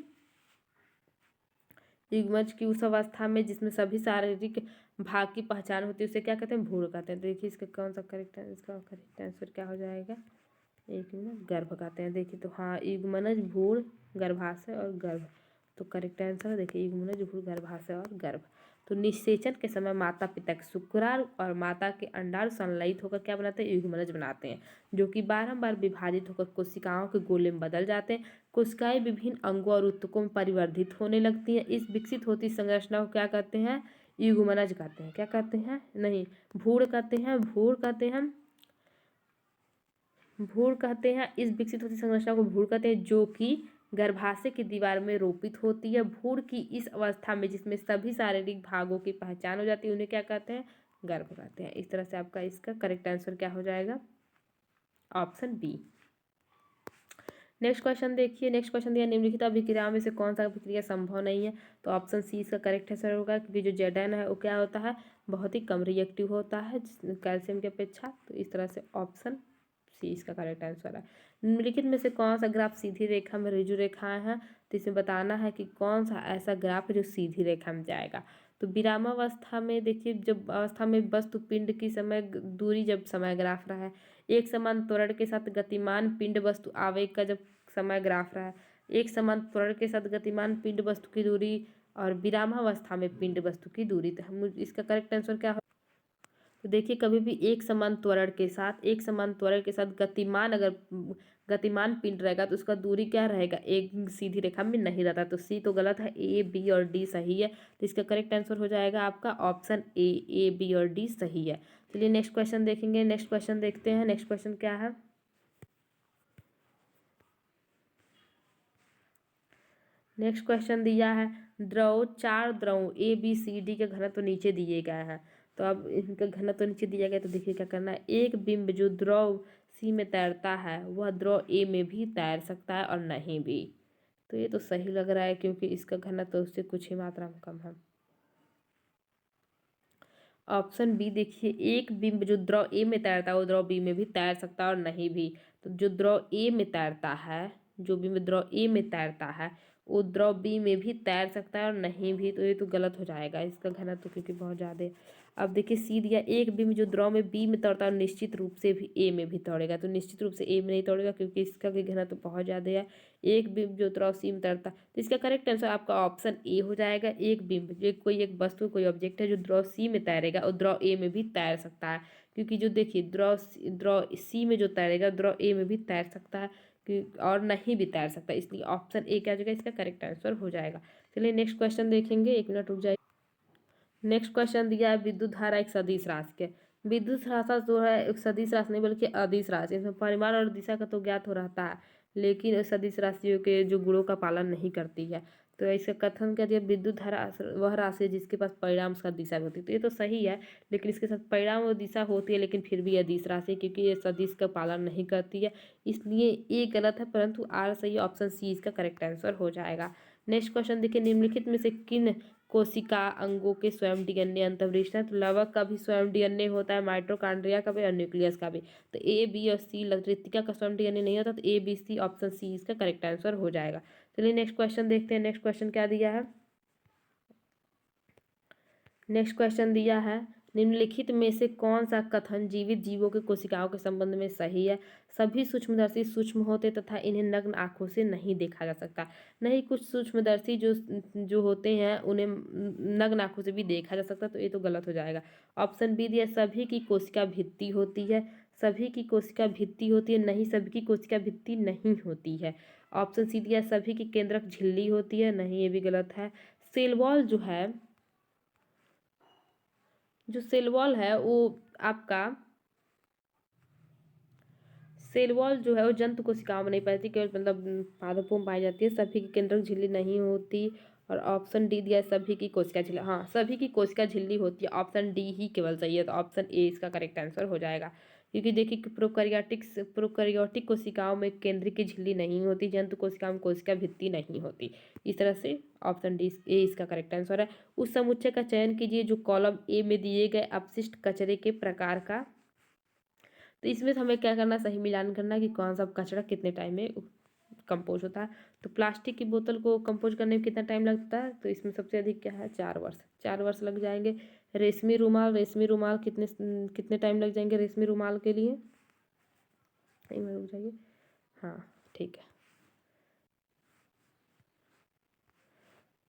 युग्मज की उस अवस्था में जिसमें सभी शारीरिक भाग की पहचान होती है उसे क्या कहते हैं, भ्रूण कहते हैं। देखिए इसका कौन सा करेक्ट है, इसका करेक्ट आंसर क्या हो जाएगा, एक मिनट, गर्भ कहते हैं। देखिए तो हाँ, युग्मनज, भ्रूण, गर्भाशय और गर्भ। तो करेक्ट आंसर है देखिए युग्मनज, भ्रूण, गर्भाशय और गर्भ। तो निषेचन के समय माता पिता के शुक्राणु और माता के अंडाणु संलयित होकर क्या बनाते हैं, युग्मनज बनाते हैं, जो कि बारंबार विभाजित होकर कोशिकाओं के गोले में बदल जाते हैं। कोशिकाएं विभिन्न अंगों और ऊतकों में परिवर्धित होने लगती हैं। इस विकसित होती संरचना को क्या कहते हैं, युग्मनज कहते हैं। क्या कहते हैं, नहीं, भ्रूण कहते हैं, भ्रूण कहते हैं, भ्रूण कहते हैं। इस विकसित होती संरचना को भ्रूण कहते हैं, जो कि गर्भाशय की दीवार में रोपित होती है। भ्रूण की इस अवस्था में जिसमें सभी शारीरिक भागों की पहचान हो जाती है, उन्हें क्या कहते हैं, गर्भ कहते हैं। इस तरह से आपका इसका करेक्ट आंसर क्या हो जाएगा, ऑप्शन बी। नेक्स्ट क्वेश्चन देखिए। नेक्स्ट क्वेश्चन दिया, निम्नलिखित अभिक्रियाओं में से कौन सा अभिक्रिया संभव नहीं है, तो ऑप्शन सी इसका करेक्ट आंसर होगा, क्योंकि जो जेडन है वो क्या होता है, बहुत ही कम रिएक्टिव होता है कैल्शियम की अपेक्षा। तो इस तरह से ऑप्शन सी इसका करेक्ट आंसर है। निम्नलिखित में से कौन सा ग्राफ सीधी रेखा में ऋजु रेखाएं हैं, तो इसमें बताना है कि कौन सा ऐसा ग्राफ है जो सीधी रेखा में जाएगा। तो विरामावस्था में देखिए, जब अवस्था में वस्तु पिंड की समय दूरी, जब समय ग्राफ रहा है, एक समान त्वरण के साथ गतिमान पिंड वस्तु आवेग का जब समय ग्राफ रहा है, एक समान त्वरण के साथ गतिमान पिंड वस्तु की दूरी और विरामावस्था में पिंड वस्तु की दूरी। तो हम इसका करेक्ट आंसर क्या हो, तो देखिए कभी भी एक समान त्वरण के साथ, एक समान त्वरण के साथ गतिमान, अगर गतिमान पिंड रहेगा तो उसका दूरी क्या रहेगा, एक सीधी रेखा में नहीं रहता। तो सी तो गलत है, ए बी और डी सही है। तो इसका करेक्ट आंसर हो जाएगा आपका ऑप्शन ए बी और डी सही है। चलिए नेक्स्ट क्वेश्चन देखेंगे। नेक्स्ट क्वेश्चन देखते हैं। नेक्स्ट क्वेश्चन क्या है, नेक्स्ट क्वेश्चन दिया है, चार द्रव ए बी सी डी के घनत्व नीचे दिए गए हैं। तो अब इनका घनत्व नीचे दिया गया, तो देखिए क्या करना है, एक बिंब जो द्रव सी में तैरता है वह द्रव ए में भी तैर सकता है और नहीं भी। तो ये तो सही लग रहा है, क्योंकि इसका घनत्व उससे कुछ ही मात्रा में कम है। ऑप्शन बी देखिए, एक बिंब जो द्रव ए में तैरता है वो द्रव बी में भी तैर सकता है और नहीं भी। तो जो द्रव ए में तैरता है, जो बिंब द्रव ए में तैरता है वो द्रव बी में भी तैर सकता है और नहीं भी। तो ये तो गलत हो जाएगा, इसका घनत्व क्योंकि बहुत ज़्यादा है। अब देखिए सी दिया, एक बिंब जो द्रव में बी में तैरता है निश्चित रूप से भी ए में भी तैरेगा। तो निश्चित रूप से ए में नहीं तैरेगा, क्योंकि इसका भी घनत्व बहुत ज़्यादा है। एक बिंब जो द्रव सी में तैरता है, तो इसका करेक्ट आंसर आपका ऑप्शन ए हो जाएगा। एक बिंब, जो कोई एक वस्तु, कोई ऑब्जेक्ट है जो द्रव सी में तैरेगा और द्रव ए में भी तैर सकता है। क्योंकि जो देखिए द्रव सी में जो तैरेगा द्रव ए में भी तैर सकता है और नहीं भी तैर सकता, इसलिए ऑप्शन ए क्या हो जाएगा, इसका करेक्ट आंसर हो जाएगा। चलिए नेक्स्ट क्वेश्चन देखेंगे, एक मिनट रुक जाइए। नेक्स्ट क्वेश्चन दिया है, विद्युत धारा एक सदिश राशि के। विद्युत राशि जो है एक सदिश राशि नहीं बल्कि अदिश राशि, इसमें परिमाण और दिशा का तो ज्ञात हो रहता है, लेकिन सदिश राशियों के जो गुणों का पालन नहीं करती है। तो इसका कथन क्या दिया, विद्युत धारा वह राशि है जिसके पास परिणाम उसका दिशा होती है। तो ये तो सही है, लेकिन इसके साथ परिणाम और दिशा होती है, लेकिन फिर भी अदिश राशि है, क्योंकि ये सदिश का पालन नहीं करती है, इसलिए ये गलत है। परंतु आर सही, ऑप्शन सी इसका करेक्ट आंसर हो जाएगा। नेक्स्ट क्वेश्चन देखिए, निम्नलिखित में से किन कोशिका अंगों के स्वयं डीएनए अंतर्वृष्ट है, तो लवक का भी स्वयं डीएनए होता है, माइटोकॉन्ड्रिया का भी और न्यूक्लियस का भी। तो ए बी और सी, लवृत्तिका का स्वयं डीएनए नहीं होता, तो ए बी सी ऑप्शन सी इसका करेक्ट आंसर हो जाएगा। चलिए नेक्स्ट क्वेश्चन देखते हैं। नेक्स्ट क्वेश्चन क्या दिया है, नेक्स्ट क्वेश्चन दिया है, निम्नलिखित में से कौन सा कथन जीवित जीवों के कोशिकाओं के संबंध में सही है। सभी सूक्ष्मदर्शी सूक्ष्म होते तथा इन्हें नग्न आंखों से नहीं देखा जा सकता। नहीं, कुछ सूक्ष्मदर्शी जो होते हैं उन्हें नग्न आंखों से भी देखा जा सकता, तो ये तो गलत हो जाएगा। ऑप्शन बी दिया, सभी की कोशिका भित्ति होती है, सभी की कोशिका भित्ति होती है, नहीं सभी की कोशिका भित्ति नहीं होती है। ऑप्शन सी दिया, सभी की केंद्रक झिल्ली होती है, नहीं ये भी गलत है। सेल वॉल जो है, जो सेल वॉल है वो आपका, सेल वॉल जो है वो जंतु कोशिकाओं में नहीं पाई, केवल मतलब पादपों में पाई जाती है। सभी की केंद्रक झिल्ली नहीं होती। और ऑप्शन डी दिया, सभी की कोशिका झिल्ली, हाँ सभी की कोशिका झिल्ली होती है, ऑप्शन डी ही केवल सही है। तो ऑप्शन ए इसका करेक्ट आंसर हो जाएगा, क्योंकि देखिए प्रोकैरियोटिक कोशिकाओं में केंद्रिक की झिल्ली नहीं होती, जंतु कोशिकाओं में कोशिका भित्ति नहीं होती। इस तरह से ऑप्शन डी ए इसका करेक्ट आंसर है। उस समुच्चय का चयन कीजिए जो कॉलम ए में दिए गए अपशिष्ट कचरे के प्रकार का। तो इसमें तो हमें क्या करना, सही मिलान करना कि कौन सा कचरा कितने टाइम में कंपोज होता है। तो प्लास्टिक की बोतल को कंपोज करने में कितना टाइम लगता है, तो इसमें सबसे अधिक क्या है, 4 वर्ष, 4 वर्ष लग जाएंगे। रेशमी रुमाल कितने कितने टाइम लग जाएंगे रेशमी रुमाल के लिए, एक मिनट रुक जाइए, हाँ ठीक है।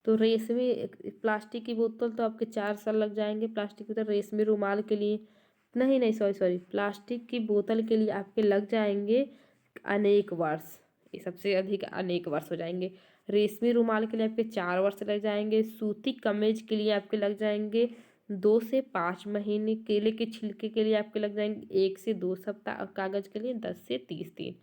तो रेशमी प्लास्टिक की बोतल तो आपके 4 साल लग जाएंगे। प्लास्टिक की बोतल, रेशमी रुमाल के लिए नहीं नहीं सॉरी प्लास्टिक की बोतल के लिए आपके लग जाएंगे अनेक वर्ष। ये सबसे अधिक अनेक वर्ष हो जाएंगे। रेशमी रुमाल के लिए आपके 4 वर्ष लग जाएंगे। सूती कमीज के लिए आपके लग जाएंगे 2 से 5 महीने। केले के छिलके के लिए आपके लग जाएंगे 1 से 2 सप्ताह। और कागज के लिए 10 से 30 दिन।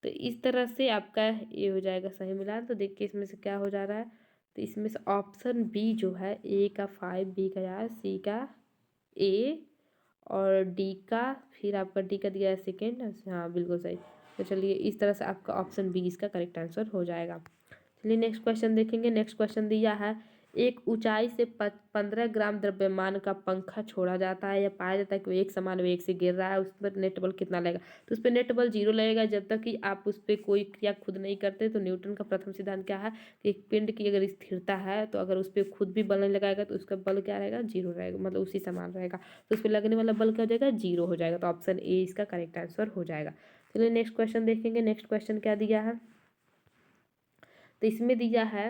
तो इस तरह से आपका ये हो जाएगा सही मिलान। तो देखिए इसमें से क्या हो जा रहा है। तो इसमें से ऑप्शन बी जो है, ए का 5, बी का यार, सी का ए और डी का, फिर आपका डी का दिया है सेकेंड। हाँ बिल्कुल सही। तो चलिए इस तरह से आपका ऑप्शन बी इसका करेक्ट आंसर हो जाएगा। चलिए नेक्स्ट क्वेश्चन देखेंगे। नेक्स्ट क्वेश्चन दिया है, एक ऊंचाई से 15 ग्राम द्रव्यमान का पंखा छोड़ा जाता है या पाया जाता है कि वो एक समान वेग से गिर रहा है, उस पर नेट बल कितना लगेगा। तो उस पर नेट बल 0 लगेगा जब तक कि आप उस पर कोई क्रिया खुद नहीं करते। तो न्यूटन का प्रथम सिद्धांत क्या है कि एक पिंड की अगर स्थिरता है तो अगर उस पर खुद भी बल नहीं लगाएगा तो उसका बल क्या रहेगा, 0 रहेगा, मतलब उसी समान रहेगा। तो उस पर लगने वाला बल क्या हो जाएगा, 0 हो जाएगा। तो ऑप्शन ए इसका करेक्ट आंसर हो जाएगा। चलिए नेक्स्ट क्वेश्चन देखेंगे। नेक्स्ट क्वेश्चन क्या दिया है। तो इसमें दिया है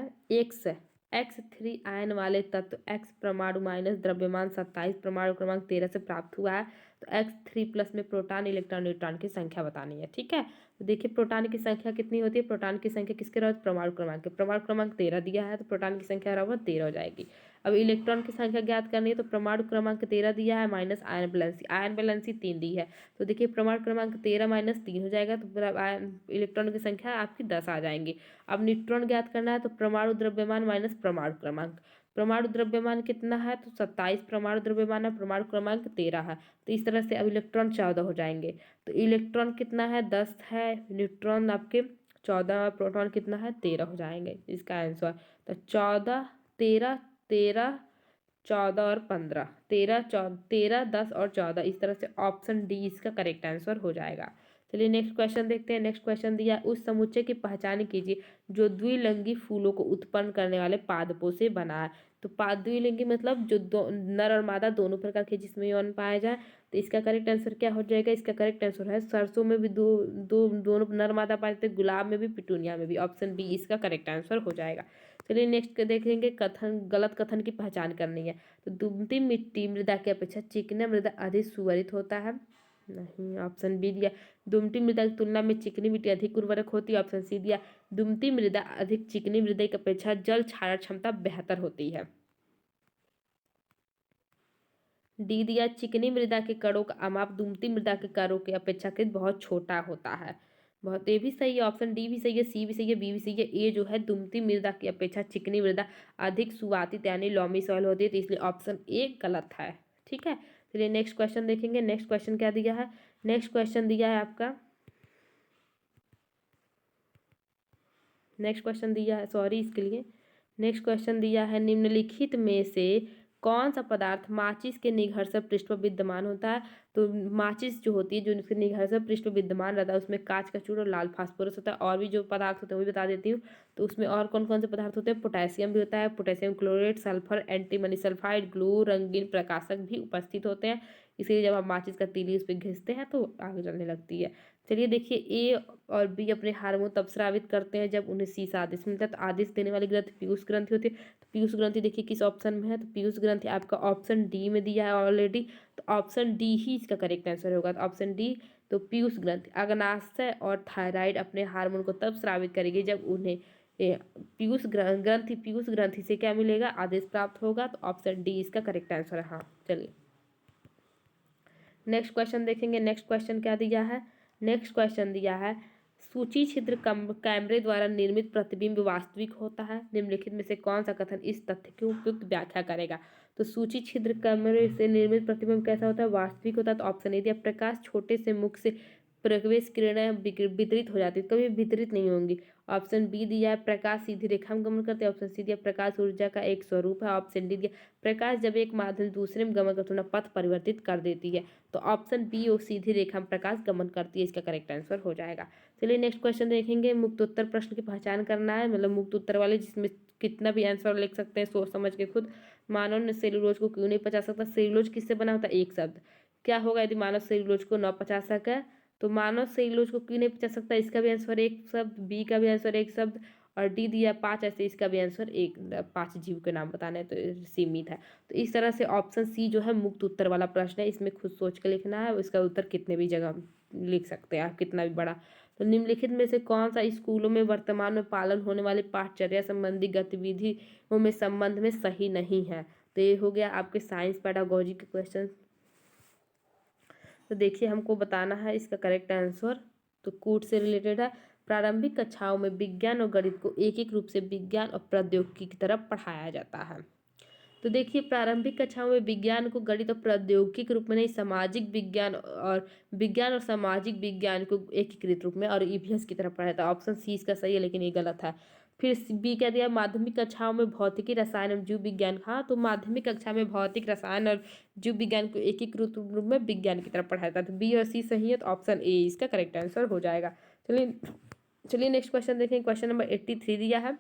X3 आयन वाले तत्व X परमाणु माइनस द्रव्यमान 27 परमाणु क्रमांक 13 से प्राप्त हुआ है। तो X3+ में प्रोटॉन, इलेक्ट्रॉन, न्यूट्रॉन की संख्या बतानी है। ठीक है, तो देखिए प्रोटॉन की संख्या कितनी होती है। प्रोटॉन की संख्या किसके रहती है, परमाणु क्रमांक के। परमाणु क्रमांक 13 दिया है तो प्रोटॉन की संख्या बराबर 13 हो जाएगी। अब इलेक्ट्रॉन की संख्या ज्ञात करनी है तो परमाणु क्रमांक 13 दिया है minus ion valency. Ion valency 3 दी है। तो देखिए परमाणु क्रमांक 13 माइनस 3 हो जाएगा। तो इलेक्ट्रॉन की संख्या आपकी 10 आ जाएंगी। अब न्यूट्रॉन ज्ञात करना है तो परमाणु द्रव्यमान माइनस परमाणु क्रमांक। परमाणु द्रव्यमान कितना है, तो 27 परमाणु द्रव्यमान है, परमाणु क्रमांक 13 है। तो इस तरह से अब इलेक्ट्रॉन 14 हो जाएंगे। तो इलेक्ट्रॉन कितना है, 10 है, न्यूट्रॉन आपके 14, प्रोटॉन कितना है, 13 हो जाएंगे इसका आंसर। तो 14, 13, 13, 14 और 15, 13, 10 और 14, इस तरह से ऑप्शन डी इसका करेक्ट आंसर हो जाएगा। चलिए नेक्स्ट क्वेश्चन देखते हैं। नेक्स्ट क्वेश्चन दिया, उस समुच्चय की पहचान कीजिए जो द्विलिंगी फूलों को उत्पन्न करने वाले पादपों से बना है। तो द्विलिंगी मतलब जो नर और मादा दोनों प्रकार के जिसमें यौन पाया जाए। तो इसका करेक्ट आंसर क्या हो जाएगा, इसका करेक्ट आंसर है सरसों में भी दोनों नर मादा पाए जाते हैं, गुलाब में भी, पिटूनिया में भी। ऑप्शन बी इसका करेक्ट आंसर हो जाएगा। चलिए नेक्स्ट देखेंगे, कथन, गलत कथन की पहचान करनी है। तो दुमती मिट्टी मृदा की अपेक्षा चिकना मृदा अधिक सुवरित होता है। नहीं, ऑप्शन बी दिया, दुमती मृदा की तुलना में चिकनी मिट्टी अधिक उर्वरक होती है। ऑप्शन सी दिया, दुमती मृदा अधिक चिकनी मृदा की अपेक्षा जल क्षारण क्षमता बेहतर होती है। डी दिया, चिकनी मृदा के कणों का अमाप दुमती मृदा के कणों के अपेक्षाकृत बहुत छोटा होता है। बहुत, ये भी सही है, ऑप्शन डी भी सही है, सी भी सही है, बी भी सही है। ए जो है, दुमती मृदा की अपेक्षा चिकनी मृदा अधिक सुवातित यानी लॉमी सॉइल होती है। तो इसलिए ऑप्शन ए गलत है। ठीक है, चलिए नेक्स्ट क्वेश्चन देखेंगे। नेक्स्ट क्वेश्चन क्या दिया है। नेक्स्ट क्वेश्चन दिया है आपका, नेक्स्ट क्वेश्चन दिया है, सॉरी इसके लिए, नेक्स्ट क्वेश्चन दिया है, निम्नलिखित में से कौन सा पदार्थ माचिस के निघर्षक पृष्ठ पर विद्यमान होता है। तो माचिस जो होती है, जो उसके निघर्षक पृष्ठ पर विद्यमान रहता है, उसमें कांच का चूड़ और लाल फास्फोरस होता है। और भी जो पदार्थ होते हैं वो भी बता देती हूँ। तो उसमें और कौन कौन से पदार्थ होते हैं, पोटेशियम भी होता है, potassium chlorate, sulphur, antimony sulphide, glue, रंगीन प्रकाशक भी उपस्थित होते हैं। इसीलिए जब आप माचिस का तीली उस पर घिसते हैं तो आग जलने लगती है। चलिए देखिए, ए और बी अपने हार्मोन तब स्रावित करते हैं जब उन्हें सीसा आदेश मिलता है। तो आदेश देने वाली ग्रंथि पीयूष ग्रंथि होती है। तो पीयूष ग्रंथि देखिए किस ऑप्शन में है, तो पीयूष ग्रंथि आपका ऑप्शन डी में दिया है ऑलरेडी। तो ऑप्शन डी ही इसका करेक्ट आंसर होगा। तो ऑप्शन डी, तो पीयूष ग्रंथि अग्नाशय और थायराइड अपने हार्मोन को तब स्रावित करेगी जब उन्हें पीयूष ग्रंथि से क्या मिलेगा, आदेश प्राप्त होगा। तो ऑप्शन डी इसका करेक्ट आंसर है। हाँ चलिए नेक्स्ट क्वेश्चन देखेंगे। नेक्स्ट क्वेश्चन क्या दिया है। नेक्स्ट क्वेश्चन दिया है, सूची छिद्र कैमरे द्वारा निर्मित प्रतिबिंब वास्तविक होता है। निम्नलिखित में से कौन सा कथन इस तथ्य की उपयुक्त व्याख्या करेगा। तो सूची छिद्र कैमरे से निर्मित प्रतिबिंब कैसा होता है, वास्तविक होता है। तो ऑप्शन ए दिया, प्रकाश छोटे से मुख से प्रवेश किरणें वितरित हो जाती है, कभी वितरित नहीं होंगी। ऑप्शन बी दिया है, प्रकाश सीधी रेखा में गमन करते हैं। ऑप्शन सी दिया, प्रकाश ऊर्जा का एक स्वरूप है। ऑप्शन डी दिया, प्रकाश जब एक माध्यम दूसरे में गमन करते हैं पथ परिवर्तित कर देती है। तो ऑप्शन बी और सीधी रेखा में प्रकाश गमन करती है, इसका करेक्ट आंसर हो जाएगा। चलिए नेक्स्ट क्वेश्चन देखेंगे। मुक्तोत्तर प्रश्न की पहचान करना है, मतलब मुक्त उत्तर वाले जिसमें कितना भी आंसर लिख सकते हैं सोच समझ के खुद। मानव ने सेलुलोज को क्यों नहीं पचा सकता। सेलुलोज किससे बना होता है, एक शब्द। क्या होगा यदि मानव सेलुलोज को न पचा सके। तो मानव सेलुलोज को क्यों नहीं पचा सकता, इसका भी आंसर एक शब्द, बी का भी आंसर एक शब्द, और डी दिया 5, ऐसे इसका भी आंसर 5 जीव के नाम बताने तो सीमित है। तो इस तरह से ऑप्शन सी जो है मुक्त उत्तर वाला प्रश्न है, इसमें खुद सोच के लिखना है, इसका उत्तर कितने भी जगह लिख सकते हैं आप, कितना भी बड़ा। तो निम्नलिखित में से कौन सा स्कूलों में वर्तमान में पालन होने वाले पाठचर्या संबंधी गतिविधियों में संबंध में सही नहीं है। तो ये हो गया आपके साइंस पेडागोजी के क्वेश्चन। तो देखिए हमको बताना है इसका करेक्ट आंसर। तो कूट से रिलेटेड है, प्रारंभिक कक्षाओं में विज्ञान और गणित को एक एक रूप से विज्ञान और प्रौद्योगिकी की तरफ पढ़ाया जाता है। तो देखिए प्रारंभिक कक्षाओं में विज्ञान को गणित और प्रौद्योगिकी के रूप में नहीं, विज्ञान और सामाजिक विज्ञान को एकीकृत रूप में और ईवीएस की तरफ पढ़ाया था। ऑप्शन सी इसका सही है, लेकिन ये गलत है। फिर बी कह दिया माध्यमिक कक्षाओं में भौतिकी रसायन और जीव विज्ञान। हाँ, तो माध्यमिक कक्षा में भौतिक रसायन और जीव विज्ञान को एकीकृत रूप में विज्ञान की तरफ पढ़ाया था। तो बी और सी सही है, तो ऑप्शन ए इसका करेक्ट आंसर हो जाएगा। चलिए नेक्स्ट क्वेश्चन देखें। क्वेश्चन नंबर 83 दिया है,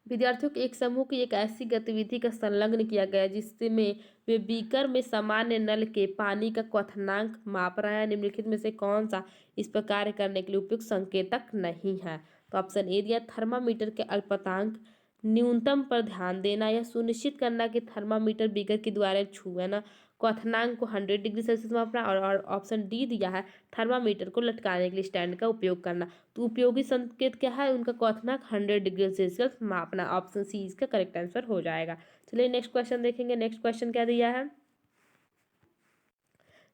विद्यार्थियों के एक समूह की एक ऐसी गतिविधि का संलग्न किया गया जिसमें वे बीकर में सामान्य नल के पानी का क्वथनांक माप रहे हैं। निम्नलिखित में से कौन सा इस पर कार्य करने के लिए उपयुक्त संकेतक नहीं है। तो ऑप्शन ए दिया थर्मामीटर के अल्पतांक न्यूनतम पर ध्यान देना, या सुनिश्चित करना कि थर्मामीटर बीकर के द्वारा छुए ना, क्वथनांक को 100 डिग्री सेल्सियस मापना, और ऑप्शन डी दिया है थर्मामीटर को लटकाने के लिए स्टैंड का उपयोग करना। तो उपयोगी संकेत क्या है, उनका क्वथनांक 100 डिग्री सेल्सियस मापना। ऑप्शन सी इसका करेक्ट आंसर हो जाएगा। चलिए नेक्स्ट क्वेश्चन देखेंगे। नेक्स्ट क्वेश्चन क्या दिया है,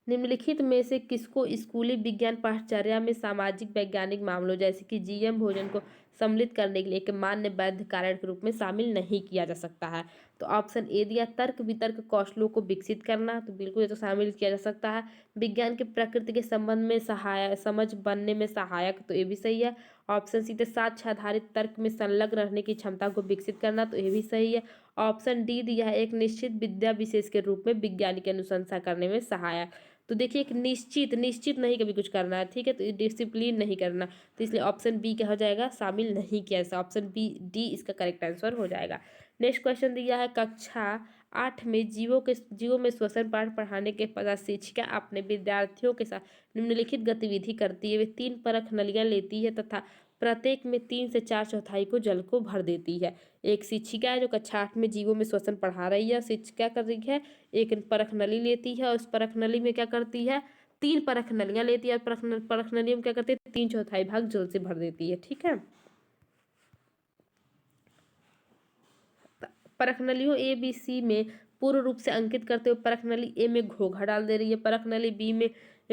निम्नलिखित में से किसको स्कूली विज्ञान पाठचर्या में सामाजिक वैज्ञानिक मामलों जैसे कि जीएम भोजन को सम्मिलित करने के लिए एक मान्य वैध कारण के रूप में शामिल नहीं किया जा सकता है। तो ऑप्शन ए दिया तर्क वितर्क कौशलों को विकसित करना, तो बिल्कुल ये तो शामिल किया जा सकता है। विज्ञान के प्रकृति के संबंध में सहायक समझ बनने में सहायक, तो ये भी सही है। ऑप्शन सी साक्ष्य आधारित तर्क में संलग्न रहने की क्षमता को विकसित करना, तो ये भी सही है। ऑप्शन डी दिया है एक निश्चित विद्या विशेष के रूप में विज्ञान की अनुशंसा करने में सहायक। तो देखिए एक निश्चित नहीं कभी कुछ करना है, ठीक है, तो डिसिप्लिन नहीं करना, तो इसलिए ऑप्शन बी क्या हो जाएगा, शामिल नहीं किया ऐसा। ऑप्शन बी डी इसका करेक्ट आंसर हो जाएगा। नेक्स्ट क्वेश्चन दिया है, कक्षा 8 में जीवों में श्वसन पाठ पढ़ाने के पश्चात शिक्षिका अपने विद्यार्थियों के साथ निम्नलिखित गतिविधि करती है। वे 3 परख नलियाँ लेती है तथा प्रत्येक में 3 से 4 चौथाई को जल को भर देती है। एक शिक्षिका है जो कक्षा 8 में जीवों में श्वसन पढ़ा रही है, शिक्षिका कर रही है, एक परख नली लेती है और उस परख नली में क्या करती है, 3 परख नलियाँ लेती है और परख नली में क्या करती है, 3 चौथाई भाग जल से भर देती है, ठीक है। परख नलियों ए बी सी में पूर्ण रूप से अंकित करते हुए परख नली ए में घोघा डाल दे रही है, परख नली बी में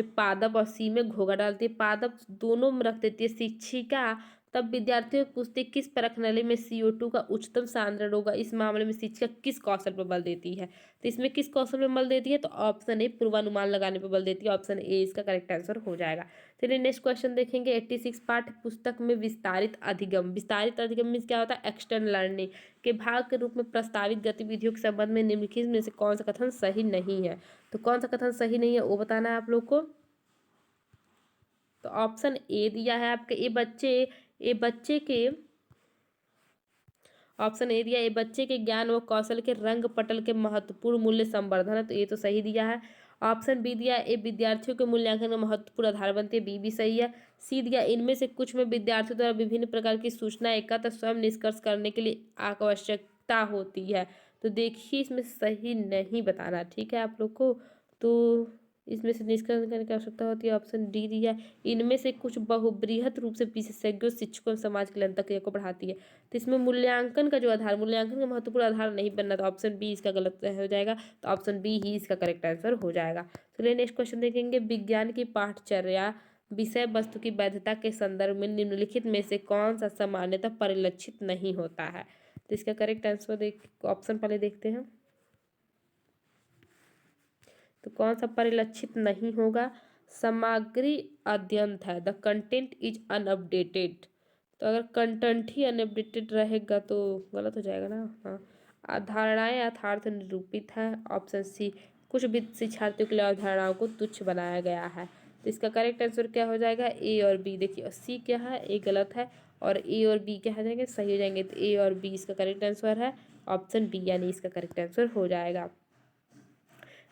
पादप और सी में घोघा डालती है, पादप दोनों में रख देती है शिक्षिका। तब विद्यार्थियों को पूछते किस परख नली में CO2 का उच्चतम सांद्रण होगा, इस मामले में शिक्षिका किस कौशल पर बल देती है। तो इसमें किस कौशल पर बल देती है, तो ऑप्शन ए पूर्वानुमान लगाने पर बल देती है। ऑप्शन ए इसका करेक्ट आंसर हो जाएगा। चलिए नेक्स्ट क्वेश्चन देखेंगे। 86 पाठ्य पुस्तक में विस्तारित अधिगम मीन्स क्या होता है, एक्सटर्नल लर्निंग के भाग के रूप में प्रस्तावित गतिविधियों के संबंध में निम्नलिखित में से कौन सा कथन सही नहीं है। तो कौन सा कथन सही नहीं है वो बताना है आप लोग को। तो ऑप्शन ए दिया है आपके ऑप्शन ए दिया, ये बच्चे के ज्ञान व कौशल के रंग पटल के महत्वपूर्ण मूल्य संवर्धन है, तो ये तो सही दिया है। ऑप्शन बी दिया, ये विद्यार्थियों के मूल्यांकन का महत्वपूर्ण आधार बनती है, बी भी सही है। सी दिया, इनमें से कुछ में विद्यार्थियों द्वारा विभिन्न प्रकार की सूचना एकत्र स्वयं निष्कर्ष करने के लिए आवश्यकता होती है। तो देखिए इसमें सही नहीं बताना, ठीक है आप लोग को। तो इसमें से निष्कर्ष करने की आवश्यकता होती है, ऑप्शन डी दिया, इनमें से कुछ बहुबृहत रूप से विशेषज्ञों शिक्षकों समाज के अंतःक्रिया को बढ़ाती है। तो इसमें मूल्यांकन का महत्वपूर्ण आधार नहीं बनना, तो ऑप्शन बी इसका गलत हो जाएगा। तो ऑप्शन बी ही इसका करेक्ट आंसर हो जाएगा। चलिए नेक्स्ट क्वेश्चन देखेंगे। विज्ञान की पाठचर्या विषय वस्तु की वैधता के संदर्भ में निम्नलिखित में से कौन सा सामान्यतः परिलक्षित नहीं होता है। तो इसका करेक्ट आंसर ऑप्शन पहले देखते हैं। तो कौन सा परिलक्षित नहीं होगा, सामग्री अद्यतन है, द कंटेंट इज अनअपडेटेड। तो अगर कंटेंट ही अनअपडेटेड रहेगा तो गलत हो जाएगा ना। हाँ, अवधारणाएं यथार्थ निरूपित है, ऑप्शन सी, कुछ भी शिक्षार्थियों के लिए अवधारणाओं को तुच्छ बनाया गया है। तो इसका करेक्ट आंसर क्या हो जाएगा, ए और बी। देखिए सी क्या है, ए गलत है, और ए और बी क्या हो जाएंगे, सही हो जाएंगे। तो ए और बी इसका करेक्ट आंसर है, ऑप्शन बी यानी इसका करेक्ट आंसर हो जाएगा।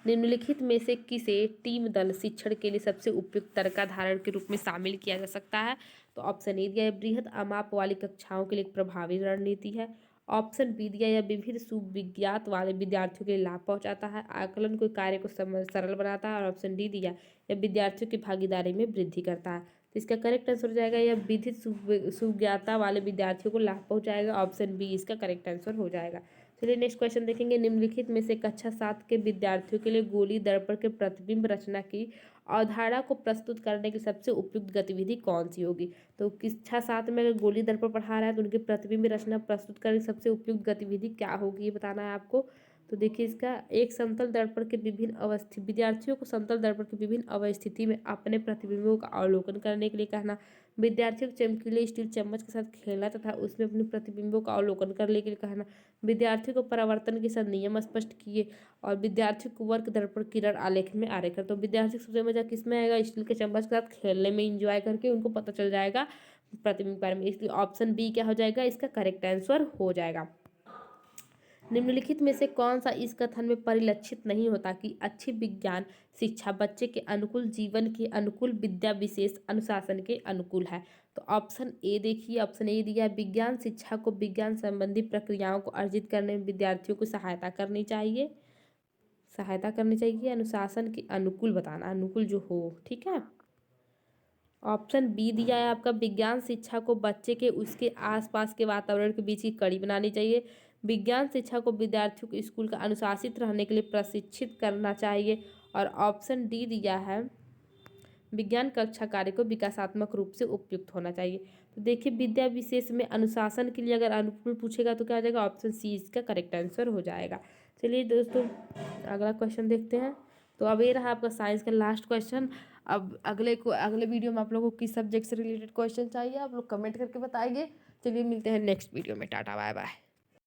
निम्नलिखित में से किसे टीम दल शिक्षण के लिए सबसे उपयुक्त तर्काधारण के रूप में शामिल किया जा सकता है? तो ऑप्शन ए दिया है बृहद अमाप वाली कक्षाओं के लिए एक प्रभावी रणनीति है। ऑप्शन बी दिया है विविध सुविज्ञात वाले विद्यार्थियों के लिए लाभ पहुंचाता है। आकलन कोई कार्य को सरल बनाता है। और ऑप्शन डी दिया यह विद्यार्थियों की भागीदारी में वृद्धि करता है। तो इसका करेक्ट आंसर हो जाएगा यह विविध सुज्ञाता वाले विद्यार्थियों को लाभ पहुंचाएगा। ऑप्शन बी इसका करेक्ट आंसर हो जाएगा। चलिए नेक्स्ट क्वेश्चन देखेंगे। निम्नलिखित में से कक्षा 7 के विद्यार्थियों के लिए गोली दर्पण के प्रतिबिंब रचना की अवधारणा को प्रस्तुत करने की सबसे उपयुक्त गतिविधि कौन सी होगी? तो कक्षा 7 में अगर गोली दर्पण पढ़ा रहा है तो उनकी प्रतिबिंब रचना प्रस्तुत करने की सबसे उपयुक्त गतिविधि क्या होगी ये बताना है आपको। तो देखिए इसका एक समतल दर्पण के विभिन्न अवस्थित विद्यार्थियों को समतल दर्पण के विभिन्न अवस्थिति में अपने प्रतिबिंबों का अवलोकन करने के लिए कहना। विद्यार्थियों को चमकीले स्टील चम्मच के साथ खेलना तथा उसमें अपने प्रतिबिंबों का अवलोकन करने के लिए कहना। विद्यार्थियों को परावर्तन के साथ नियम स्पष्ट किए। और विद्यार्थियों को वर्ग दर्पण किरण आलेख में आरेखन। तो विद्यार्थी सबसे मजा किस में आएगा? स्टील के चम्मच के साथ खेलने में इंजॉय करके उनको पता चल जाएगा प्रतिबिंब के बारे में। इसलिए ऑप्शन बी क्या हो जाएगा? इसका करेक्ट आंसर हो जाएगा। निम्नलिखित में से कौन सा इस कथन में परिलक्षित नहीं होता कि अच्छी विज्ञान शिक्षा बच्चे के अनुकूल, जीवन के अनुकूल, विद्या विशेष अनुशासन के अनुकूल है? तो ऑप्शन ए देखिए, ऑप्शन ए दिया है विज्ञान शिक्षा को विज्ञान संबंधी प्रक्रियाओं को अर्जित करने में विद्यार्थियों को सहायता करनी चाहिए, अनुशासन के अनुकूल बताना, अनुकूल जो हो, ठीक है। ऑप्शन बी दिया है आपका विज्ञान शिक्षा को बच्चे के उसके आसपास के वातावरण के बीच की कड़ी बनानी चाहिए। विज्ञान शिक्षा को विद्यार्थियों को स्कूल का अनुशासित रहने के लिए प्रशिक्षित करना चाहिए। और ऑप्शन डी दिया है विज्ञान कक्षा कार्य को विकासात्मक रूप से उपयुक्त होना चाहिए। तो देखिए विद्या विशेष में अनुशासन के लिए अगर अनुकूल पूछेगा तो क्या हो जाएगा? ऑप्शन सी इसका करेक्ट आंसर हो जाएगा। चलिए दोस्तों अगला क्वेश्चन देखते हैं। तो अब ये रहा आपका साइंस का लास्ट क्वेश्चन। अब अगले वीडियो में आप लोगों को किस सब्जेक्ट से रिलेटेड क्वेश्चन चाहिए आप लोग कमेंट करके बताइए। चलिए मिलते हैं नेक्स्ट वीडियो में। Ta ta bye bye.